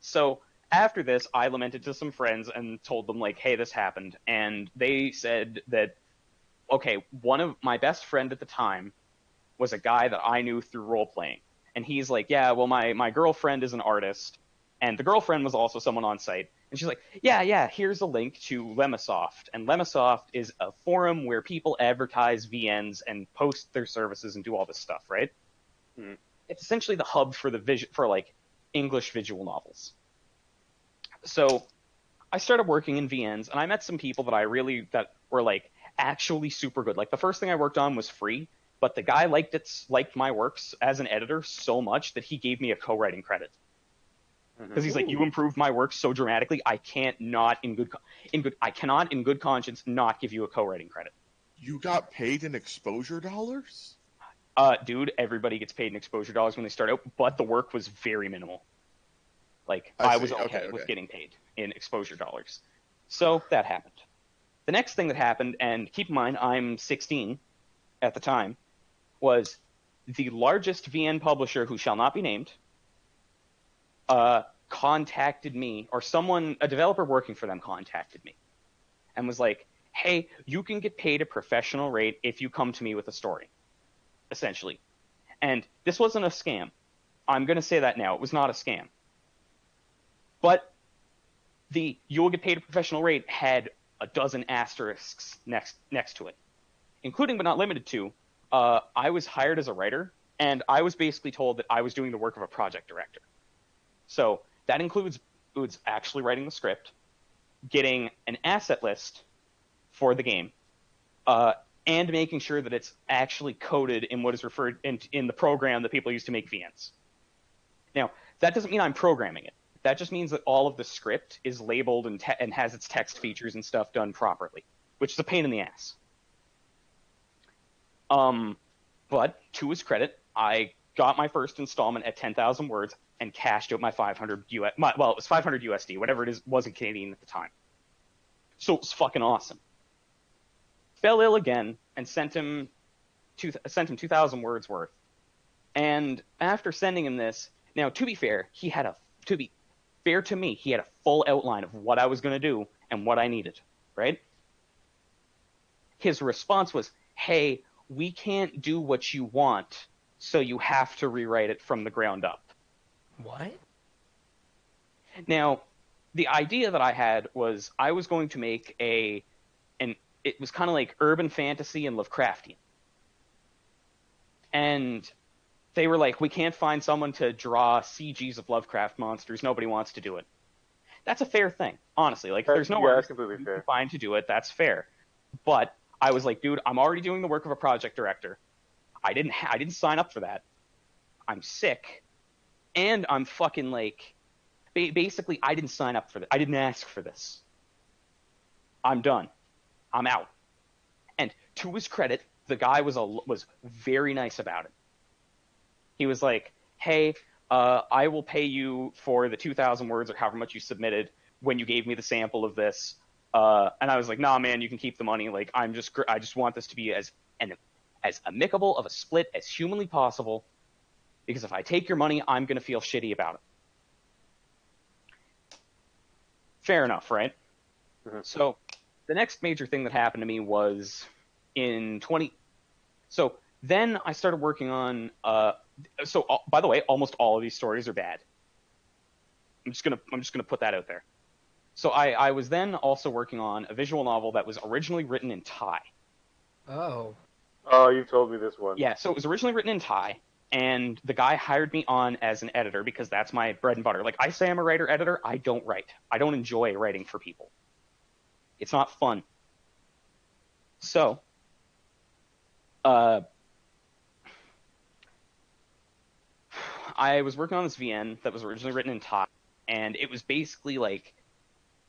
So after this, I lamented to some friends and told them, like, hey, this happened. And they said that, okay, one of my best friend at the time was a guy that I knew through role-playing. And he's like, yeah, well, my girlfriend is an artist. And the girlfriend was also someone on site. And she's like, yeah, here's a link to Lemasoft. And Lemasoft is a forum where people advertise VNs and post their services and do all this stuff, right? Mm. It's essentially the hub for like English visual novels. So I started working in VNs, and I met some people that were like actually super good. Like, the first thing I worked on was free, but the guy liked my works as an editor so much that he gave me a co-writing credit. Because he's like, you improved my work so dramatically, I cannot in good conscience not give you a co-writing credit. You got paid in exposure dollars? Dude, everybody gets paid in exposure dollars when they start out, but the work was very minimal. Like, I was okay with getting paid in exposure dollars. So that happened. The next thing that happened, and keep in mind, I'm 16 at the time, was the largest VN publisher, who shall not be named, contacted me, or a developer working for them contacted me, and was like, hey, you can get paid a professional rate if you come to me with a story, essentially. And this wasn't a scam. I'm going to say that now. It was not a scam. But the you will get paid a professional rate had a dozen asterisks next to it, including but not limited to, I was hired as a writer, and I was basically told that I was doing the work of a project director. So that includes actually writing the script, getting an asset list for the game, and making sure that it's actually coded in what is referred in the program that people use to make VNs. Now, that doesn't mean I'm programming it. That just means that all of the script is labeled and has its text features and stuff done properly, which is a pain in the ass. But to his credit, I got my first installment at 10,000 words and cashed out my 500 it was 500 USD, whatever it is, wasn't Canadian at the time. So it was fucking awesome. Fell ill again and sent him 2,000 words worth. And after sending him this, now to be fair, he had a full outline of what I was going to do and what I needed, right? His response was, hey, we can't do what you want, so you have to rewrite it from the ground up. What? Now, the idea that I had was I was going to make it was kind of like urban fantasy and Lovecraftian. And they were like, we can't find someone to draw CGs of Lovecraft monsters. Nobody wants to do it. That's a fair thing, honestly. Like, there's no that's completely fair. find to do it. That's fair. But I was like, dude, I'm already doing the work of a project director. I didn't sign up for that. I'm sick, and I'm fucking like, basically, I didn't sign up for this. I didn't ask for this. I'm done. I'm out. And to his credit, the guy was very nice about it. He was like, hey, I will pay you for the 2,000 words or however much you submitted when you gave me the sample of this. And I was like, nah, man, you can keep the money. Like, I just want this to be as amicable of a split as humanly possible, because if I take your money, I'm going to feel shitty about it. Fair enough, right? Mm-hmm. So the next major thing that happened to me was So then I started working on by the way, almost all of these stories are bad. I'm just gonna put that out there. So I was then also working on a visual novel that was originally written in Thai. Oh, you told me this one. Yeah, so it was originally written in Thai, and the guy hired me on as an editor because that's my bread and butter. Like, I say I'm a writer-editor, I don't write. I don't enjoy writing for people. It's not fun. So, I was working on this VN that was originally written in Thai, and it was basically like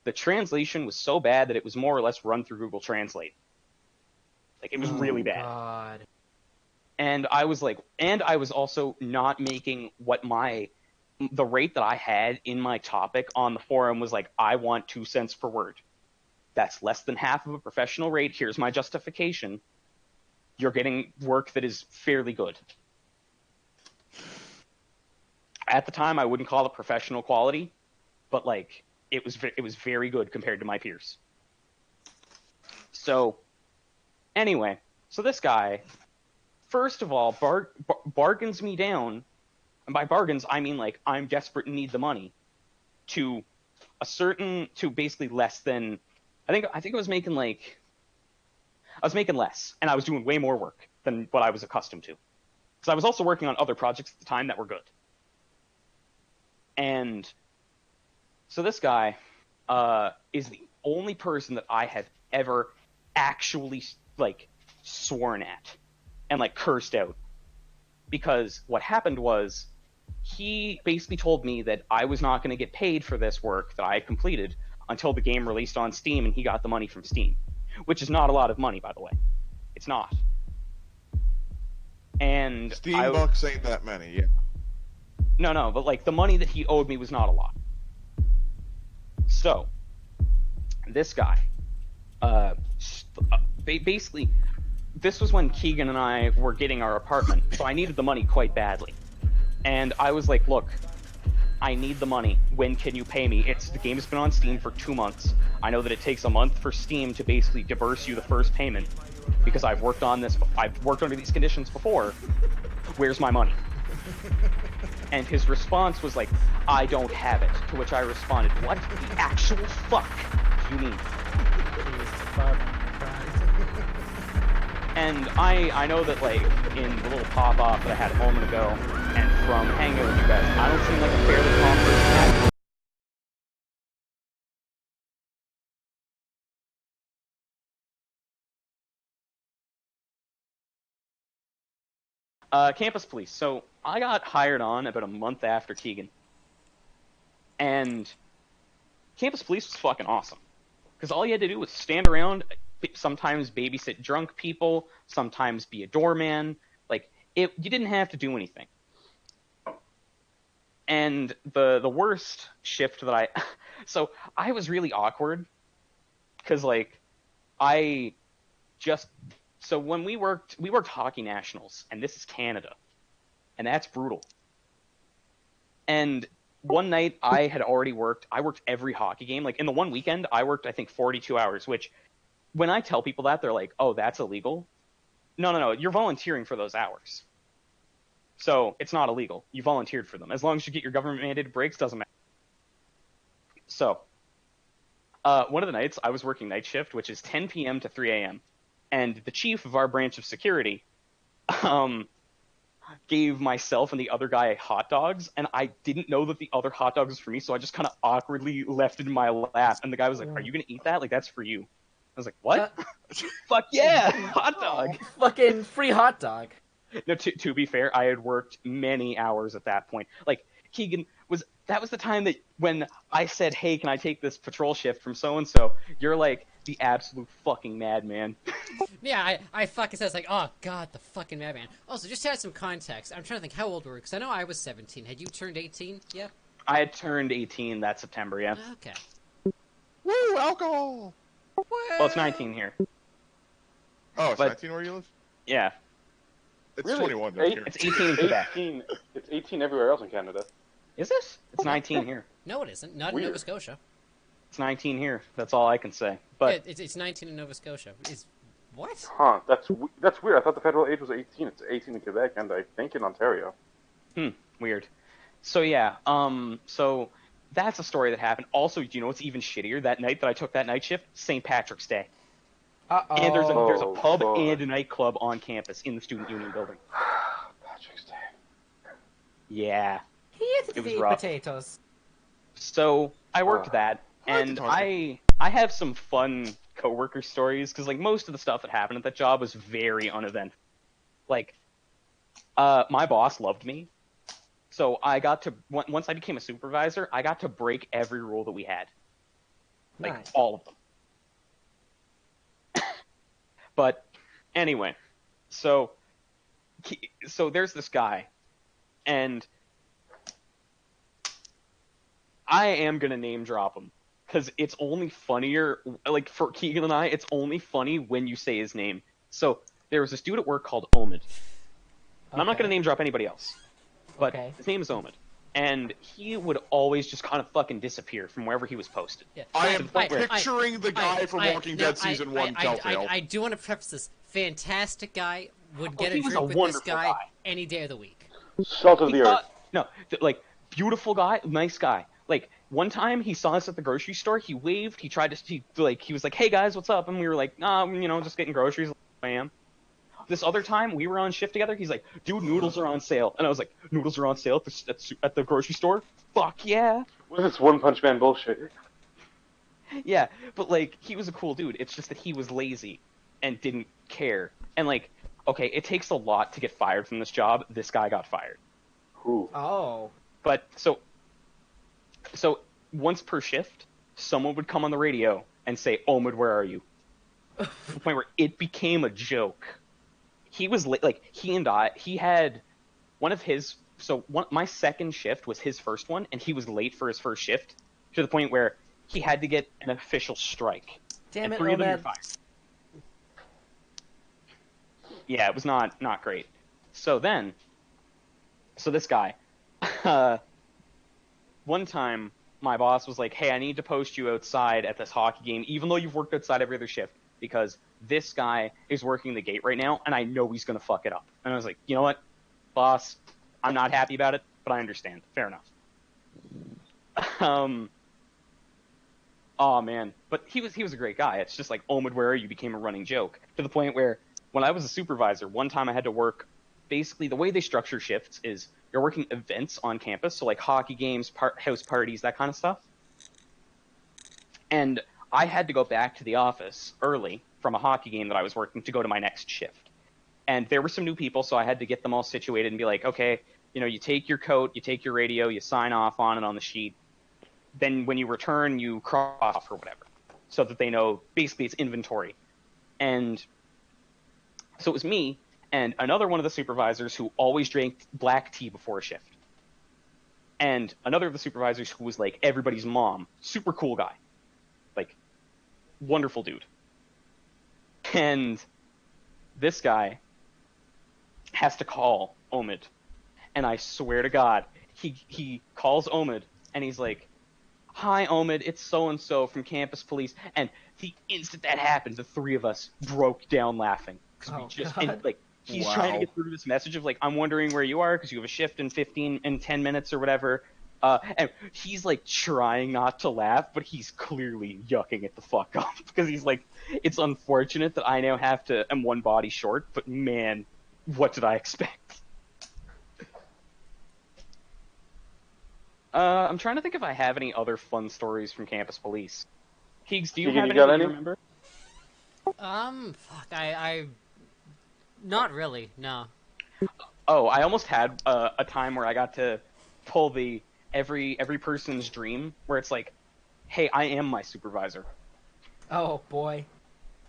the translation was so bad that it was more or less run through Google Translate. Like, it was really bad. God. And I was like, and I was also not making the rate that I had in my topic on the forum was like, I want 2 cents per word. That's less than half of a professional rate. Here's my justification. You're getting work that is fairly good. At the time, I wouldn't call it professional quality, but like it was very good compared to my peers. So anyway, so this guy, first of all, bargains me down, and by bargains I mean like I'm desperate and need the money, to basically less than I think I was making less, and I was doing way more work than what I was accustomed to, because I was also working on other projects at the time that were good. And so this guy is the only person that I have ever actually like sworn at and like cursed out, because what happened was he basically told me that I was not going to get paid for this work that I had completed until the game released on Steam and he got the money from Steam, which is not a lot of money, by the way. It's not. And Steam bucks ain't that many, yeah. No, but like the money that he owed me was not a lot. So this guy, basically, this was when Keegan and I were getting our apartment, so I needed the money quite badly. And I was like, look, I need the money. When can you pay me? The game's been on Steam for 2 months. I know that it takes a month for Steam to basically disburse you the first payment, because I've worked under these conditions before. Where's my money? And his response was like, I don't have it. To which I responded, what the actual fuck do you mean? And I know that, like, in the little pop-off that I had a moment ago, and from hanging out with you guys, I don't seem like a fairly calm person. Campus police. So I got hired on about a month after Keegan. And campus police was fucking awesome. Because all you had to do was stand around, sometimes babysit drunk people, sometimes be a doorman. Like, you didn't have to do anything. And the worst shift that so I was really awkward. Because, like, so when we worked hockey nationals, and this is Canada, and that's brutal. And one night I worked every hockey game. Like, in the one weekend, I worked, I think, 42 hours, which when I tell people that, they're like, oh, that's illegal. No, you're volunteering for those hours. So it's not illegal. You volunteered for them. As long as you get your government mandated breaks, doesn't matter. So one of the nights I was working night shift, which is 10 p.m. to 3 a.m., and the chief of our branch of security gave myself and the other guy hot dogs, and I didn't know that the other hot dog was for me, so I just kind of awkwardly left it in my lap, and the guy was like, "Are you gonna eat that? Like, that's for you." I was like, "What?" Fuck yeah, hot dog. Fucking free hot dog. No, to be fair, I had worked many hours at that point. Like, Keegan that was the time that when I said, "Hey, can I take this patrol shift from so-and-so?" You're like, the absolute fucking madman. Yeah, I fucking said, it's like, oh god, the fucking madman. Also, just to add some context, I'm trying to think how old we were, because I know I was 17. Had you turned 18 yet? I had turned 18 that September, yeah. Okay. Woo, alcohol! Well, it's 19 here. Oh, it's But- 19 where you live? Yeah. It's Really? 21 down here. It's 18 in Quebec. 18, it's 18 everywhere else in Canada. Is it? It's 19 here. No, it isn't. Not in Weird. Nova Scotia. It's 19 here. That's all I can say. But Yeah, it's 19 in Nova Scotia. What? Huh, that's weird. I thought the federal age was 18. It's 18 in Quebec and I think in Ontario. weird. So yeah, so that's a story that happened. Also, do you know what's even shittier? That night that I took that night shift, St. Patrick's Day. Uh-oh. And there's a pub fuck. and a nightclub on campus in the student union building. Patrick's Day. Yeah. He has It to was eat rough. potatoes. So I worked that, and talking. I have some fun coworker stories because like most of the stuff that happened at that job was very uneventful. Like, my boss loved me, so I got to once I became a supervisor, I got to break every rule that we had, like Nice. all of them. But anyway, so there's this guy, and I am gonna name drop him because it's only funnier. Like for Keegan and I, it's only funny when you say his name. So there was this dude at work called Omid. And I'm not gonna name drop anybody else, but his name is Omid, and he would always just kind of fucking disappear from wherever he was posted. Yeah. I am picturing the guy from Walking Dead Season 1, Telltale. I do want to preface this. Fantastic guy. Would get he a was drink a with this wonderful guy guy. any day of the week. Salt of the earth. Like beautiful guy, nice guy. Like one time he saw us at the grocery store, he waved, he was like, "Hey guys, what's up?" And we were like, just getting groceries. I am. This other time we were on shift together, he's like, "Dude, noodles are on sale," and I was like, "Noodles are on sale at the grocery store? Fuck yeah!" What is this One Punch Man bullshit? Yeah, but like he was a cool dude. It's just that he was lazy and didn't care. And like, okay, it takes a lot to get fired from this job. This guy got fired. Who? Oh. But so once per shift, someone would come on the radio and say, "Omid, where are you?" To the point where it became a joke. He was he had one of his. My second shift was his first one, and he was late for his first shift to the point where he had to get an official strike. Damn it, Three of them were Omid. fired. Yeah, it was not great. So this guy, one time my boss was like, "Hey, I need to post you outside at this hockey game, even though you've worked outside every other shift, because this guy is working the gate right now, and I know he's gonna fuck it up." And I was like, "You know what, boss? I'm not happy about it, but I understand. Fair enough." Oh man, but he was a great guy. It's just like Omid, where are you? Became a running joke to the point where when I was a supervisor, one time I had to work. Basically, the way they structure shifts is you're working events on campus, so like hockey games, house parties, that kind of stuff. And I had to go back to the office early from a hockey game that I was working to go to my next shift. And there were some new people, so I had to get them all situated and be like, "Okay, you take your coat, you take your radio, you sign off on it on the sheet. Then when you return, you cross off or whatever, so that they know basically it's inventory." And so it was me and another one of the supervisors who always drank black tea before a shift. And another of the supervisors who was like everybody's mom, super cool guy, like wonderful dude. And this guy has to call Omid. And I swear to God, he calls Omid and he's like, "Hi, Omid, it's so-and-so from campus police." And the instant that happened, the three of us broke down laughing. He's trying to get through this message of like, "I'm wondering where you are because you have a shift in 10 minutes or whatever. And he's like trying not to laugh, but he's clearly yucking it the fuck up because he's like, it's unfortunate that I now am one body short, but man, what did I expect? I'm trying to think if I have any other fun stories from campus police. Keegs, do you have any that you remember? Fuck, I not really, no. Oh, I almost had a time where I got to pull the every person's dream, where it's like, hey, I am my supervisor. Oh boy.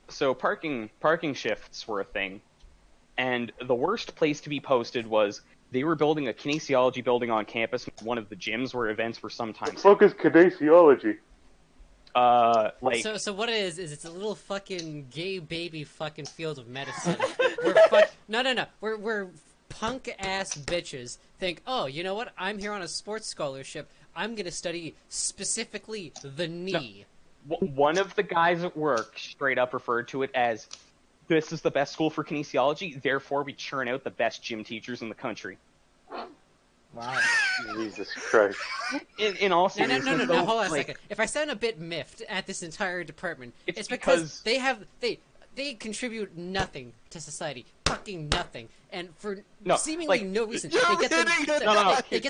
So parking shifts were a thing, and the worst place to be posted was they were building a kinesiology building on campus, one of the gyms where events were sometimes. What the fuck is kinesiology? Like. So what it is it's a little fucking gay baby fucking field of medicine. We're punk ass bitches think, oh, you know what? I'm here on a sports scholarship. I'm gonna study specifically the knee. No. One of the guys at work straight up referred to it as, this is the best school for kinesiology, therefore we churn out the best gym teachers in the country. Wow. Jesus Christ. In all seriousness, No, hold on a second. If I sound a bit miffed at this entire department, it's because they contribute nothing to society. Fucking nothing. And for seemingly no reason. They get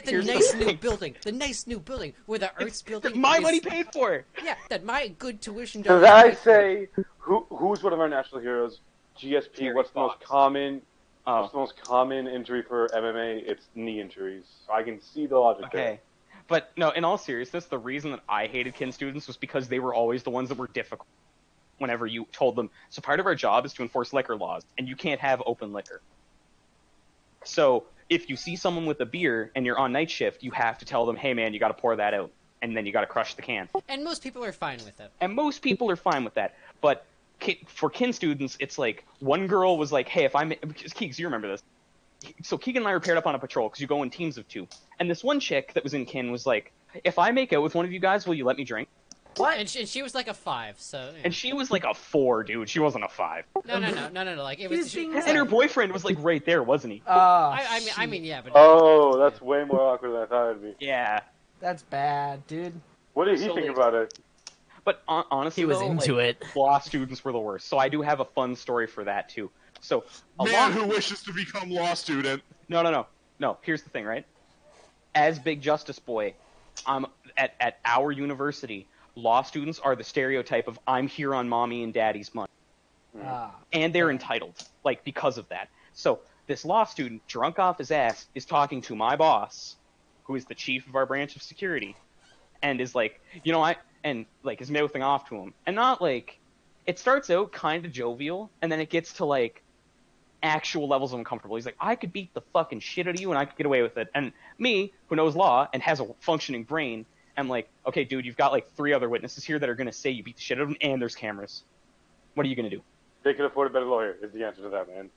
the nice new building. The nice new building where the arts building my money paid for. Yeah, that my good tuition dollars. Did I say who's one of our national heroes? GSP, what's the most common what's the most common injury for MMA? It's knee injuries. So I can see the logic there. But no, in all seriousness, the reason that I hated kin students was because they were always the ones that were difficult. Whenever you told them, so part of our job is to enforce liquor laws, and you can't have open liquor. So if you see someone with a beer and you're on night shift, you have to tell them, hey man, you got to pour that out, and then you got to crush the can. And most people are fine with it. But for kin students, it's like, one girl was like, hey, if I'm... Keegs, you remember this. So Keegan and I were paired up on a patrol, because you go in teams of 2. And this one chick that was in kin was like, if I make out with one of you guys, will you let me drink? What? And she was like a 5, so... Yeah. And she was like a 4, dude. She wasn't a 5. No. Like, it was... And her boyfriend was like right there, wasn't he? I mean, yeah, but... Oh, that's way more awkward than I thought it'd be. Yeah. That's bad, dude. What did he think about it? But honestly, he was into it. Law students were the worst. So I do have a fun story for that, too. So man who wishes to become law student. No. Here's the thing, right? As Big Justice Boy, I'm at our university... Law students are the stereotype of, I'm here on mommy and daddy's money. And they're entitled, like, because of that. So this law student, drunk off his ass, is talking to my boss, who is the chief of our branch of security, and is like, is mouthing off to him. And not like, it starts out kind of jovial, and then it gets to, like, actual levels of uncomfortable. He's like, I could beat the fucking shit out of you, and I could get away with it. And me, who knows law, and has a functioning brain, I'm like, okay, dude, you've got like 3 other witnesses here that are going to say you beat the shit out of them, and there's cameras. What are you going to do? They can afford a better lawyer, is the answer to that, man.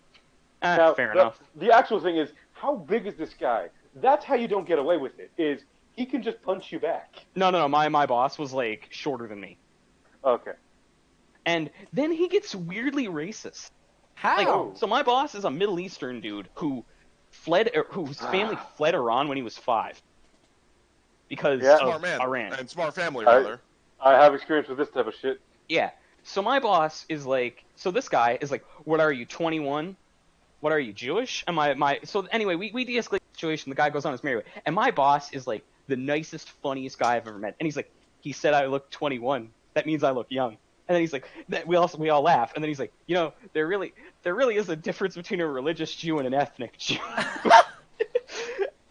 Now, fair enough. The actual thing is, how big is this guy? That's how you don't get away with it, is he can just punch you back. No, my boss was like shorter than me. Okay. And then he gets weirdly racist. How? Like, so my boss is a Middle Eastern dude whose family fled Iran when he was 5. Because of smart man. Iran. And smart family, rather. I have experience with this type of shit. Yeah. So my boss is like, so this guy is like, what are you, 21? What are you, Jewish? And so anyway, we de-escalate the situation. The guy goes on his merry way. And my boss is like the nicest, funniest guy I've ever met. And he's like, he said I look 21. That means I look young. And then he's like, we all laugh. And then he's like, there really is a difference between a religious Jew and an ethnic Jew.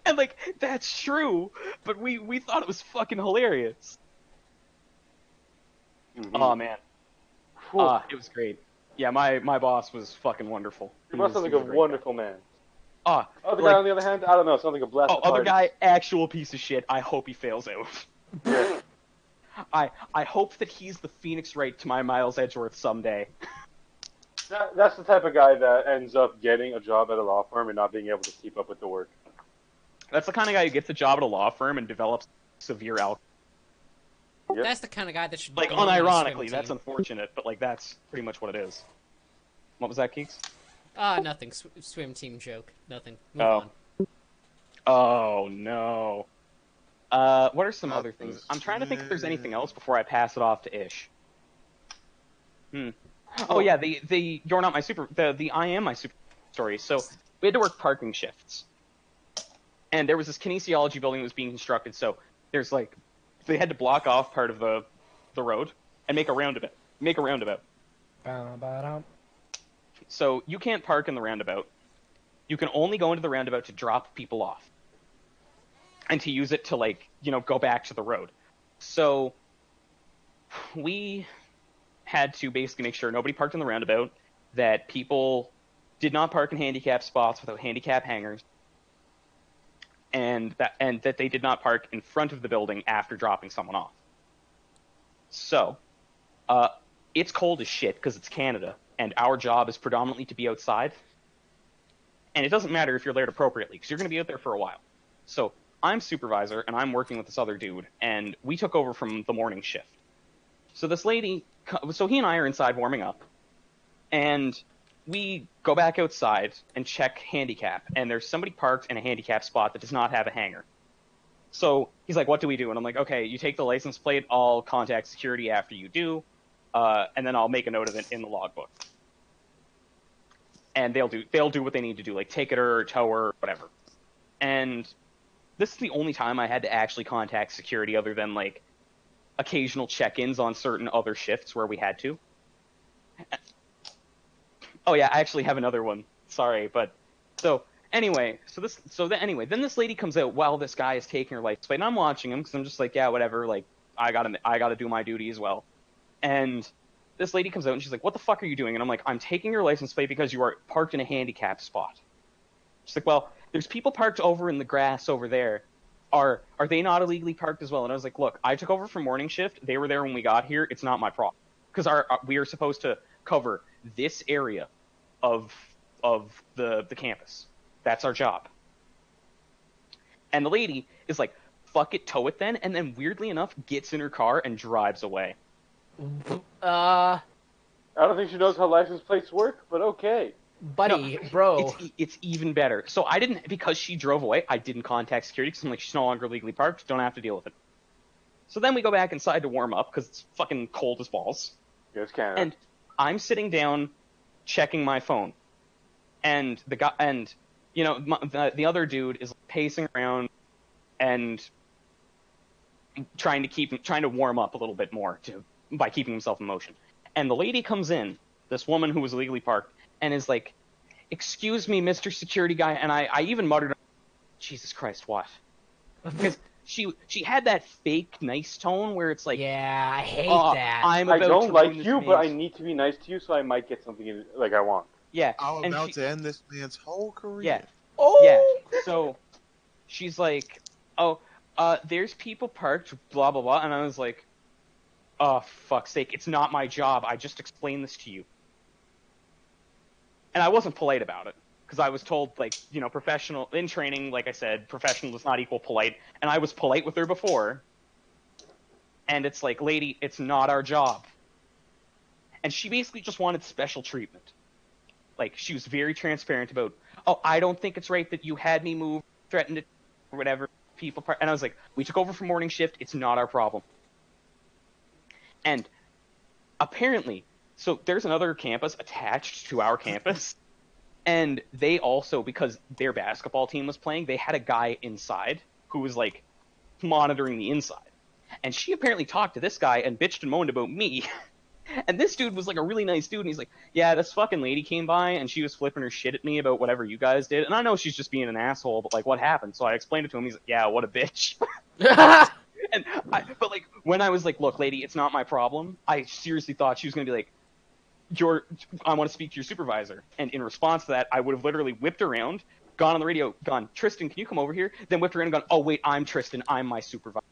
And, like, that's true, but we thought it was fucking hilarious. Mm-hmm. Oh, man. It was great. Yeah, my boss was fucking wonderful. He must sound like a wonderful man. The guy, on the other hand, I don't know, sounds like a blessed other guy, actual piece of shit. I hope he fails out. Yeah. I hope that he's the Phoenix Wright to my Miles Edgeworth someday. That's the type of guy that ends up getting a job at a law firm and not being able to keep up with the work. That's the kind of guy who gets a job at a law firm and develops severe alcohol. Yep. That's the kind of guy that should... Like, unironically, that's unfortunate, but, like, that's pretty much what it is. What was that, Keeks? Nothing. Swim team joke. Nothing. Move on. Oh, no. What are some other things? I'm trying to think if there's anything else before I pass it off to Ish. Oh yeah, the you're not my super. The I am my super story. So we had to work parking shifts, and there was this kinesiology building that was being constructed. So there's like, they had to block off part of the road and make a roundabout. So you can't park in the roundabout. You can only go into the roundabout to drop people off, and to use it to, like, you know, go back to the road. So we had to basically make sure nobody parked in the roundabout, that people did not park in handicap spots without handicap hangers, and that they did not park in front of the building after dropping someone off. So, it's cold as shit because it's Canada, and our job is predominantly to be outside. And it doesn't matter if you're layered appropriately, because you're going to be out there for a while. So I'm supervisor, and I'm working with this other dude, and we took over from the morning shift. So this lady, so he and I are inside warming up, and we go back outside and check handicap, and there's somebody parked in a handicap spot that does not have a hanger. So he's like, what do we do? And I'm like, okay, you take the license plate, I'll contact security after you do, and then I'll make a note of it in the logbook. And they'll do what they need to do, like take it or tow her or whatever. And this is the only time I had to actually contact security, other than like occasional check-ins on certain other shifts where we had to. Oh yeah, I actually have another one. Sorry, but anyway, then this lady comes out while this guy is taking her license plate, and I'm watching him because I'm just like, yeah, whatever, like I gotta do my duty as well. And this lady comes out and she's like, what the fuck are you doing? And I'm like, I'm taking your license plate because you are parked in a handicap spot. She's like, well, there's people parked over in the grass over there. Are they not illegally parked as well? And I was like, look, I took over for morning shift. They were there when we got here. It's not my problem. Because we are supposed to cover this area of the campus. That's our job. And the lady is like, fuck it, tow it then. And then weirdly enough, gets in her car and drives away. I don't think she knows how license plates work, but okay. Buddy, no, bro. It's even better. So I didn't, because she drove away, I didn't contact security because I'm like, she's no longer legally parked, don't have to deal with it. So then we go back inside to warm up because it's fucking cold as balls. Yes, Canada. And I'm sitting down checking my phone. And the guy, and you know, the other dude is pacing around and trying to warm up a little bit more by keeping himself in motion. And the lady comes in, this woman who was illegally parked, and is like, excuse me, Mr. Security Guy. And I even muttered, Jesus Christ, what? Because she had that fake nice tone where it's like, yeah, I hate that. I don't like you, but I need to be nice to you, so I might get something like I want. Yeah. I'm about to end this man's whole career. Yeah. Oh. Yeah. So she's like, oh, there's people parked, blah, blah, blah. And I was like, oh, fuck's sake, it's not my job. I just explained this to you. And I wasn't polite about it, because I was told, like, you know, professional, in training, like I said, professional does not equal polite. And I was polite with her before. And it's like, lady, it's not our job. And she basically just wanted special treatment. Like, she was very transparent about, oh, I don't think it's right that you had me move, threatened it, or whatever, people. And I was like, we took over for morning shift, it's not our problem. And apparently, so there's another campus attached to our campus, and they also, because their basketball team was playing, they had a guy inside who was, like, monitoring the inside. And she apparently talked to this guy and bitched and moaned about me. And this dude was, like, a really nice dude, and he's like, yeah, this fucking lady came by, and she was flipping her shit at me about whatever you guys did. And I know she's just being an asshole, but, like, what happened? So I explained it to him. He's like, yeah, what a bitch. But, like, when I was like, look, lady, it's not my problem, I seriously thought she was going to be like, I want to speak to your supervisor. And in response to that, I would have literally whipped around, gone on the radio, gone, Tristan, can you come over here? Then whipped around and gone, oh, wait, I'm Tristan, I'm my supervisor.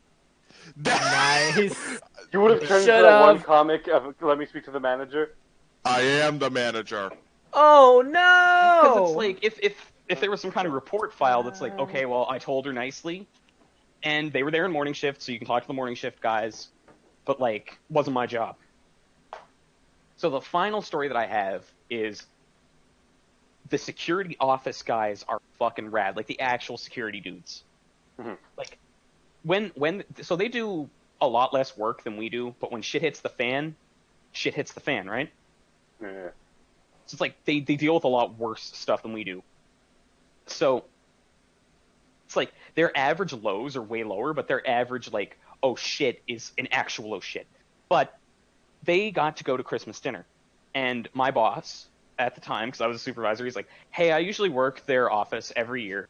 Nice. You would have turned into that one comic of let me speak to the manager. I am the manager. Oh no! Because it's like if there was some kind of report file that's like, okay, well, I told her nicely, and they were there in morning shift, so you can talk to the morning shift guys, but like, wasn't my job. So the final story that I have is the security office guys are fucking rad, like the actual security dudes. Mm-hmm. Like, so they do a lot less work than we do, but when shit hits the fan, right? Yeah. So it's like they deal with a lot worse stuff than we do. So it's like their average lows are way lower, but their average like oh shit is an actual oh shit. But they got to go to Christmas dinner, and my boss at the time, because I was a supervisor, he's like, hey, I usually work their office every year.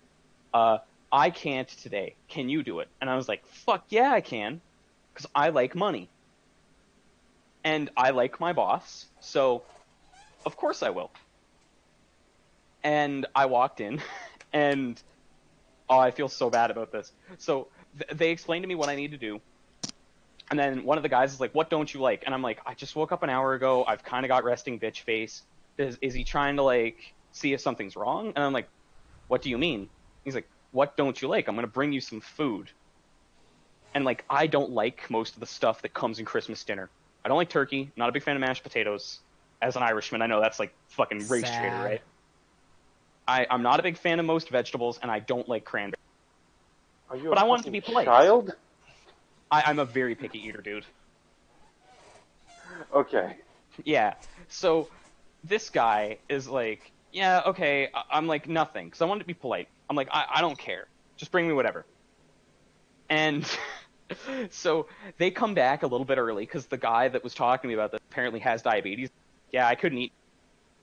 I can't today. Can you do it? And I was like, fuck yeah, I can, because I like money. And I like my boss, so of course I will. And I walked in, and I feel so bad about this. So they explained to me what I need to do. And then one of the guys is like, what don't you like? And I'm like, I just woke up an hour ago. I've kind of got resting bitch face. Is he trying to, like, see if something's wrong? And I'm like, what do you mean? He's like, what don't you like? I'm going to bring you some food. And, like, I don't like most of the stuff that comes in Christmas dinner. I don't like turkey. Not a big fan of mashed potatoes. As an Irishman, I know that's, like, fucking race traitor, right? I'm not a big fan of most vegetables, and I don't like cranberry. But I wanted to be polite. Child? I'm a very picky eater, dude. Okay. Yeah. So this guy is like, yeah, okay. I'm like, nothing, because I wanted to be polite. I'm like, I don't care. Just bring me whatever. And so they come back a little bit early, because the guy that was talking to me about this apparently has diabetes. Yeah, I couldn't eat.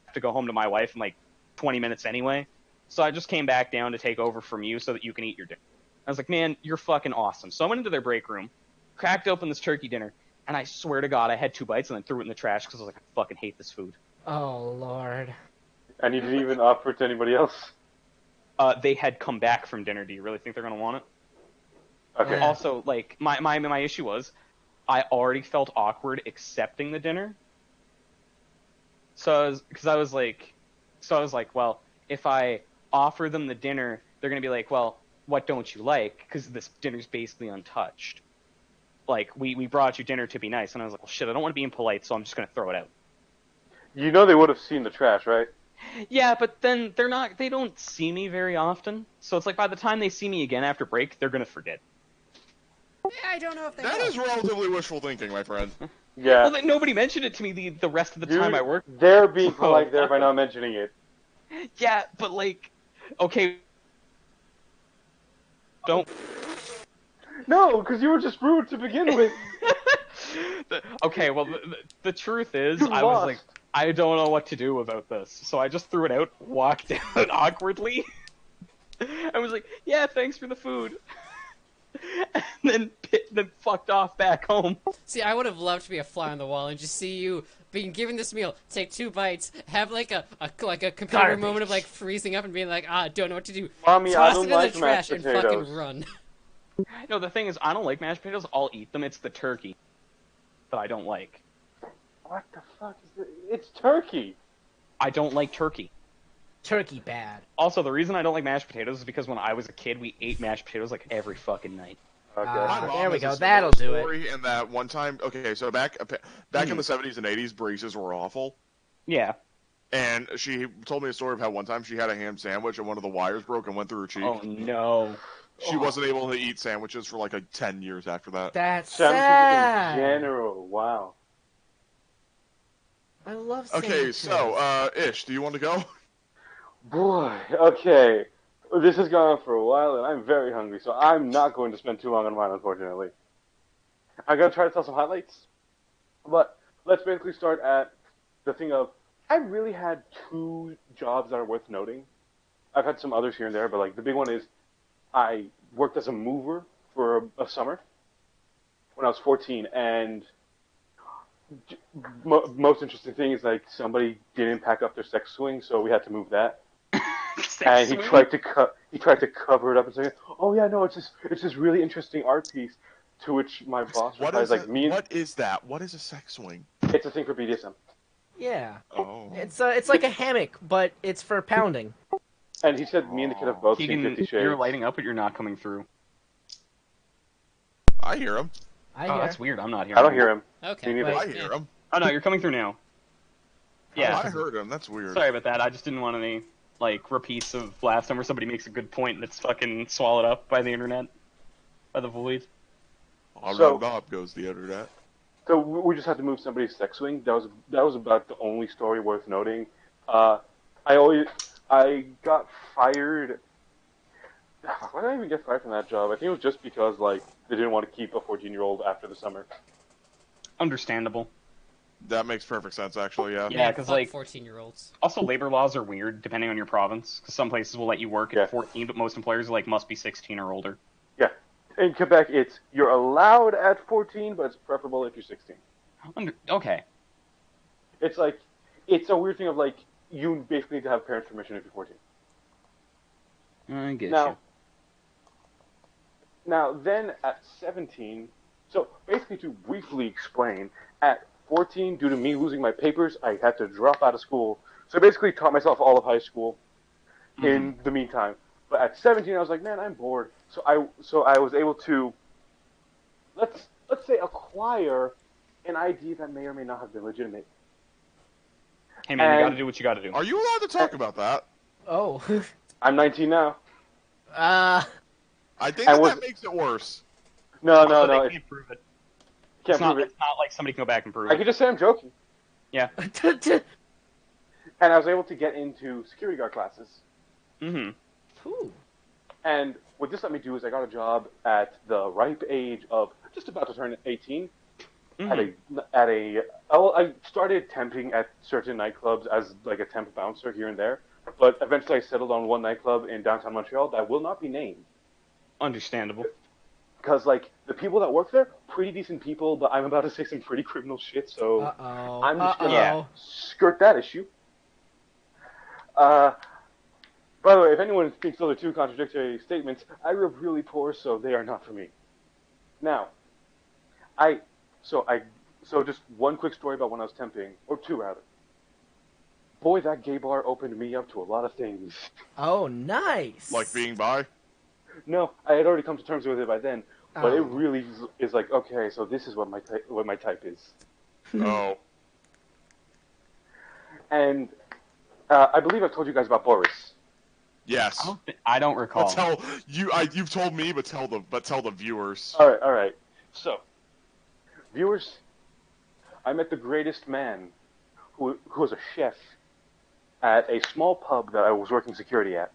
I have to go home to my wife in like 20 minutes anyway. So I just came back down to take over from you so that you can eat your dinner. I was like, man, you're fucking awesome. So I went into their break room, cracked open this turkey dinner, and I swear to God, I had 2 bites and then threw it in the trash because I was like, I fucking hate this food. Oh, Lord. And you didn't even offer it to anybody else? They had come back from dinner. Do you really think they're going to want it? Okay. Yeah. Also, like, my issue was, I already felt awkward accepting the dinner. So I was like, well, if I offer them the dinner, they're going to be like, well, what don't you like? Because this dinner's basically untouched. Like, we brought you dinner to be nice. And I was like, well, shit, I don't want to be impolite, so I'm just going to throw it out. You know they would have seen the trash, right? Yeah, but then they don't see me very often. So it's like by the time they see me again after break, they're going to forget. Yeah, I don't know if they That will. is relatively wishful thinking, my friend. Yeah. Well, nobody mentioned it to me the rest of the time I worked. They're being polite there by not mentioning it. Yeah, but like, okay. Don't. No, because you were just rude to begin with. Okay, well, the truth is, You I lost. was like, I don't know what to do about this. So I just threw it out, walked out awkwardly. I was like, yeah, thanks for the food. And then fucked off back home. See, I would have loved to be a fly on the wall and just see you being given this meal, take 2 bites, have like a computer Garbage. moment of like freezing up and being like, don't know what to do. Mommy, I Toss don't it in like the trash mashed and potatoes. fucking run. No, the thing is, I don't like mashed potatoes. I'll eat them. It's the turkey that I don't like. What the fuck is this? It's turkey. I don't like turkey. Turkey bad. Also, the reason I don't like mashed potatoes is because when I was a kid, we ate mashed potatoes like every fucking night. Okay. Ah. My mom There we has go. a That'll similar do it. story in that one time. Okay, so back in the 70s and 80s, braces were awful. Yeah. And she told me a story of how one time she had a ham sandwich and one of the wires broke and went through her cheek. Oh no. She wasn't able to eat sandwiches for like 10 years after that. That's Sandwiches sad. in general. Wow. I love Okay, sandwiches. so, Ish, do you want to go? Boy, okay. This has gone on for a while, and I'm very hungry, so I'm not going to spend too long on mine, unfortunately. I'm going to try to tell some highlights, but let's basically start at the thing of, I really had 2 jobs that are worth noting. I've had some others here and there, but like the big one is I worked as a mover for a summer when I was 14, and most interesting thing is like somebody didn't pack up their sex swing, so we had to move that. And he tried to cover it up and say, "Oh yeah, no, it's this really interesting art piece." To which my boss replies like, What is that? What is a sex swing? It's a thing for BDSM. Yeah. Oh. It's like a hammock, but it's for pounding. And he said me and the kid have both seen Keegan, 50 Shades. you're lighting up, but you're not coming through. I hear him. I Oh, hear. that's weird. I'm not hearing. I don't hear him. Okay. Me neither. I hear him. Oh no, you're coming through now. Yeah. I heard him. That's weird. Sorry about that. I just didn't want any like repeats of last time where somebody makes a good point and it's fucking swallowed up by the internet. by the void. Knob goes the internet. So we just had to move somebody's sex swing. That was about the only story worth noting. I got fired. Why did I even get fired from that job? I think it was just because like they didn't want to keep a 14-year-old after the summer. Understandable. That makes perfect sense, actually. Yeah. Yeah, because like 14-year-olds. Also, labor laws are weird depending on your province. Because some places will let you work at 14, but most employers are like must be 16 or older. Yeah. In Quebec, you're allowed at 14, but it's preferable if you're 16. Okay. It's like it's a weird thing of like you basically need to have parents' permission if you're 14. I get now, you. Now, then at 17, so basically to briefly explain, at 14, due to me losing my papers, I had to drop out of school. So I basically taught myself all of high school in the meantime. But at 17, I was like, man, I'm bored. So I was able to, let's say, acquire an ID that may or may not have been legitimate. Hey man, you gotta do what you gotta do. Are you allowed to talk about that? Oh. I'm 19 now. I think that makes it worse. No. They can't prove it. It's not like somebody can go back and prove it. I could just say I'm joking. Yeah. And I was able to get into security guard classes. Mm-hmm. Ooh. And what this let me do is I got a job at the ripe age of just about to turn 18. Mm-hmm. I started temping at certain nightclubs as like a temp bouncer here and there, but eventually I settled on one nightclub in downtown Montreal that will not be named. Understandable. Because like the people that work there, pretty decent people, but I'm about to say some pretty criminal shit, so I'm just gonna skirt that issue. By the way, if anyone thinks those are two contradictory statements, I grew up really poor, so they are not for me. Now, so just one quick story about when I was temping, or two rather. Boy, that gay bar opened me up to a lot of things. Oh, nice. Like being bi? No, I had already come to terms with it by then, but it really is like, okay, so this is what my type is. Oh. And I believe I've told you guys about Boris. Yes. I don't recall. You've told me, but tell the viewers. All right. So, viewers, I met the greatest man, who was a chef at a small pub that I was working security at.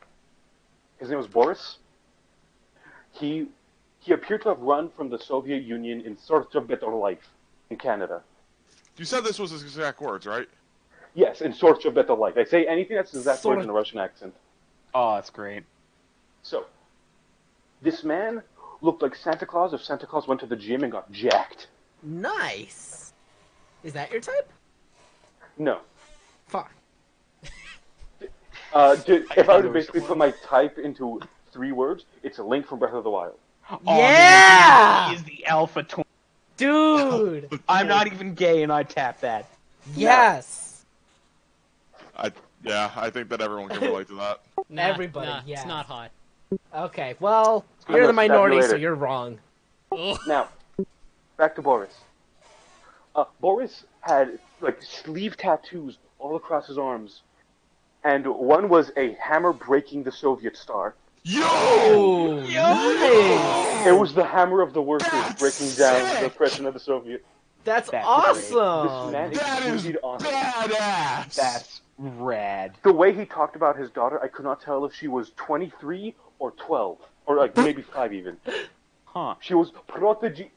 His name was Boris. He appeared to have run from the Soviet Union in search of better life in Canada. You said this was his exact words, right? Yes, in search of better life. I say anything that's his exact words in a Russian accent. Oh, that's great. So, this man looked like Santa Claus if Santa Claus went to the gym and got jacked. Nice. Is that your type? No. Fuck. If I were to basically put my type into 3 words, it's a Link from Breath of the Wild. Oh, Yeah! He is the alpha twin. Dude! I'm not even gay and I tap that. Yes! I think that everyone can relate to that. Everybody, nah, yeah. It's not hot. Okay, well, you're the minority, so you're wrong. Now, back to Boris. Boris had, like, sleeve tattoos all across his arms. And one was a hammer breaking the Soviet star. Yo! Nice! It was the hammer of the workers breaking down the oppression of the Soviet. That's awesome! This man is awesome. Badass! That's rad. The way he talked about his daughter, I could not tell if she was 23 or 12. Or, like, maybe 5 even. Huh. She was protege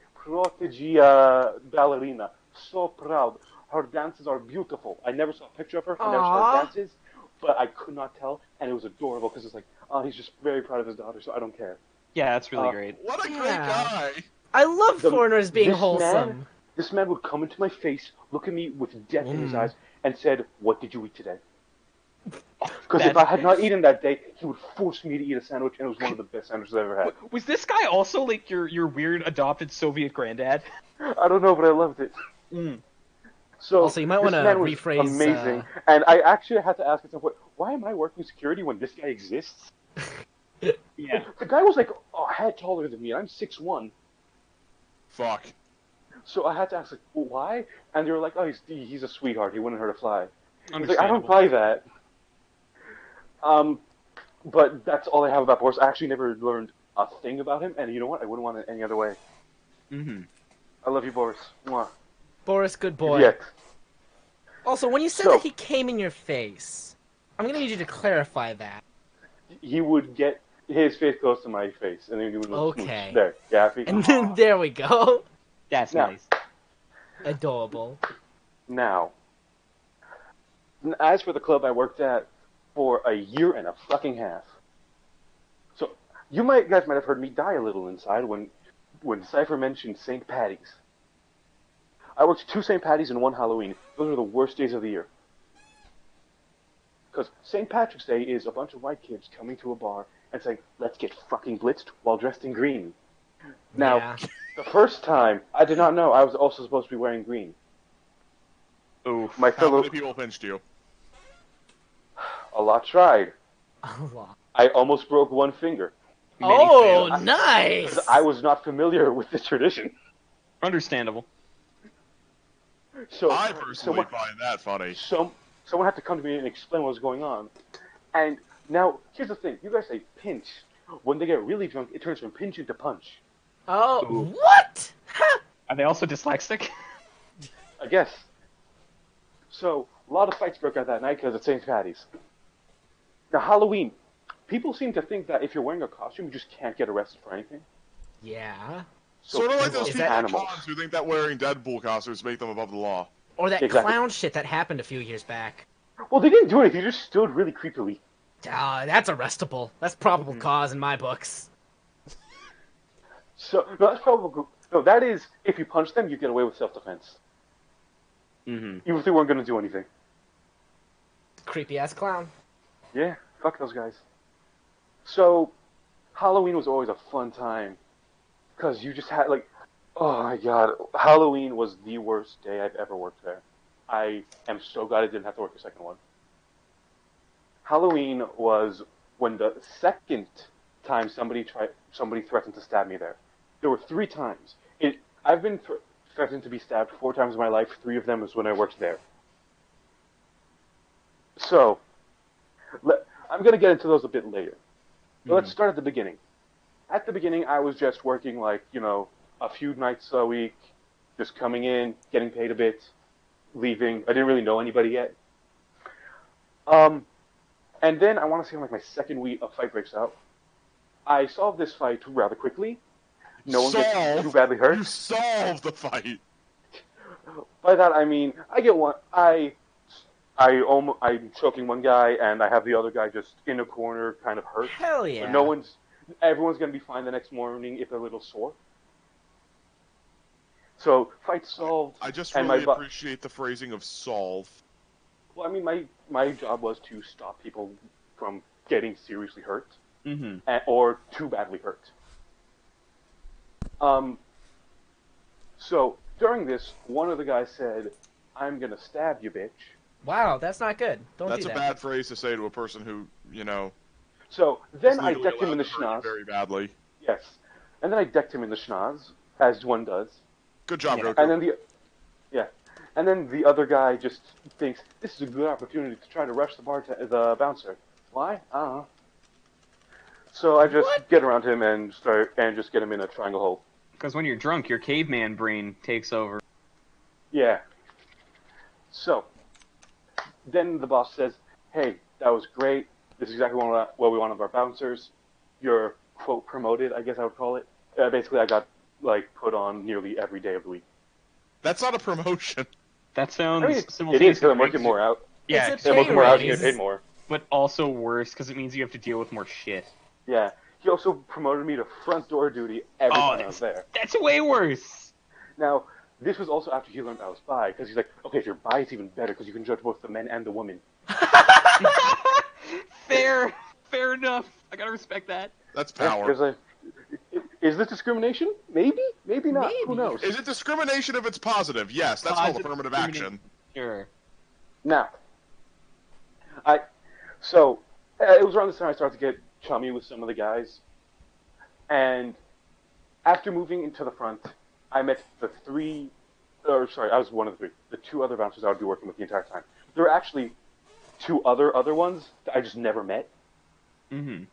ballerina. So proud. Her dances are beautiful. I never saw a picture of her. I never saw her dances. But I could not tell, and it was adorable because it's like, oh, he's just very proud of his daughter, so I don't care. Yeah, that's really great. What a great guy! I love foreigners being wholesome. This man would come into my face, look at me with death in his eyes, and said, "What did you eat today?" Because if I had not eaten that day, he would force me to eat a sandwich, and it was one of the best sandwiches I've ever had. Was this guy also like your weird adopted Soviet granddad? I don't know, but I loved it. So also, you might want to rephrase. Amazing, and I actually had to ask at some point, why am I working security when this guy exists? Yeah, the guy was like a head taller than me, and I'm 6'1". Fuck. So I had to ask, like, well, why? And they were like, oh, he's a sweetheart. He wouldn't hurt a fly. He's like, I don't buy that. But that's all I have about Boris. I actually never learned a thing about him, and you know what? I wouldn't want it any other way. Mm-hmm. I love you, Boris. Mwah. Boris, good boy. Yeah. Also, when you said that he came in your face, I'm gonna need you to clarify that. He would get his face close to my face, and then he would Okay. smooch. There, you happy? And then there we go. That's nice. Adorable. Now, as for the club I worked at for a year and a fucking half, so you guys might have heard me die a little inside when Cipher mentioned St. Patty's. I worked 2 St. Patty's and 1 Halloween. Those are the worst days of the year. Because St. Patrick's Day is a bunch of white kids coming to a bar and saying, let's get fucking blitzed while dressed in green. Now, the first time, I did not know I was also supposed to be wearing green. Oof. My fellow... How many people pinched you? A lot tried. A lot. I almost broke 1 finger. Nice! Because I was not familiar with this tradition. Understandable. So I personally find that funny. Someone had to come to me and explain what was going on. And now, here's the thing. You guys say pinch. When they get really drunk, it turns from pinch into punch. Oh, what? Are they also dyslexic? I guess. So, a lot of fights broke out that night because it's St. Patty's. Now, Halloween. People seem to think that if you're wearing a costume, you just can't get arrested for anything. Yeah. So sort of like those people at animals. cons who think that wearing Deadpool costumes make them above the law. Or that Exactly. clown shit that happened a few years back. Well, they didn't do anything. They just stood really creepily. That's arrestable. That's probable cause in my books. So, no, that's probably... No, that is, if you punch them, you get away with self-defense. Mm-hmm. Even if they weren't going to do anything. Creepy-ass clown. Yeah, fuck those guys. So, Halloween was always a fun time. Because you just had, like... Oh my god, Halloween was the worst day I've ever worked there. I am so glad I didn't have to work the second one. Halloween was when the second time somebody threatened to stab me there. There were 3 times. I've been threatened to be stabbed 4 times in my life. 3 of them was when I worked there. So, I'm going to get into those a bit later. But let's start at the beginning. At the beginning, I was just working like, a few nights a week, just coming in, getting paid a bit, leaving. I didn't really know anybody yet. And then I want to say on like my second week, a fight breaks out. I solved this fight rather quickly. No one gets too badly hurt. You solved the fight. By that I mean I get one. I'm choking one guy and I have the other guy just in a corner, kind of hurt. Hell yeah! But everyone's gonna be fine the next morning if they're a little sore. So, fight solved. I just really appreciate the phrasing of solve. Well, I mean, my job was to stop people from getting seriously hurt, or too badly hurt. So, during this, one of the guys said, I'm gonna stab you, bitch. Wow, that's not good. Don't do that. That's a bad phrase to say to a person who, So, then I legally decked him in the allowed to hurt you schnoz. very badly. Yes. And then I decked him in the schnoz, as one does. Good job, Goku. And then the other guy just thinks this is a good opportunity to try to rush the bouncer. Why? I don't know. So I just get around him and just get him in a triangle hole. Because when you're drunk, your caveman brain takes over. Yeah. So then the boss says, "Hey, that was great. This is exactly what we want of our bouncers. You're quote promoted, I guess I would call it. Basically, I got put on nearly every day of the week." That's not a promotion. That sounds it is simultaneously because I'm working more out. Yeah, It's a I'm working more out, you raise. get paid more. but also worse because it means you have to deal with more shit. Yeah. He also promoted me to front door duty every time I was there. That's way worse. Now, this was also after he learned I was bi, because he's like, okay, if you're bi, it's even better because you can judge both the men and the women. Fair enough. I gotta respect that. That's power. Is this discrimination? Maybe? Maybe not. Maybe. Who knows? Is it discrimination if it's positive? Yes, that's called affirmative action. Sure. Now, it was around this time I started to get chummy with some of the guys, and after moving into the front, I met I was one of the 3. The 2 other bouncers I would be working with the entire time. There were actually 2 other ones that I just never met. Mm-hmm.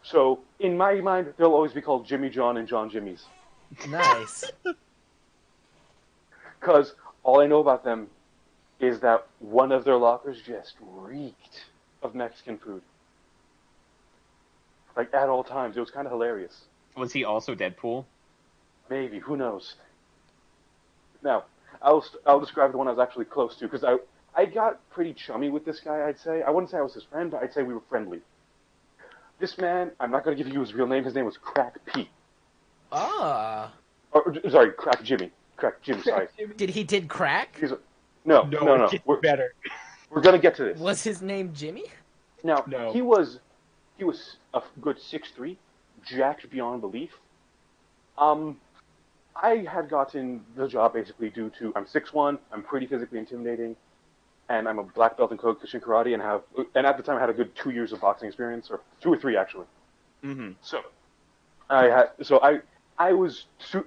So, in my mind, they'll always be called Jimmy John and John Jimmy's. Nice. Because all I know about them is that one of their lockers just reeked of Mexican food. Like, at all times. It was kind of hilarious. Was he also Deadpool? Maybe. Who knows? Now, I'll describe the one I was actually close to, because I got pretty chummy with this guy, I'd say. I wouldn't say I was his friend, but I'd say we were friendly. This man, I'm not going to give you his real name. His name was Crack Pete. Ah. Sorry, Crack Jimmy. Crack Jimmy, sorry. He did crack? No. We're better. We're going to get to this. Was his name Jimmy? Now, No. he was a good 6'3", jacked beyond belief. I had gotten the job basically due to I'm 6'1", I'm pretty physically intimidating, and I'm a black belt in Kyokushin karate, and at the time I had a good 2 years of boxing experience, or 2 or 3 actually. Mm-hmm. So I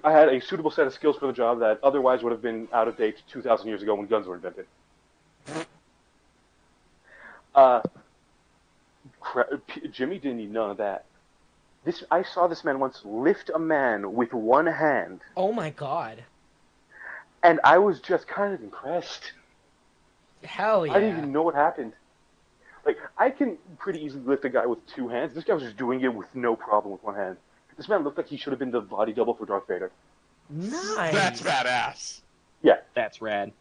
had a suitable set of skills for the job that otherwise would have been out of date 2,000 years ago when guns were invented. Jimmy didn't need none of that. I saw this man once lift a man with one hand. Oh my god. And I was just kind of impressed. Hell yeah. I didn't even know what happened. Like, I can pretty easily lift a guy with 2 hands. This guy was just doing it with no problem with one hand. This man looked like he should have been the body double for Darth Vader. Nice. That's badass. Yeah. That's rad.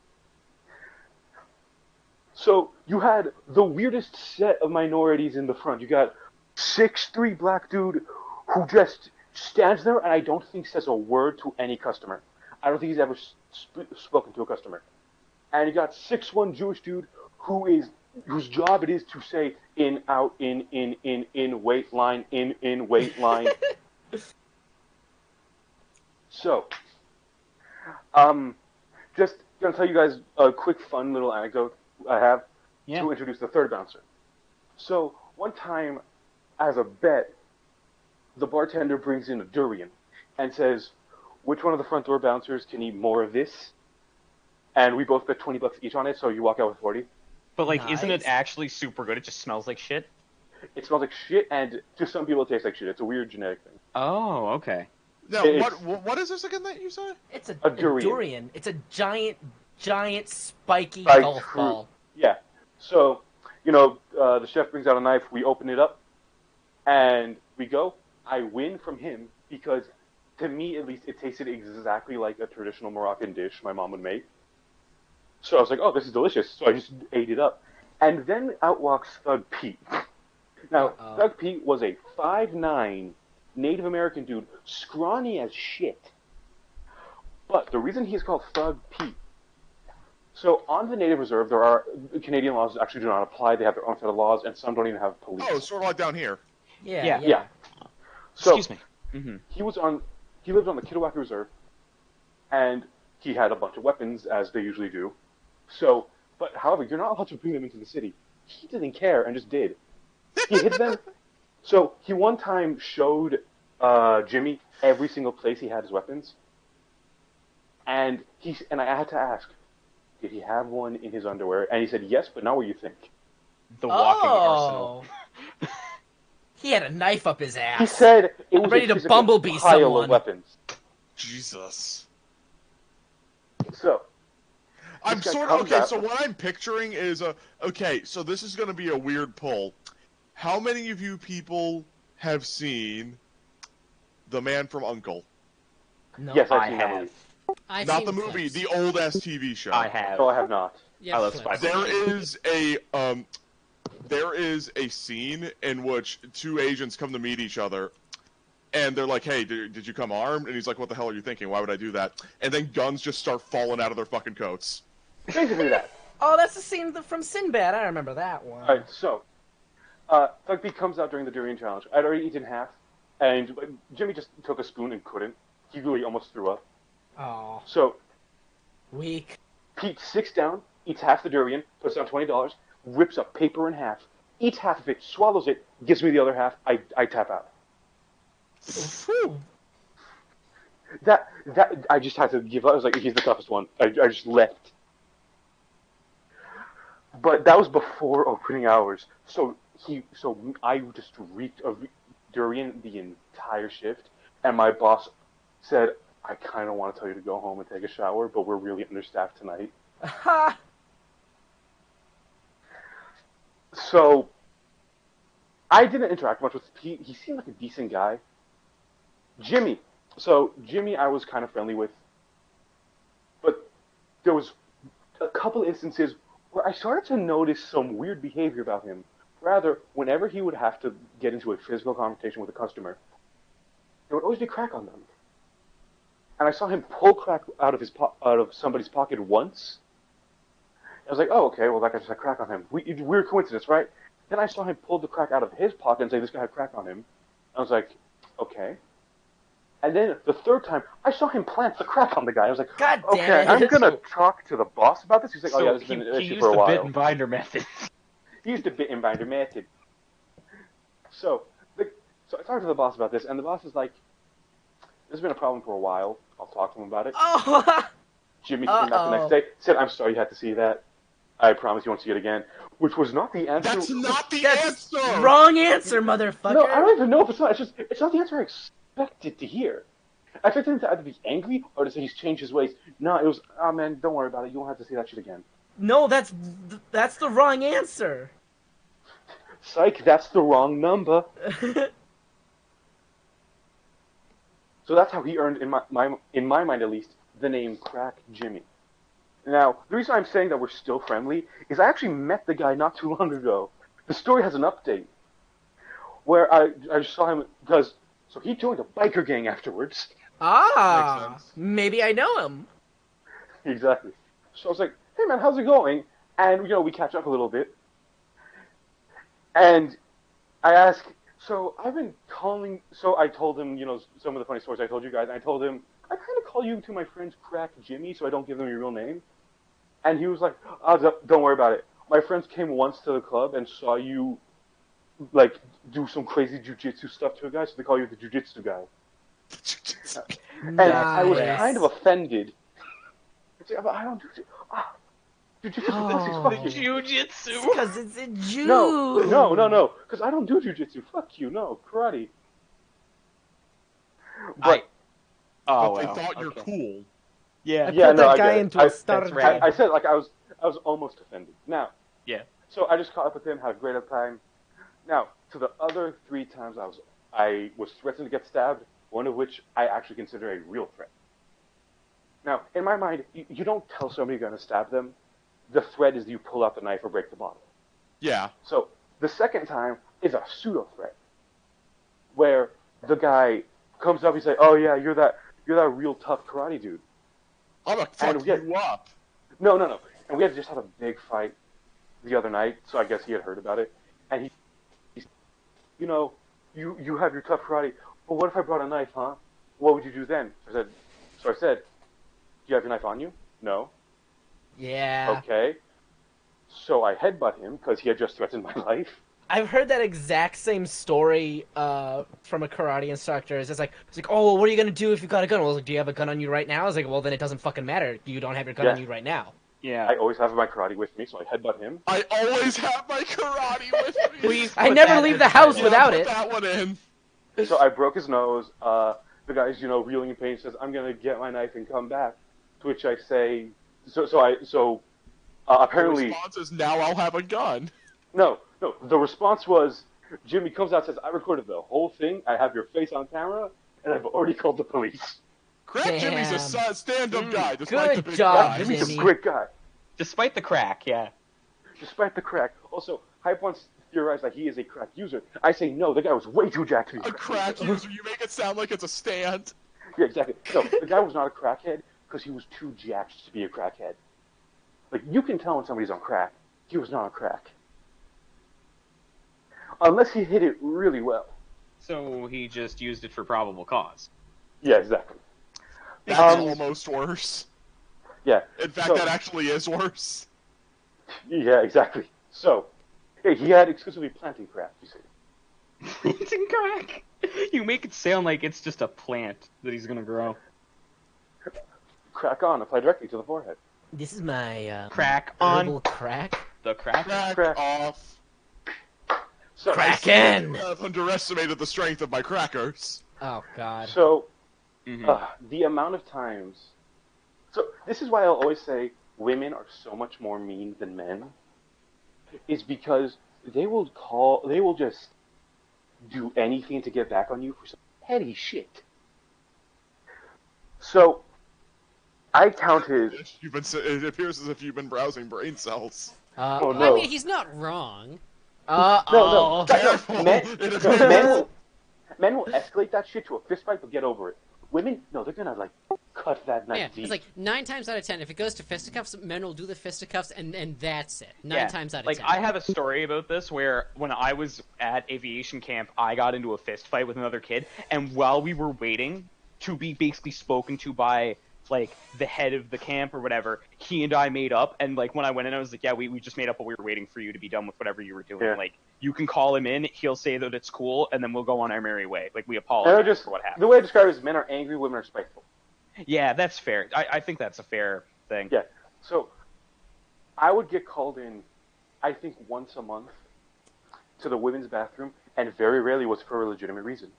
So, you had the weirdest set of minorities in the front. You got 6'3" black dude who just stands there and I don't think says a word to any customer. I don't think he's ever spoken to a customer. And you got 6'1" Jewish dude whose job it is to say in, out, in, wait line, in, wait line. So, just gonna tell you guys a quick fun little anecdote I have to introduce the third bouncer. So, one time, as a bet, the bartender brings in a durian and says, which one of the front door bouncers can eat more of this? And we both bet $20 each on it, so you walk out with 40. But, like, Nice. isn't it actually super good? It just smells like shit? It smells like shit, and to some people it tastes like shit. It's a weird genetic thing. Oh, okay. Now, what is this again that you said? It's a durian. durian. It's a giant spiky Like golf fruit. ball. Yeah. So, the chef brings out a knife, we open it up, and we go. I win from him because, to me at least, it tasted exactly like a traditional Moroccan dish my mom would make. So I was like, oh, this is delicious. So I just ate it up. And then out walks Thug Pete. Now, Thug Pete was a 5'9" Native American dude, scrawny as shit. But the reason he's called Thug Pete, so on the Native Reserve, there are Canadian laws that actually do not apply. They have their own set of laws, and some don't even have police. Oh, sort of like down here. Yeah. So, Excuse me. Mm-hmm. he lived on the Kittiwake Reserve, and he had a bunch of weapons, as they usually do. So, but however, you're not allowed to bring them into the city. He didn't care and just did. He hid them. So he one time showed Jimmy every single place he had his weapons, and I had to ask, did he have one in his underwear? And he said yes, but not what you think. The walking arsenal. He had a knife up his ass. He said it was ready a to physical bumblebee pile someone. of weapons. Jesus. So I'm this guy sort of comes okay. out- So what I'm picturing is okay. So this is going to be a weird pull. How many of you people have seen The Man from U.N.C.L.E.? No. Yes, I've I seen that have. movie. I've Not seen the movie, clips. the old ass TV show. I have. No, I have not. Yeah, I love clips. Spider-Man. There is a scene in which 2 agents come to meet each other, and they're like, "Hey, did you come armed?" And he's like, "What the hell are you thinking? Why would I do that?" And then guns just start falling out of their fucking coats. Basically that. Oh, that's the scene from Sinbad. I remember that one. Alright, so, Thug Pete comes out during the durian challenge. I'd already eaten half, and Jimmy just took a spoon and couldn't. He really almost threw up. Oh, So, weak. Pete sits down, eats half the durian, puts down $20, rips a paper in half, eats half of it, swallows it, gives me the other half, I tap out. That I just had to give up. I was like, he's the toughest one. I just left. But that was before opening hours. So I just reeked of during the entire shift, and my boss said, I kind of want to tell you to go home and take a shower, but we're really understaffed tonight. So, I didn't interact much with Pete. He seemed like a decent guy. Jimmy. So, Jimmy I was kind of friendly with. But there was a couple instances where I started to notice some weird behavior about him. Rather, whenever he would have to get into a physical confrontation with a customer, there would always be crack on them. And I saw him pull crack out of somebody's pocket once. I was like, oh, okay, well, that guy just had crack on him. Weird coincidence, right? Then I saw him pull the crack out of his pocket and say, this guy had crack on him. I was like, okay. And then the third time, I saw him plant the crack on the guy. I was like, God damn okay, it. I'm going to talk to the boss about this. He's like, So oh, yeah, this has been an he issue used for a the while. bit and binder method. He used the bit and binder method. So I talked to the boss about this, and the boss is like, this has been a problem for a while. I'll talk to him about it. Oh. Jimmy came back the next day, said, I'm sorry you had to see that. I promise you won't see it again. Which was not the answer. That's not the That's answer! wrong answer, motherfucker. No, I don't even know if it's not. It's not the answer I expected to hear. I expected him to either be angry or to say he's changed his ways. No, it was, oh man, don't worry about it. You won't have to see that shit again. No, that's the wrong answer. Psych, that's the wrong number. So that's how he earned, in my mind at least, the name Crack Jimmy. Now, the reason I'm saying that we're still friendly is I actually met the guy not too long ago. The story has an update where I saw him because so he joined a biker gang afterwards. Ah, maybe I know him. Exactly. So I was like, hey man, how's it going? And we catch up a little bit. And I asked, so I've been calling, so I told him, some of the funny stories I told you guys, and I told him, I kind of call you to my friends Crack Jimmy, so I don't give them your real name. And he was like, oh, don't worry about it. My friends came once to the club and saw you, do some crazy jujitsu stuff to a guy, so they call you the jujitsu guy. And I was kind of offended. It's like, I don't do jujitsu. Jujitsu. Because it's a Jew. No. Because I don't do jujitsu. Fuck you. No, karate. But they thought you're cool. Yeah. I put that guy into a starter. right. I said I was almost offended. Now. Yeah. So I just caught up with him, had a great time. Now, to the other 3 times I was threatened to get stabbed, one of which I actually consider a real threat. Now, in my mind, you don't tell somebody you're going to stab them. The threat is you pull out the knife or break the bottle. Yeah. So the second time is a pseudo threat, where the guy comes up, he's like, "Oh yeah, you're that real tough karate dude." I'm gonna fuck you up. No. And we had just had a big fight the other night, so I guess he had heard about it. And he's, you have your tough karate. Well, what if I brought a knife, huh? What would you do then? I said, do you have your knife on you? No. Yeah. Okay. So I headbutt him because he had just threatened my life. I've heard that exact same story from a karate instructor. It's like, oh, well, what are you gonna do if you got a gun? Well, I was like, do you have a gun on you right now? I was like, well, then it doesn't fucking matter. You don't have your gun on you right now. Yeah. I always have my karate with me, so I headbutt him. I always have my karate with me. Please. I never leave the house without it. Put that one in. So I broke his nose. The guy's, reeling in pain. Says, "I'm gonna get my knife and come back." To which I say, apparently. The response is, now I'll have a gun. No. The response was, Jimmy comes out and says, "I recorded the whole thing. I have your face on camera, and I've already called the police." Crack Jimmy's a stand-up guy, despite the Good big job, guy. Jimmy's Jimmy. a great guy. Despite the crack, yeah. Despite the crack. Also, Hype wants to theorize that he is a crack user. I say no, the guy was way too jacked to be A crack user, you make it sound like it's a stand. Yeah, exactly. No, the guy was not a crackhead because he was too jacked to be a crackhead. Like, you can tell when somebody's on crack. He was not on crack. Unless he hit it really well. So he just used it for probable cause. Yeah, exactly. That's almost worse. Yeah. In fact, that actually is worse. Yeah, exactly. So, he had exclusively planting crack, you see. Planting crack? You make it sound like it's just a plant that he's gonna grow. Crack on, apply directly to the forehead. This is my Crack herbal on crack. the crack. Crack off. So Kraken! I've underestimated the strength of my crackers. Oh, God. So, the amount of times... So, this is why I'll always say women are so much more mean than men. Is because they will just do anything to get back on you for some petty shit. So, I counted... It appears as if you've been browsing brain cells. oh, no. I mean, he's not wrong. No. Men will escalate that shit to a fist fight, but get over it. Women, no, they're gonna, like, cut that knife deep. It's like 9 times out of 10, if it goes to fisticuffs, men will do the fisticuffs, and that's it. 9 times out of 10. Like, I have a story about this where when I was at aviation camp, I got into a fist fight with another kid, and while we were waiting to be basically spoken to by, like, the head of the camp or whatever, he and I made up, and, like, when I went in, I was like, yeah, we just made up, but we were waiting for you to be done with whatever you were doing. Yeah. Like, you can call him in, he'll say that it's cool, and then we'll go on our merry way. Like, we apologize for what happened. The way I describe it is men are angry, women are spiteful. Yeah, that's fair. I think that's a fair thing. Yeah. So, I would get called in, I think, once a month to the women's bathroom, and very rarely was for a legitimate reason.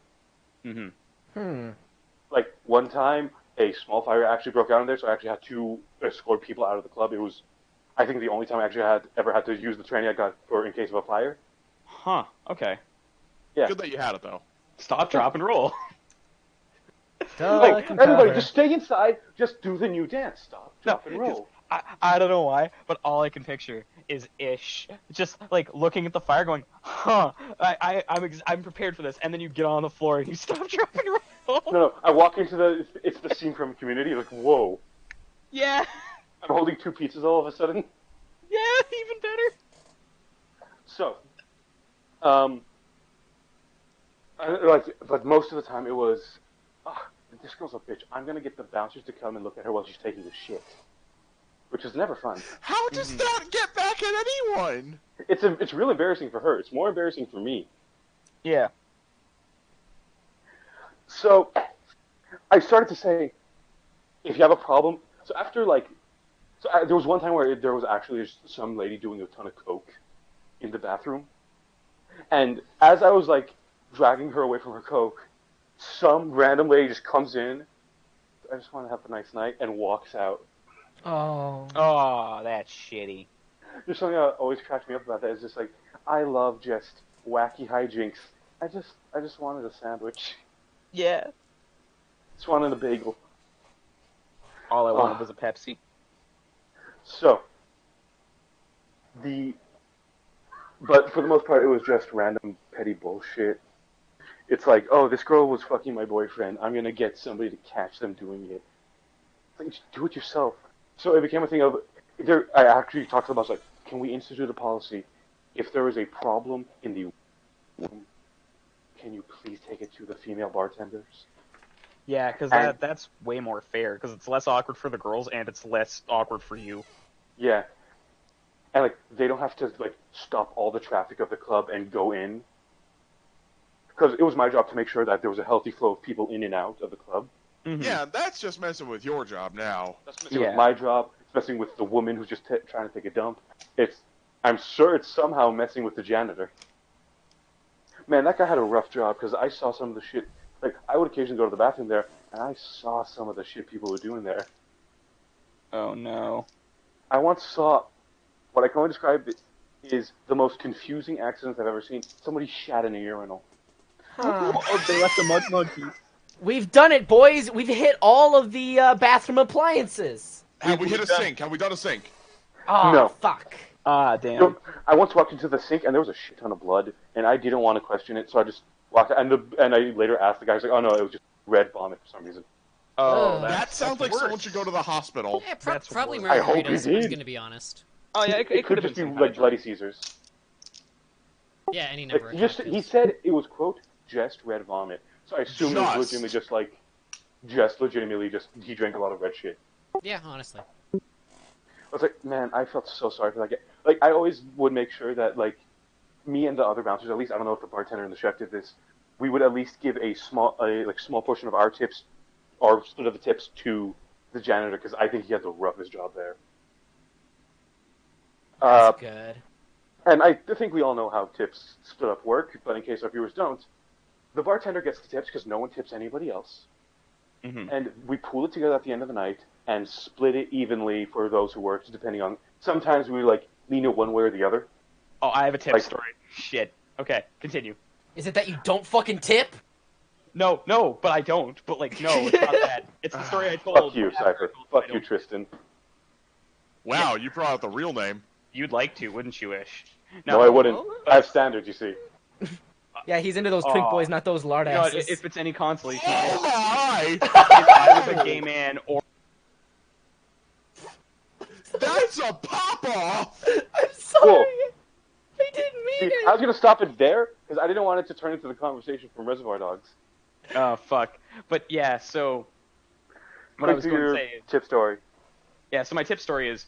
Like, one time, a small fire actually broke out in there, so I actually had to escort people out of the club. It was, I think, the only time I actually ever had to use the training I got for in case of a fire. Huh, okay. Yeah. Good that you had it, though. Stop, drop, and roll. Like, everybody, just stay inside, just do the new dance. Stop, drop, and roll. I don't know why, but all I can picture is Ish just like looking at the fire, going, "Huh, I'm prepared for this." And then you get on the floor and you stop, drop, and roll. No, I walk into it's the scene from Community. Like, whoa. Yeah. I'm holding 2 pizzas all of a sudden. Yeah, even better. So, but most of the time it was, this girl's a bitch. I'm gonna get the bouncers to come and look at her while she's taking a shit, which is never fun. How does that get back at anyone? It's real embarrassing for her. It's more embarrassing for me. Yeah. So, I started to say, if you have a problem, so after there was one time where there was actually some lady doing a ton of coke in the bathroom, and as I was like dragging her away from her coke, some random lady just comes in, I just want to have a nice night, and walks out. Oh, that's shitty. There's something that always cracks me up about that. It's just like, I love just wacky hijinks. I just wanted a sandwich. Yeah. Just wanted a bagel. All I wanted was a Pepsi. So, but for the most part, it was just random petty bullshit. It's like, oh, this girl was fucking my boyfriend. I'm gonna get somebody to catch them doing it. It's like, just do it yourself. So it became a thing of, I actually talked about, like, can we institute a policy? If there is a problem in the room, can you please take it to the female bartenders? Yeah, because that's way more fair, because it's less awkward for the girls, and it's less awkward for you. Yeah. And, like, they don't have to, like, stop all the traffic of the club and go in. Because it was my job to make sure that there was a healthy flow of people in and out of the club. Mm-hmm. Yeah, that's just messing with your job now. That's messing with my job. It's messing with the woman who's just trying to take a dump. I'm sure it's somehow messing with the janitor. Man, that guy had a rough job, because I saw some of the shit. Like, I would occasionally go to the bathroom there, and I saw some of the shit people were doing there. Oh, no. I once saw, what I can only describe is the most confusing accident I've ever seen. Somebody shat in a urinal. Oh, they left a mud monkey. We've done it, boys. We've hit all of the bathroom appliances. Have we hit a sink? Have we done a sink? Oh, No. Fuck. Ah, damn. So, I once walked into the sink, and there was a shit ton of blood, and I didn't want to question it, so I just walked out. And I later asked the guy, he's like, oh no, it was just red vomit for some reason. Oh, That sounds like someone should go to the hospital. Yeah, That's probably worse. I hope he margaritas, did. was gonna be honest. Oh, yeah, it could have just been be some like Bloody Caesars. Yeah, any number of He cocktails. said it was, quote, just red vomit. So I assume it was legitimately he drank a lot of red shit. Yeah, honestly. I was like, man, I felt so sorry for that guy. Like, I always would make sure that, like, me and the other bouncers, at least, I don't know if the bartender and the chef did this, we would at least give a small portion of our tips, or split of the tips, to the janitor, because I think he had the roughest job there. That's good. And I think we all know how tips split up work, but in case our viewers don't, the bartender gets the tips because no one tips anybody else. Mm-hmm. And we pool it together at the end of the night and split it evenly for those who worked, depending on... Sometimes we, lean it one way or the other. Oh, I have a tip story. Shit. Okay, continue. Is it that you don't fucking tip? No, but I don't. But, no, it's not that. It's the story I told. Fuck you, Cipher. Fuck you, Tristan. Wow, you brought out the real name. You'd like to, wouldn't you, Ish? No, I wouldn't. I have standards, you see. Yeah, he's into those twink boys, not those lard asses. If it's any consolation, oh my! If I was a gay man or... That's a pop-off! I'm sorry! Cool. I didn't mean it! I was going to stop it there, because I didn't want it to turn into the conversation from Reservoir Dogs. Oh, fuck. But, yeah, so... What I was going to say is... tip story. Yeah, so my tip story is...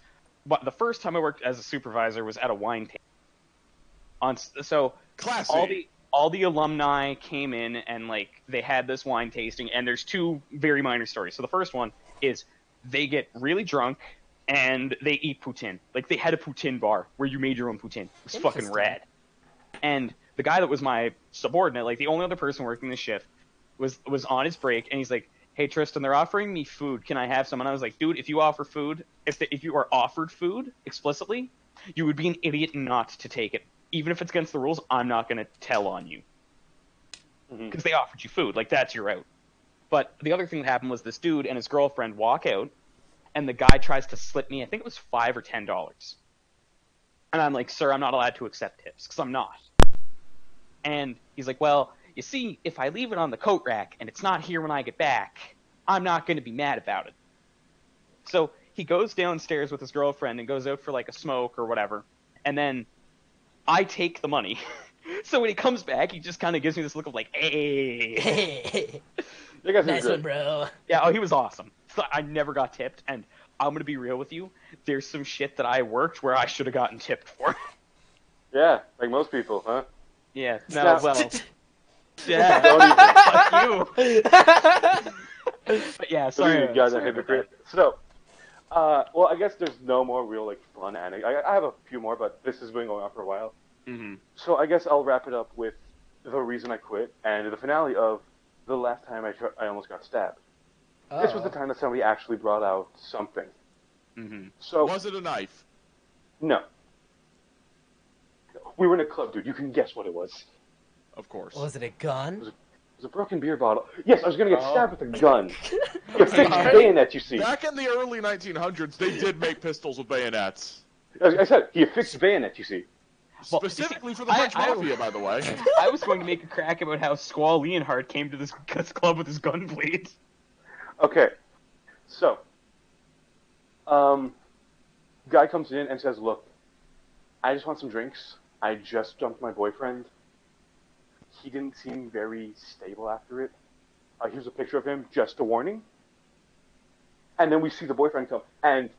the first time I worked as a supervisor was at a wine tasting. So... Classy. All the alumni came in and, they had this wine tasting, and there's two very minor stories. So the first one is they get really drunk, and they eat poutine. They had a poutine bar where you made your own poutine. It was fucking rad. And the guy that was my subordinate, the only other person working the shift, was on his break, and he's like, hey, Tristan, they're offering me food. Can I have some? And I was like, dude, if you offer food, if you are offered food explicitly, you would be an idiot not to take it. Even if it's against the rules, I'm not going to tell on you. Because they offered you food. That's your out. But the other thing that happened was this dude and his girlfriend walk out, and the guy tries to slip me, I think it was $5 or $10. And I'm like, sir, I'm not allowed to accept tips, because I'm not. And he's like, well, you see, if I leave it on the coat rack and it's not here when I get back, I'm not going to be mad about it. So he goes downstairs with his girlfriend and goes out for a smoke or whatever, and then I take the money. So when he comes back, he just kind of gives me this look of hey. Nice one, bro. Yeah, he was awesome. So I never got tipped, and I'm going to be real with you. There's some shit that I worked where I should have gotten tipped for. Yeah, like most people, huh? Yeah, no, well... Yeah, don't even. Fuck you. But yeah, sorry. You guys are hypocrite. So, well, I guess there's no more real, fun anecdotes. I have a few more, but this has been going on for a while. Mm-hmm. So I guess I'll wrap it up with the reason I quit and the finale of the last time I almost got stabbed. Oh. This was the time that somebody actually brought out something. Mm-hmm. So was it a knife? No. We were in a club, dude. You can guess what it was. Of course. Was it a gun? It was a broken beer bottle. Yes, I was going to get stabbed with a gun. You fixed bayonet, you see. Back in the early 1900s, they did make pistols with bayonets. I said, he affixed bayonet, you see. Specifically for the French Mafia, by the way. I was going to make a crack about how Squall Leonhardt came to this club with his gun blade. Okay. So, guy comes in and says, look, I just want some drinks. I just dumped my boyfriend. He didn't seem very stable after it. Here's a picture of him, just a warning. And then we see the boyfriend come, and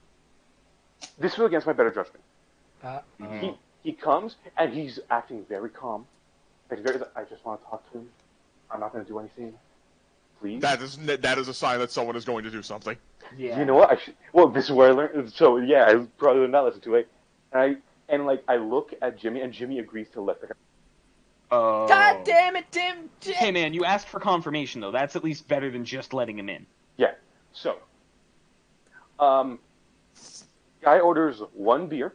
this was against my better judgment. He comes, and he's acting very calm. I just want to talk to him. I'm not going to do anything. Please. That is a sign that someone is going to do something. Yeah. You know what? Well, this is where I learned. So, yeah, I probably did not listen to it. I look at Jimmy, and Jimmy agrees to let the guy. Oh. God damn it, Tim! Hey, man, you asked for confirmation, though. That's at least better than just letting him in. Yeah. So, guy orders one beer,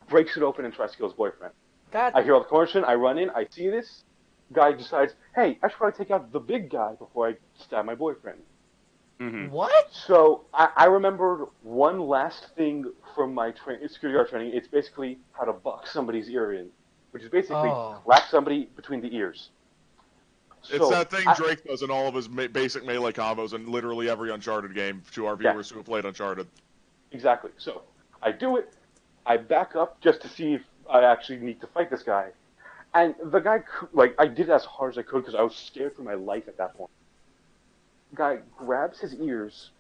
breaks it open, and tries to kill his boyfriend. I hear all the commotion, I run in, I see this. Guy decides, hey, I should probably take out the big guy before I stab my boyfriend. Mm-hmm. What? So, I remembered one last thing from my security guard training. It's basically how to buck somebody's ear in, which is basically whack somebody between the ears. It's that thing Drake does in all of his basic melee combos in literally every Uncharted game to our viewers who have played Uncharted. Exactly. So, I do it. I back up just to see if I actually need to fight this guy. And the guy, I did it as hard as I could because I was scared for my life at that point. Guy grabs his ears,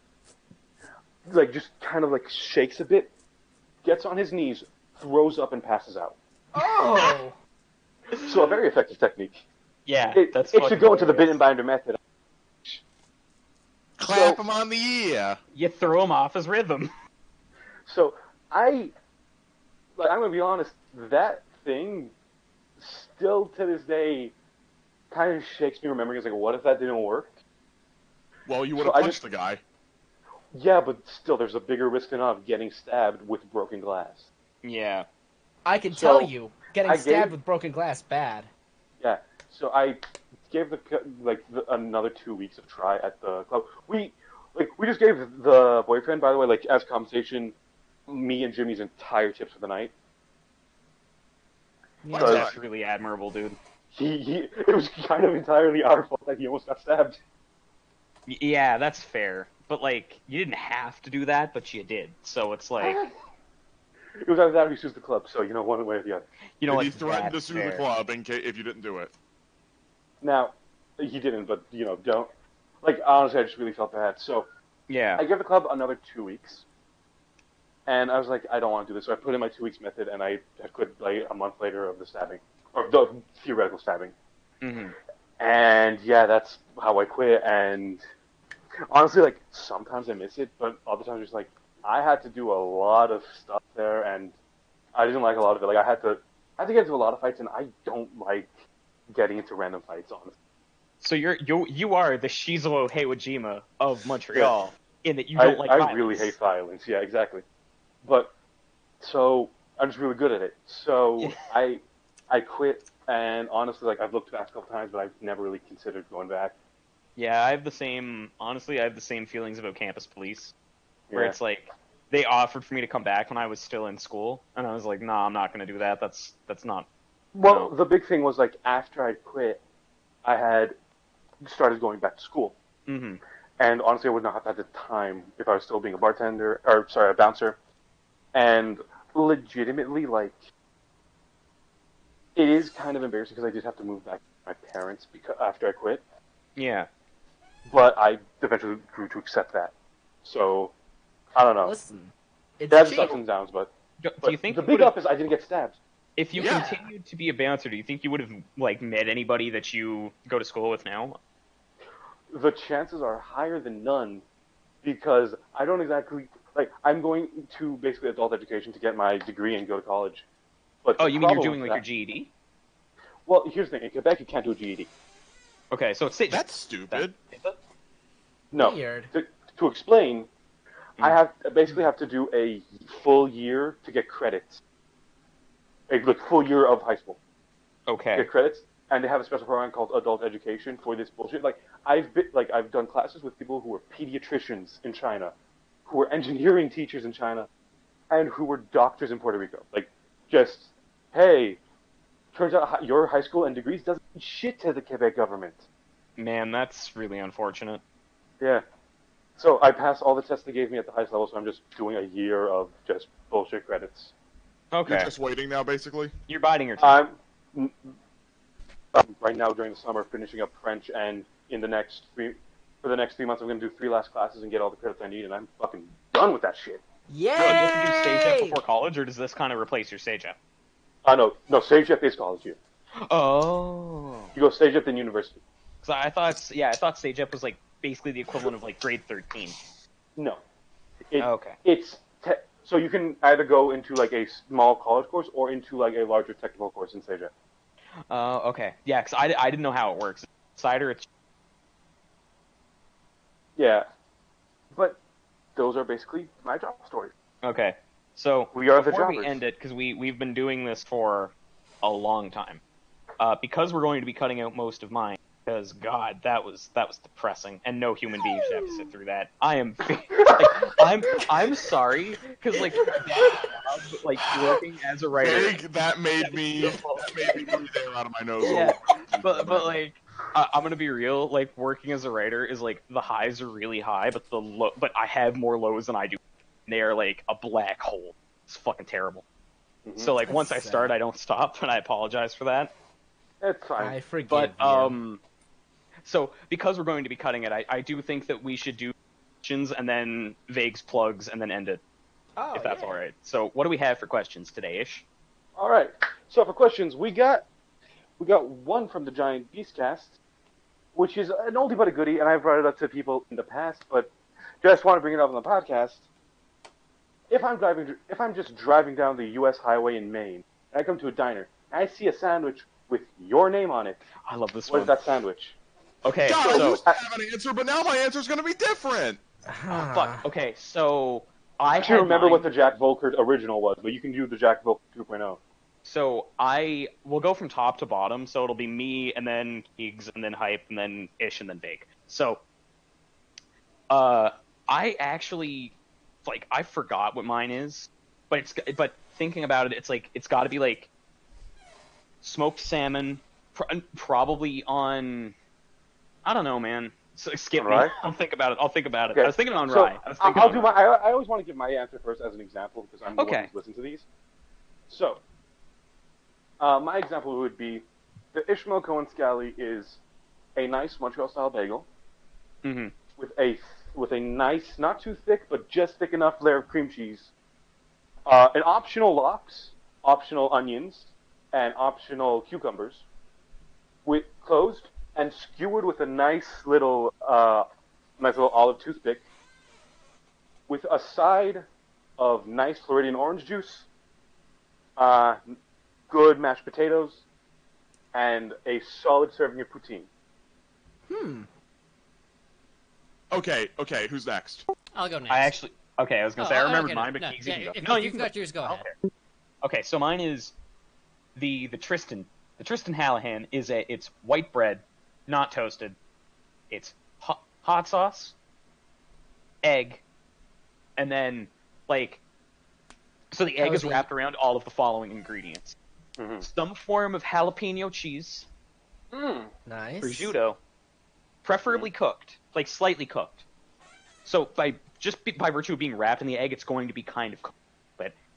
just kind of shakes a bit, gets on his knees, throws up, and passes out. Oh! So a very effective technique. Yeah, it should go into the bit and binder method. Clap him on the ear. You throw him off his rhythm. So I like, I'm gonna be honest, that thing still to this day kind of shakes me remembering. It's like, what if that didn't work? Well, you would have punched the guy. Yeah, but still, there's a bigger risk than not of getting stabbed with broken glass. Yeah. I can tell you, getting stabbed with broken glass, bad. Yeah, so I gave another 2 weeks of try at the club. We just gave the boyfriend, by the way, like, as compensation, me and Jimmy's entire tips for the night. Yeah. That's really admirable, dude. It was kind of entirely our fault that he almost got stabbed. Yeah, that's fair. But, like, you didn't have to do that, but you did. So it's like... It was either that or he sues the club, so, one way or the other. You know what? He threatened to sue the club if you didn't do it. Now, he didn't, but, don't. Like, honestly, I just really felt bad. So, yeah. I gave the club another 2 weeks. And I was like, I don't want to do this. So I put in my 2 weeks method, and I quit, like, a month later of the stabbing. Or the theoretical stabbing. Mm-hmm. And, yeah, that's how I quit. And, honestly, like, sometimes I miss it, but other times it's like, I had to do a lot of stuff there, and I didn't like a lot of it. Like, I had to get into a lot of fights, and I don't like getting into random fights, honestly. So you are the Shizuo Heiwajima of Montreal, in that you don't like violence. I really hate violence, yeah, exactly. But, so, I'm just really good at it. So, I quit, and honestly, like, I've looked back a couple times, but I've never really considered going back. Yeah, I have the same feelings about campus police. Where it's like, they offered for me to come back when I was still in school, and I was like, nah, I'm not going to do that. That's not... Well, the big thing was, like, after I quit, I had started going back to school. Mm-hmm. And honestly, I would not have had the time if I was still being a a bouncer. And legitimately, like, it is kind of embarrassing because I did have to move back to my parents after I quit. Yeah. But I eventually grew to accept that. So... I don't know. Listen, it's that's ups and downs, but do you think the big up is I didn't get stabbed. If you continued to be a bouncer, do you think you would have like met anybody that you go to school with now? The chances are higher than none, because I don't exactly like. I'm going to basically adult education to get my degree and go to college. But you mean you're doing like your GED? Well, here's the thing: in Quebec, you can't do a GED. Okay, so it's that's stupid. No. Weird. To explain. I basically have to do a full year to get credits. A full year of high school. Okay. To get credits, and they have a special program called adult education for this bullshit. Like I've done classes with people who were pediatricians in China, who were engineering teachers in China, and who were doctors in Puerto Rico. Like, just hey, turns out your high school and degrees doesn't mean shit to the Quebec government. Man, that's really unfortunate. Yeah. So I passed all the tests they gave me at the highest level, so I'm just doing a year of just bullshit credits. Okay. You're just waiting now, basically? You're biding your time. I'm right now during the summer finishing up French, and for the next 3 months I'm going to do 3 last classes and get all the credits I need, and I'm fucking done with that shit. Yay! So, do you have to do stage F before college, or does this kind of replace your stage F? No, stage F is college here. Oh. You go stage F then university. So I thought stage F was like basically the equivalent of like grade 13. No. Okay. So you can either go into like a small college course or into like a larger technical course in stage F. Okay. Yeah, because I didn't know how it works. Cider, it's... Yeah. But those are basically my job stories. Okay. So we are before the we jobbers. end it, because we've been doing this for a long time, because we're going to be cutting out most of mine, because God, that was depressing, and no human being should have to sit through that. I'm sorry, because like working as a writer, that made me breathe air out of my nose. Yeah, but like I'm gonna be real. Like working as a writer is like the highs are really high, but but I have more lows than I do. And they are like a black hole. It's fucking terrible. Mm-hmm. So like once I start, I don't stop, and I apologize for that. It's fine. I forgive but you. So because we're going to be cutting it, I do think that we should do questions and then Vague's plugs and then end it. Oh, if that's all right. So what do we have for questions today, Ish? All right. So for questions, we got one from the Giant Beastcast, which is an oldie but a goodie, and I've brought it up to people in the past, but just want to bring it up on the podcast. if I'm just driving down the U.S. highway in Maine, and I come to a diner, and I see a sandwich with your name on it. I love this What one. is that sandwich? Okay, God, so I used to have an answer, but now my answer's going to be different. oh, fuck. Okay, so I can't remember mine... what the Jack Volkert original was, but you can do the Jack Volkert 2.0. So I will go from top to bottom. So it'll be me, and then Keegs, and then Hype, and then Ish, and then Bake. So, I actually, like, I forgot what mine is, but thinking about it, it's like it's got to be like smoked salmon, probably on. I don't know, man. So skip me. Rye? I'll think about it. Okay. I was thinking on So, rye. I'll do my. I always want to give my answer first as an example because I'm the one who's listened to these. So, my example would be the Ishmael Cohen Scally is a nice Montreal-style bagel with a nice, not too thick, but just thick enough layer of cream cheese, an optional lox, optional onions, and optional cucumbers, with closed and skewered with a nice little olive toothpick, with a side of nice Floridian orange juice, good mashed potatoes, and a solid serving of poutine. Okay, who's next? I'll go next. I was gonna say I remembered mine, but Keegs, you can go. If you've got yours, go ahead. Okay, so mine is the Tristan. The Tristan Hallahan it's white bread, not toasted. It's hot sauce, egg, and then so the egg is wrapped around all of the following ingredients: some form of jalapeno cheese, nice, prosciutto, preferably cooked, like slightly cooked. So by virtue of being wrapped in the egg, it's going to be kind of cooked,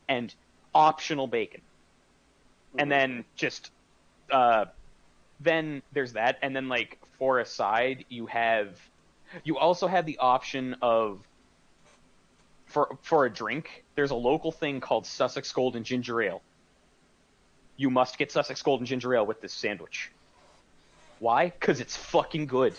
and optional bacon, and then just. Then there's that, and then for a side, you also have the option of for a drink. There's a local thing called Sussex Golden Ginger Ale. You must get Sussex Golden Ginger Ale with this sandwich. Why? Because it's fucking good.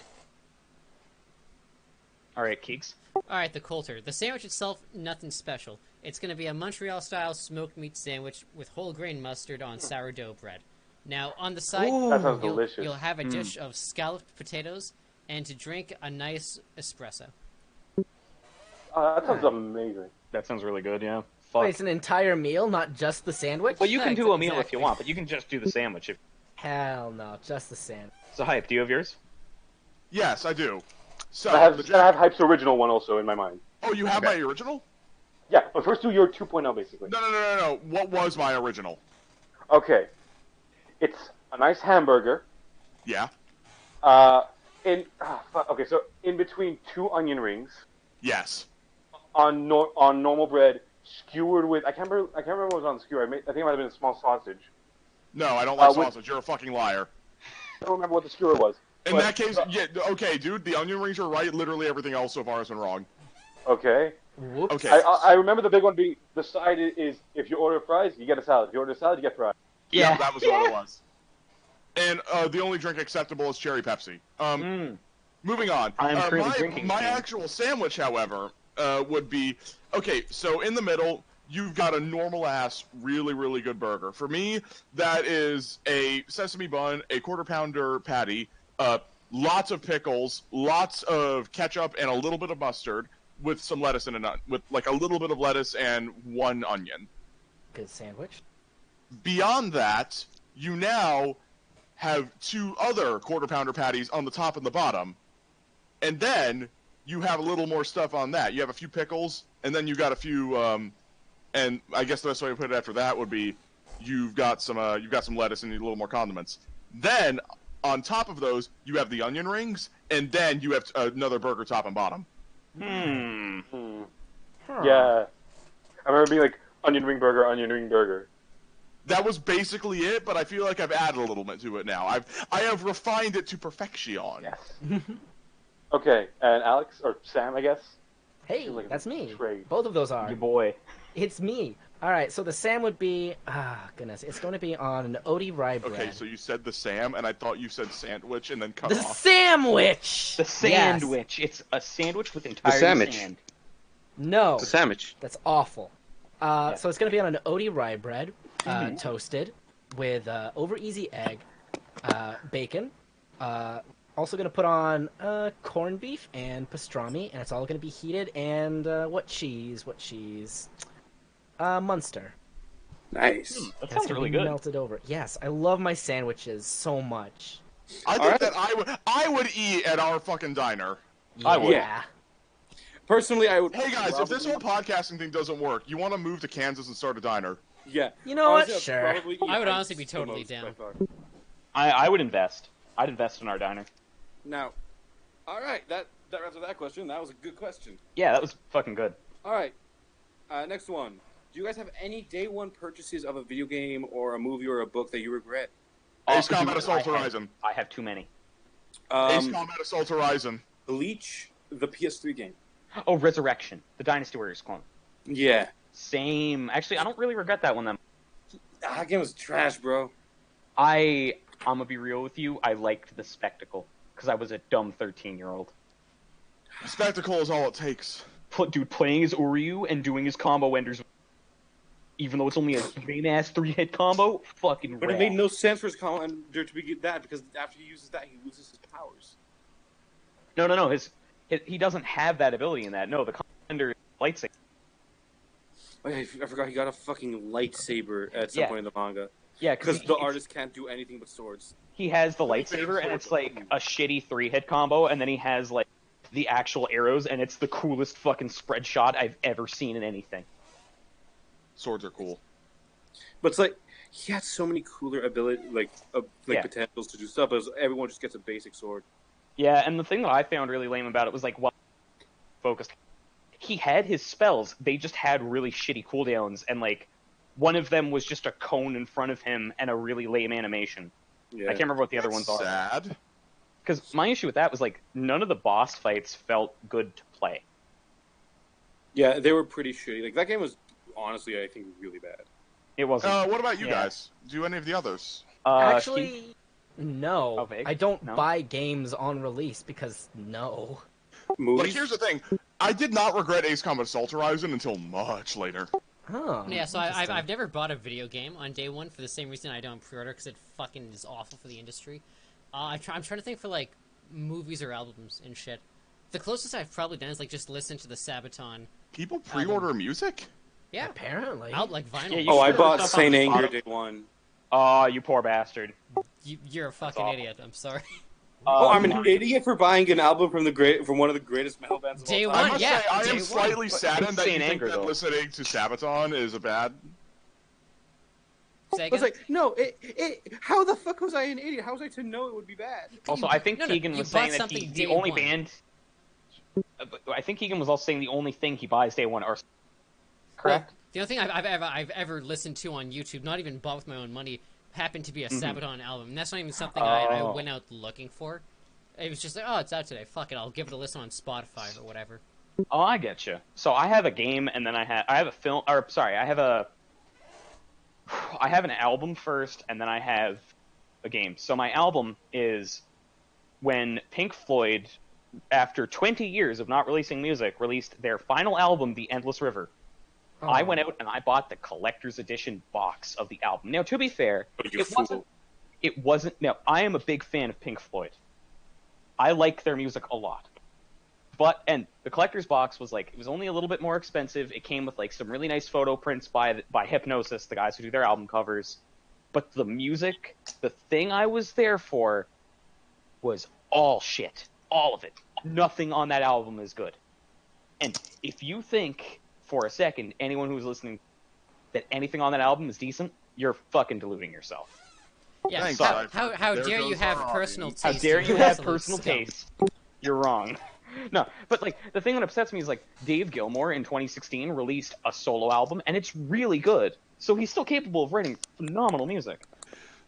All right, Keeks. All right, the Coulter. The sandwich itself, nothing special. It's going to be a Montreal-style smoked meat sandwich with whole grain mustard on sourdough bread. Now, on the side, that sounds delicious. You'll have a dish of scalloped potatoes, and to drink, a nice espresso. That sounds amazing. That sounds really good, yeah. Wait, it's an entire meal, not just the sandwich? Well, you can do a meal if you want, but you can just do the sandwich. Hell no, just the sandwich. So, Hype, do you have yours? Yes, I do. So I have Hype's original one also in my mind. Oh, you have my original? Yeah, but first do your 2.0, basically. No. What was my original? Okay. It's a nice hamburger. Yeah. Okay, so in between 2 onion rings. Yes. On normal bread, skewered with I can't remember what was on the skewer. I think it might have been a small sausage. No, I don't like sausage. You're a fucking liar. I don't remember what the skewer was. In that case, yeah, okay, dude, the onion rings are right. Literally everything else so far has been wrong. Okay. Whoops. Okay. I remember the big one being the side is if you order fries, you get a salad. If you order a salad, you get fries. Yeah, that was what it was. And the only drink acceptable is cherry Pepsi. Moving on. I'm currently drinking. My actual sandwich, however, would be okay. So in the middle, you've got a normal ass, really, really good burger. For me, that is a sesame bun, a quarter pounder patty, lots of pickles, lots of ketchup, and a little bit of mustard with some lettuce in it, with a little bit of lettuce and 1 onion. Good sandwich. Beyond that, you now have 2 other quarter pounder patties on the top and the bottom, and then you have a little more stuff on that. You have a few pickles, and then you got a few. And I guess the best way to put it after that would be you've got some lettuce and a little more condiments. Then on top of those, you have the onion rings, and then you have another burger top and bottom. Yeah, I remember being like onion ring burger. That was basically it, but I feel like I've added a little bit to it now. I have refined it to perfection. Yes. Okay, and Alex or Sam, I guess. Hey, like that's me. betrayed. Both of those are. Your boy. It's me. All right, so the Sam would be goodness, it's going to be on an Odie rye bread. Okay, so you said the Sam, and I thought you said sandwich, and then cut the off. sandwich. The sandwich. Yes. It's a sandwich with entire sandwich. sand. No. It's a sandwich. That's awful. So it's going to be on an oat rye bread, toasted, with over easy egg, bacon. Also going to put on corned beef and pastrami, and it's all going to be heated. And what cheese? Munster. Nice. That sounds really good. Melted over. Yes, I love my sandwiches so much. I think that I would eat at our fucking diner. Yeah. I would. Yeah. Personally, I would. Hey guys, if this whole podcasting thing doesn't work, you want to move to Kansas and start a diner? Yeah. You know what? Honestly, Sure. I would honestly be totally down. I would invest. I'd invest in our diner. Now, all right, that wraps up that question. That was a good question. Yeah, that was fucking good. All right, next one. Do you guys have any day one purchases of a video game or a movie or a book that you regret? Ace Combat Assault Horizon. I have too many. Ace Combat Assault Horizon. Bleach, the PS3 game. Oh, Resurrection, the Dynasty Warriors clone. Yeah. Same. Actually, I don't really regret that one then. That game was trash, bro. I'm gonna be real with you. I liked the spectacle because I was a dumb 13-year-old. Spectacle is all it takes. Dude, playing as Uryu and doing his combo enders, even though it's only a lame-ass 3-hit combo, fucking But rad. it made no sense for his commander to be that because after he uses that, he loses his powers. No. He doesn't have that ability in that. No, the commander lightsaber. Oh, yeah, I forgot he got a fucking lightsaber at some point in the manga. Yeah, Because the artist can't do anything but swords. He has the lightsaber, and it's like a shitty 3-hit combo, and then he has like the actual arrows, and it's the coolest fucking spread shot I've ever seen in anything. Swords are cool. But it's like he had so many cooler ability, potentials to do stuff. But everyone just gets a basic sword. Yeah, and the thing that I found really lame about it was like, focused. He had his spells; they just had really shitty cooldowns, and like one of them was just a cone in front of him and a really lame animation. Yeah. I can't remember what the other ones are. Sad. Because my issue with that was like none of the boss fights felt good to play. Yeah, they were pretty shitty. Like that game was honestly, I think, really bad. It wasn't. What about you guys? Do any of the others? Actually, no. Oh, Vig? I don't No? buy games on release because no. But Movies? here's the thing. I did not regret Ace Combat Assault Horizon until much later. Oh, Yeah, so interesting. I've never bought a video game on day one for the same reason I don't pre-order, because it fucking is awful for the industry. I'm trying to think for like movies or albums and shit. The closest I've probably done is like just listen to the Sabaton. People pre-order music? Yeah, Apparently. out like vinyl. Yeah, you I should bought put stuff on Saint the Anger bottom. day one. Oh, you poor bastard. You're a fucking awful. idiot. I'm sorry. I'm an idiot for buying an album from one of the greatest metal bands of Day all I time. one, must yeah, say, I day am one. slightly saddened that you Saint think Anger, that though. listening to Sabaton is a bad... Say I was again? like, no, how the fuck was I an idiot? How was I to know it would be bad? Also, I think No, Keegan you was bought saying that something the day only one. band. I think Keegan was also saying the only thing he buys day one are. Correct. Well, the only thing I've ever listened to on YouTube, not even bought with my own money, happened to be a Sabaton album. And that's not even something I went out looking for. It was just like, oh, it's out today. Fuck it, I'll give it a listen on Spotify or whatever. Oh, I get you. So I have a game, and then I have a film. Or sorry, I have an album first, and then I have a game. So my album is when Pink Floyd, after 20 years of not releasing music, released their final album, The Endless River. Oh. I went out and I bought the collector's edition box of the album. Now, to be fair, You fool. it wasn't. Now, I am a big fan of Pink Floyd. I like their music a lot. And the collector's box was like, it was only a little bit more expensive. It came with like some really nice photo prints by Hypnosis, the guys who do their album covers. But the music, the thing I was there for, was all shit. All of it. Nothing on that album is good. And if you think for a second, anyone who's listening, that anything on that album is decent, you're fucking deluding yourself. Yeah, Thanks, how, Cipher. how There dare you goes have our personal audience. taste? How dare you You're have absolute personal scum. taste? You're wrong. No, but like the thing that upsets me is like Dave Gilmour in 2016 released a solo album, and it's really good. So he's still capable of writing phenomenal music.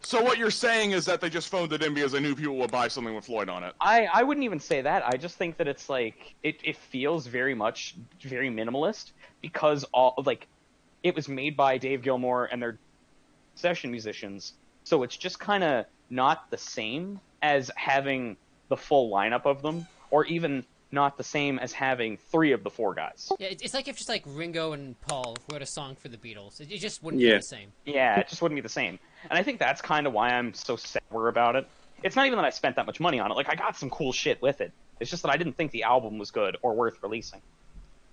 So what you're saying is that they just phoned it in because they knew people would buy something with Floyd on it. I wouldn't even say that. I just think that it's like it feels very minimalist because it was made by Dave Gilmour and their session musicians. So it's just kind of not the same as having the full lineup of them, or even not the same as having 3 of the 4 guys. Yeah, it's like if just like Ringo and Paul wrote a song for the Beatles. It just wouldn't be the same. Yeah, it just wouldn't be the same. And I think that's kind of why I'm so sour about it. It's not even that I spent that much money on it. Like, I got some cool shit with it. It's just that I didn't think the album was good or worth releasing.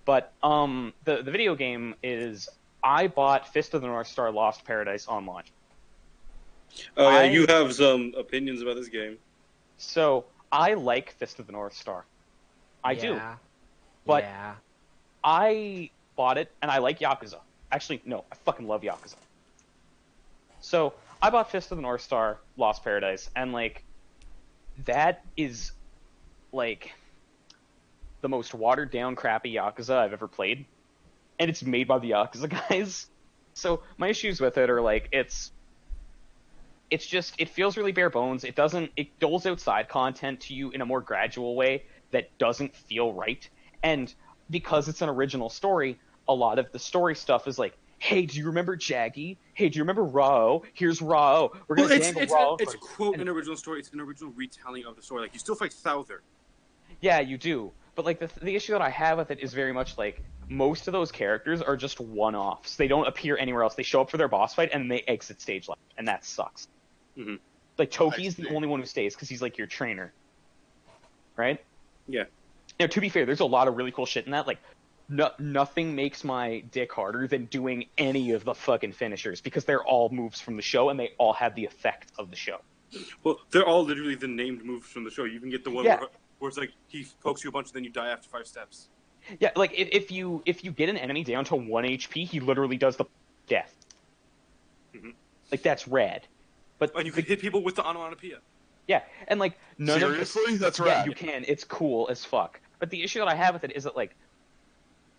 But the video game is, I bought Fist of the North Star Lost Paradise on launch. You have some opinions about this game. So, I like Fist of the North Star. I do. But I bought it, and I like Yakuza. Actually, no, I fucking love Yakuza. So, I bought Fist of the North Star Lost Paradise, and, like, that is, like, the most watered-down, crappy Yakuza I've ever played. And it's made by the Yakuza guys. So, my issues with it are, like, it's just, it feels really bare bones. It doles out side content to you in a more gradual way that doesn't feel right. And because it's an original story, a lot of the story stuff is like, hey, do you remember Jaggy? Hey, do you remember Rao? Here's Rao. We're going to dangle Rao. It's an original story. It's an original retelling of the story. Like, you still fight Souther. Yeah, you do. But, like, the issue that I have with it is very much, like, most of those characters are just one-offs. They don't appear anywhere else. They show up for their boss fight, and they exit stage left, and that sucks. Mm-hmm. Like, Toki's the only one who stays, because he's, like, your trainer. Right? Yeah. Now, to be fair, there's a lot of really cool shit in that. Like, nothing makes my dick harder than doing any of the fucking finishers, because they're all moves from the show, and they all have the effect of the show. Well, they're all literally the named moves from the show. You can get the one where it's like, he pokes you a bunch, and then you die after 5 steps. Yeah, like, if you get an enemy down to 1 HP, he literally does the death. Mm-hmm. Like, that's rad. But and you can hit people with the onomatopoeia. Yeah, and, like, seriously? That's rad. Yeah, you can. It's cool as fuck. But the issue that I have with it is that, like,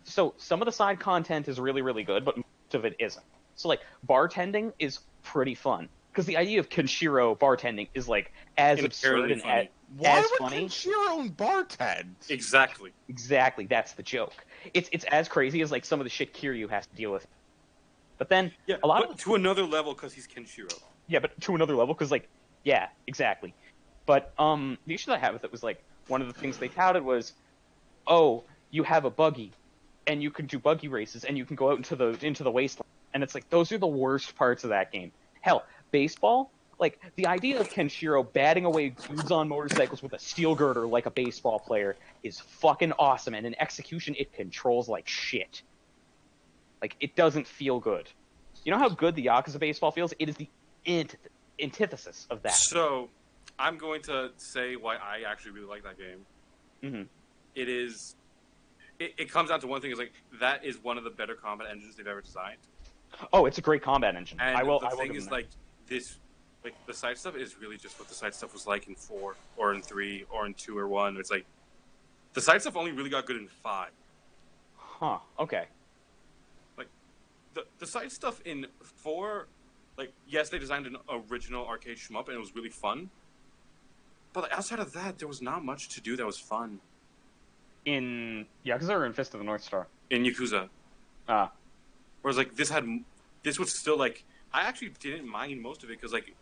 so some of the side content is really, really good, but most of it isn't. So, like, bartending is pretty fun. Because the idea of Kenshiro bartending is, like, as absurd and as Why would funny. Kenshiro bartend? Exactly. Exactly, that's the joke. It's as crazy as, like, some of the shit Kiryu has to deal with. But then, a lot of to another level because he's Kenshiro. Yeah, but to another level, because, like, yeah, exactly. But the issue that I had with it was, like, one of the things they touted was, oh, you have a buggy, and you can do buggy races, and you can go out into the wasteland. And it's like, those are the worst parts of that game. Hell, baseball, like, the idea of Kenshiro batting away dudes on motorcycles with a steel girder like a baseball player is fucking awesome, and in execution, it controls like shit. Like, it doesn't feel good. You know how good the Yakuza baseball feels? It is the antithesis of that. So, I'm going to say why I actually really like that game. Mm-hmm. It comes down to one thing, is like, that is one of the better combat engines they've ever designed. Oh, it's a great combat engine. And I will the thing is, that. like, this, like, the side stuff is really just what the side stuff was like in 4, or in 3, or in 2, or 1. It's like, the side stuff only really got good in 5. Huh, okay. Like, the side stuff in 4, like, yes, they designed an original arcade shmup, and it was really fun. But like, outside of that, there was not much to do that was fun. In Yakuza or in Fist of the North Star? In Yakuza. Whereas, like, this was still, like, I actually didn't mind most of it, because, like,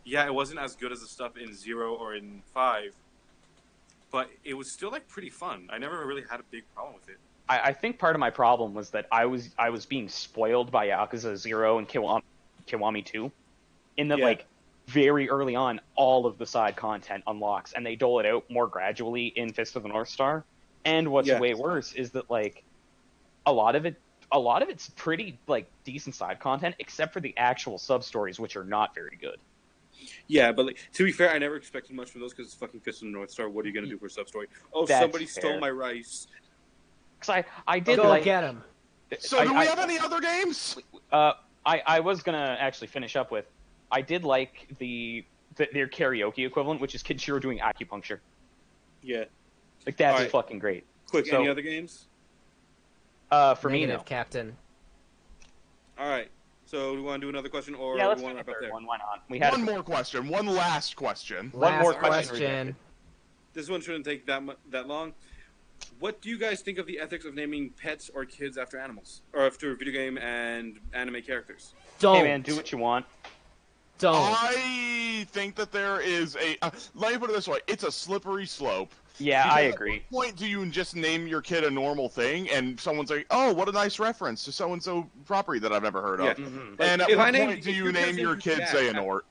yeah, it wasn't as good as the stuff in 0 or in 5, but it was still, like, pretty fun. I never really had a big problem with it. I think part of my problem was that I was being spoiled by Yakuza 0 and Kiwami 2, in that, like, very early on, all of the side content unlocks, and they dole it out more gradually in Fist of the North Star. And what's way worse is that, like, a lot of it's pretty, like, decent side content, except for the actual sub-stories, which are not very good. Yeah, but, like, to be fair, I never expected much from those, because it's fucking Fist of the North Star. What are you going to do for a sub-story? Oh, That's somebody fair. stole my rice. Because I did Go get him. So do we have any other games? I was going to actually finish up with, I did like their karaoke equivalent, which is Kenshiro doing acupuncture. Yeah. Like, that's fucking great. Quick, any other games? For me, no. Captain. All right. So, do we want to do another question, or yeah, let's do we want to do wrap up there? one. Why not? We had one more question. One last question. One more question. This one shouldn't take that long. What do you guys think of the ethics of naming pets or kids after animals, or after video game and anime characters? Don't. Hey man, do what you want. Don't. I think that there is a. Let me put it this way: it's a slippery slope. Yeah, Because I agree. At what point do you just name your kid a normal thing, and someone's like, "Oh, what a nice reference to so and so property that I've never heard of." Yeah. Mm-hmm. And at If what I point do you your name parents your named kid Jack Xehanort?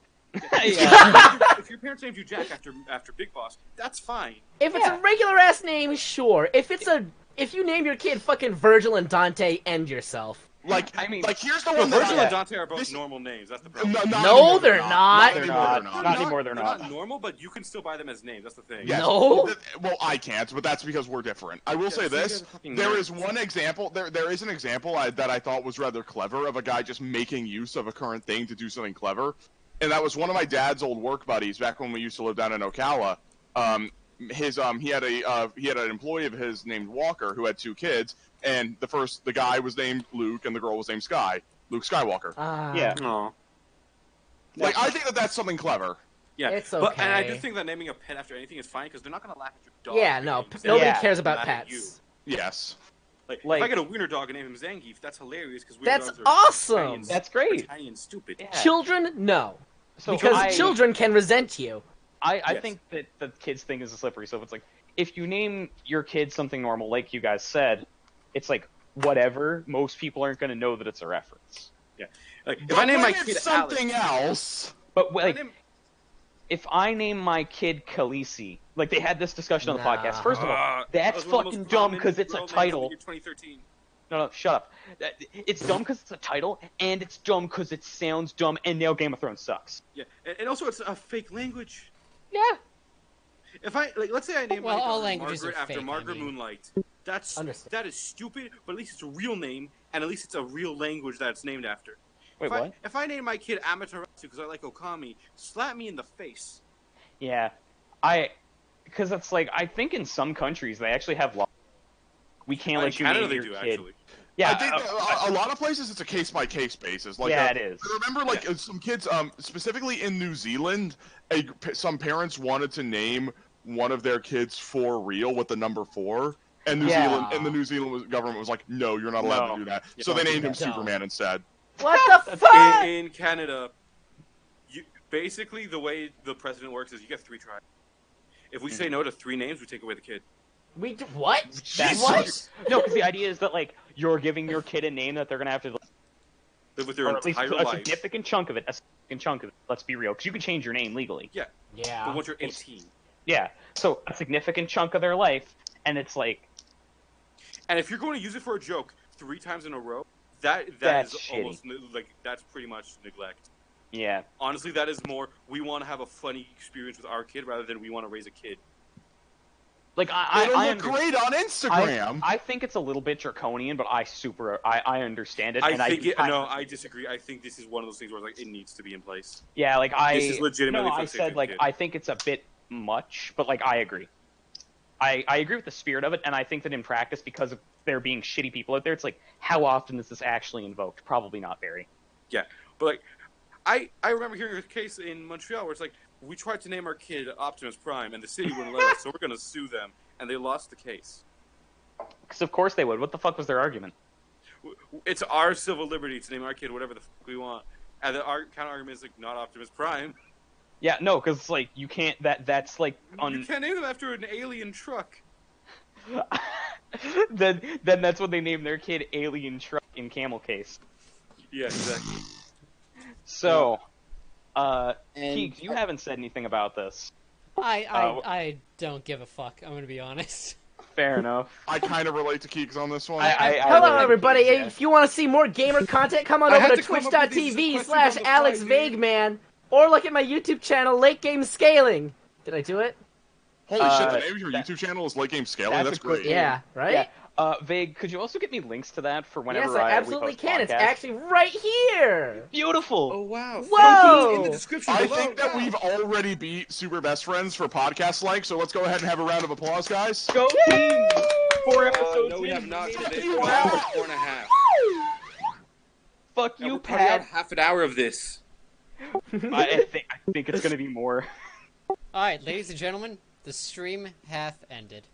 If your parents named you Jack after Big Boss, that's fine. If it's a regular ass name, sure. If you name your kid fucking Virgil and Dante, end yourself. Like, I mean, here's the one that Virgil I, and Dante are both normal names. That's the problem. not No, anymore, they're not. They're anymore, not. they're Not anymore, they're They're not. not normal, but you can still buy them as names. That's the thing. Yes. No. Well, I can't, but that's because we're different. I will Yeah, say so you this: guys are fucking there nerds. is one example. There is an example that I thought was rather clever of a guy just making use of a current thing to do something clever, and that was one of my dad's old work buddies back when we used to live down in Ocala. He had an employee of his named Walker who had 2 kids, and the guy was named Luke and the girl was named Sky. Luke Skywalker. Yeah. Aw. Like, I think that that's something clever. Yeah, It's But, and I do okay. think that naming a pet after anything is fine because they're not gonna laugh at your dog. Yeah, if no, your name's nobody Yeah. cares about Mad at you. pets. Yes. Like, Like- if I get a wiener dog and name him Zangief, that's hilarious because That's dogs are tiny awesome. and, That's great. are tiny and stupid. Yeah. Children, no, So because children can resent you. I Yes. think that the kids thing is a slippery slope. It's like, if you name your kid something normal, like you guys said, it's like, whatever. Most people aren't going to know that it's a reference. Like, if But I name my when kid it's something Alex, else. But if I like, name- if I name my kid Khaleesi, like they had this discussion on the Nah. podcast. First of all, that that's was one of the fucking most dumb common because it's a girl names of the title. year 2013. No, shut up. It's dumb because it's a title, and it's dumb because it sounds dumb, and now Game of Thrones sucks. Yeah, and also it's a fake language. Yeah. If I let's say I name Well, my all daughter languages Margaret are after fake, I Margaret mean. Moonlight, Understand. that is stupid. But at least it's a real name, and at least it's a real language that it's named after. Wait, what? If I name my kid Amaterasu because I like Okami, slap me in the face. Yeah. Because it's like, I think in some countries they actually have laws. We can't In let you Canada name they your do kid. actually. Yeah. I think that a lot of places it's a case-by-case basis. Like, Yeah, it is. I remember, like, some kids, specifically in New Zealand, some parents wanted to name one of their kids For Real with the number 4, and the New Zealand government was like, "No, you're not allowed No. to do that." Yeah, So they don't named do him that. Superman instead. What the fuck? In Canada, basically the way the president works is you get 3 tries. If we say no to 3 names, we take away the kid. We do, what? That's What? No, because the idea is that, like, you're giving your kid a name that they're going to have to Live with their or at least entire a life. significant chunk of it. Let's be real, because you can change your name legally. But Yeah. once you're 18, Yeah, so a significant chunk of their life, and it's like, and if you're going to use it for a joke 3 times in a row, that That's is shitty. almost like that's pretty much neglect. yeah, Honestly, that is more we want to have a funny experience with our kid rather than we want to raise a kid. like It'll I look great on Instagram. I think it's a little bit draconian, but I understand it. I and think I I disagree. I think this is one of those things where like it needs to be in place. Yeah, like This is legitimately No, for I the sake said of the like kid. I think it's a bit much, but like I agree. I agree with the spirit of it, and I think that in practice, because of there being shitty people out there, it's like, how often is this actually invoked? Probably not very. Yeah, but like I remember hearing a case in Montreal where it's like we tried to name our kid Optimus Prime and the city wouldn't let us, so we're going to sue them, and they lost the case. Because of course they would. What the fuck was their argument? It's our civil liberty to name our kid whatever the fuck we want, and the counter argument is like not Optimus Prime. Yeah, no, because like you can't. That's like You can't name them after an alien truck. then that's what they named their kid Alien Truck in Camel Case. Yeah, exactly. So, Keeg, you haven't said anything about this. I don't give a fuck. I'm gonna be honest. Fair enough. I kind of relate to Keeks on this one. Hello, really everybody. think, yeah. If you want to see more gamer content, come on I over had to to come up with these questions on the fly, twitch.tv/AlexVagueman, or look at my YouTube channel, Late Game Scaling. Did I do it? Holy shit! The name of your that- YouTube channel is Late Game Scaling. that's That's a good great. Yeah, right? Yeah. Vague, could you also get me links to that for whenever Yes, I we absolutely post can. It's podcasts? actually right here. Beautiful. Oh wow! Whoa! In the description I below. think that Wow. we've already beat Super Best Friends for podcast like, so let's go ahead and have a round of applause, guys. Go team! 4 episodes No, we in, have not. made it. Today. you We're out. at 4.5. Fuck And you, we're probably out Pat. half an hour of this. I think it's gonna be more. All right, ladies and gentlemen, the stream hath ended.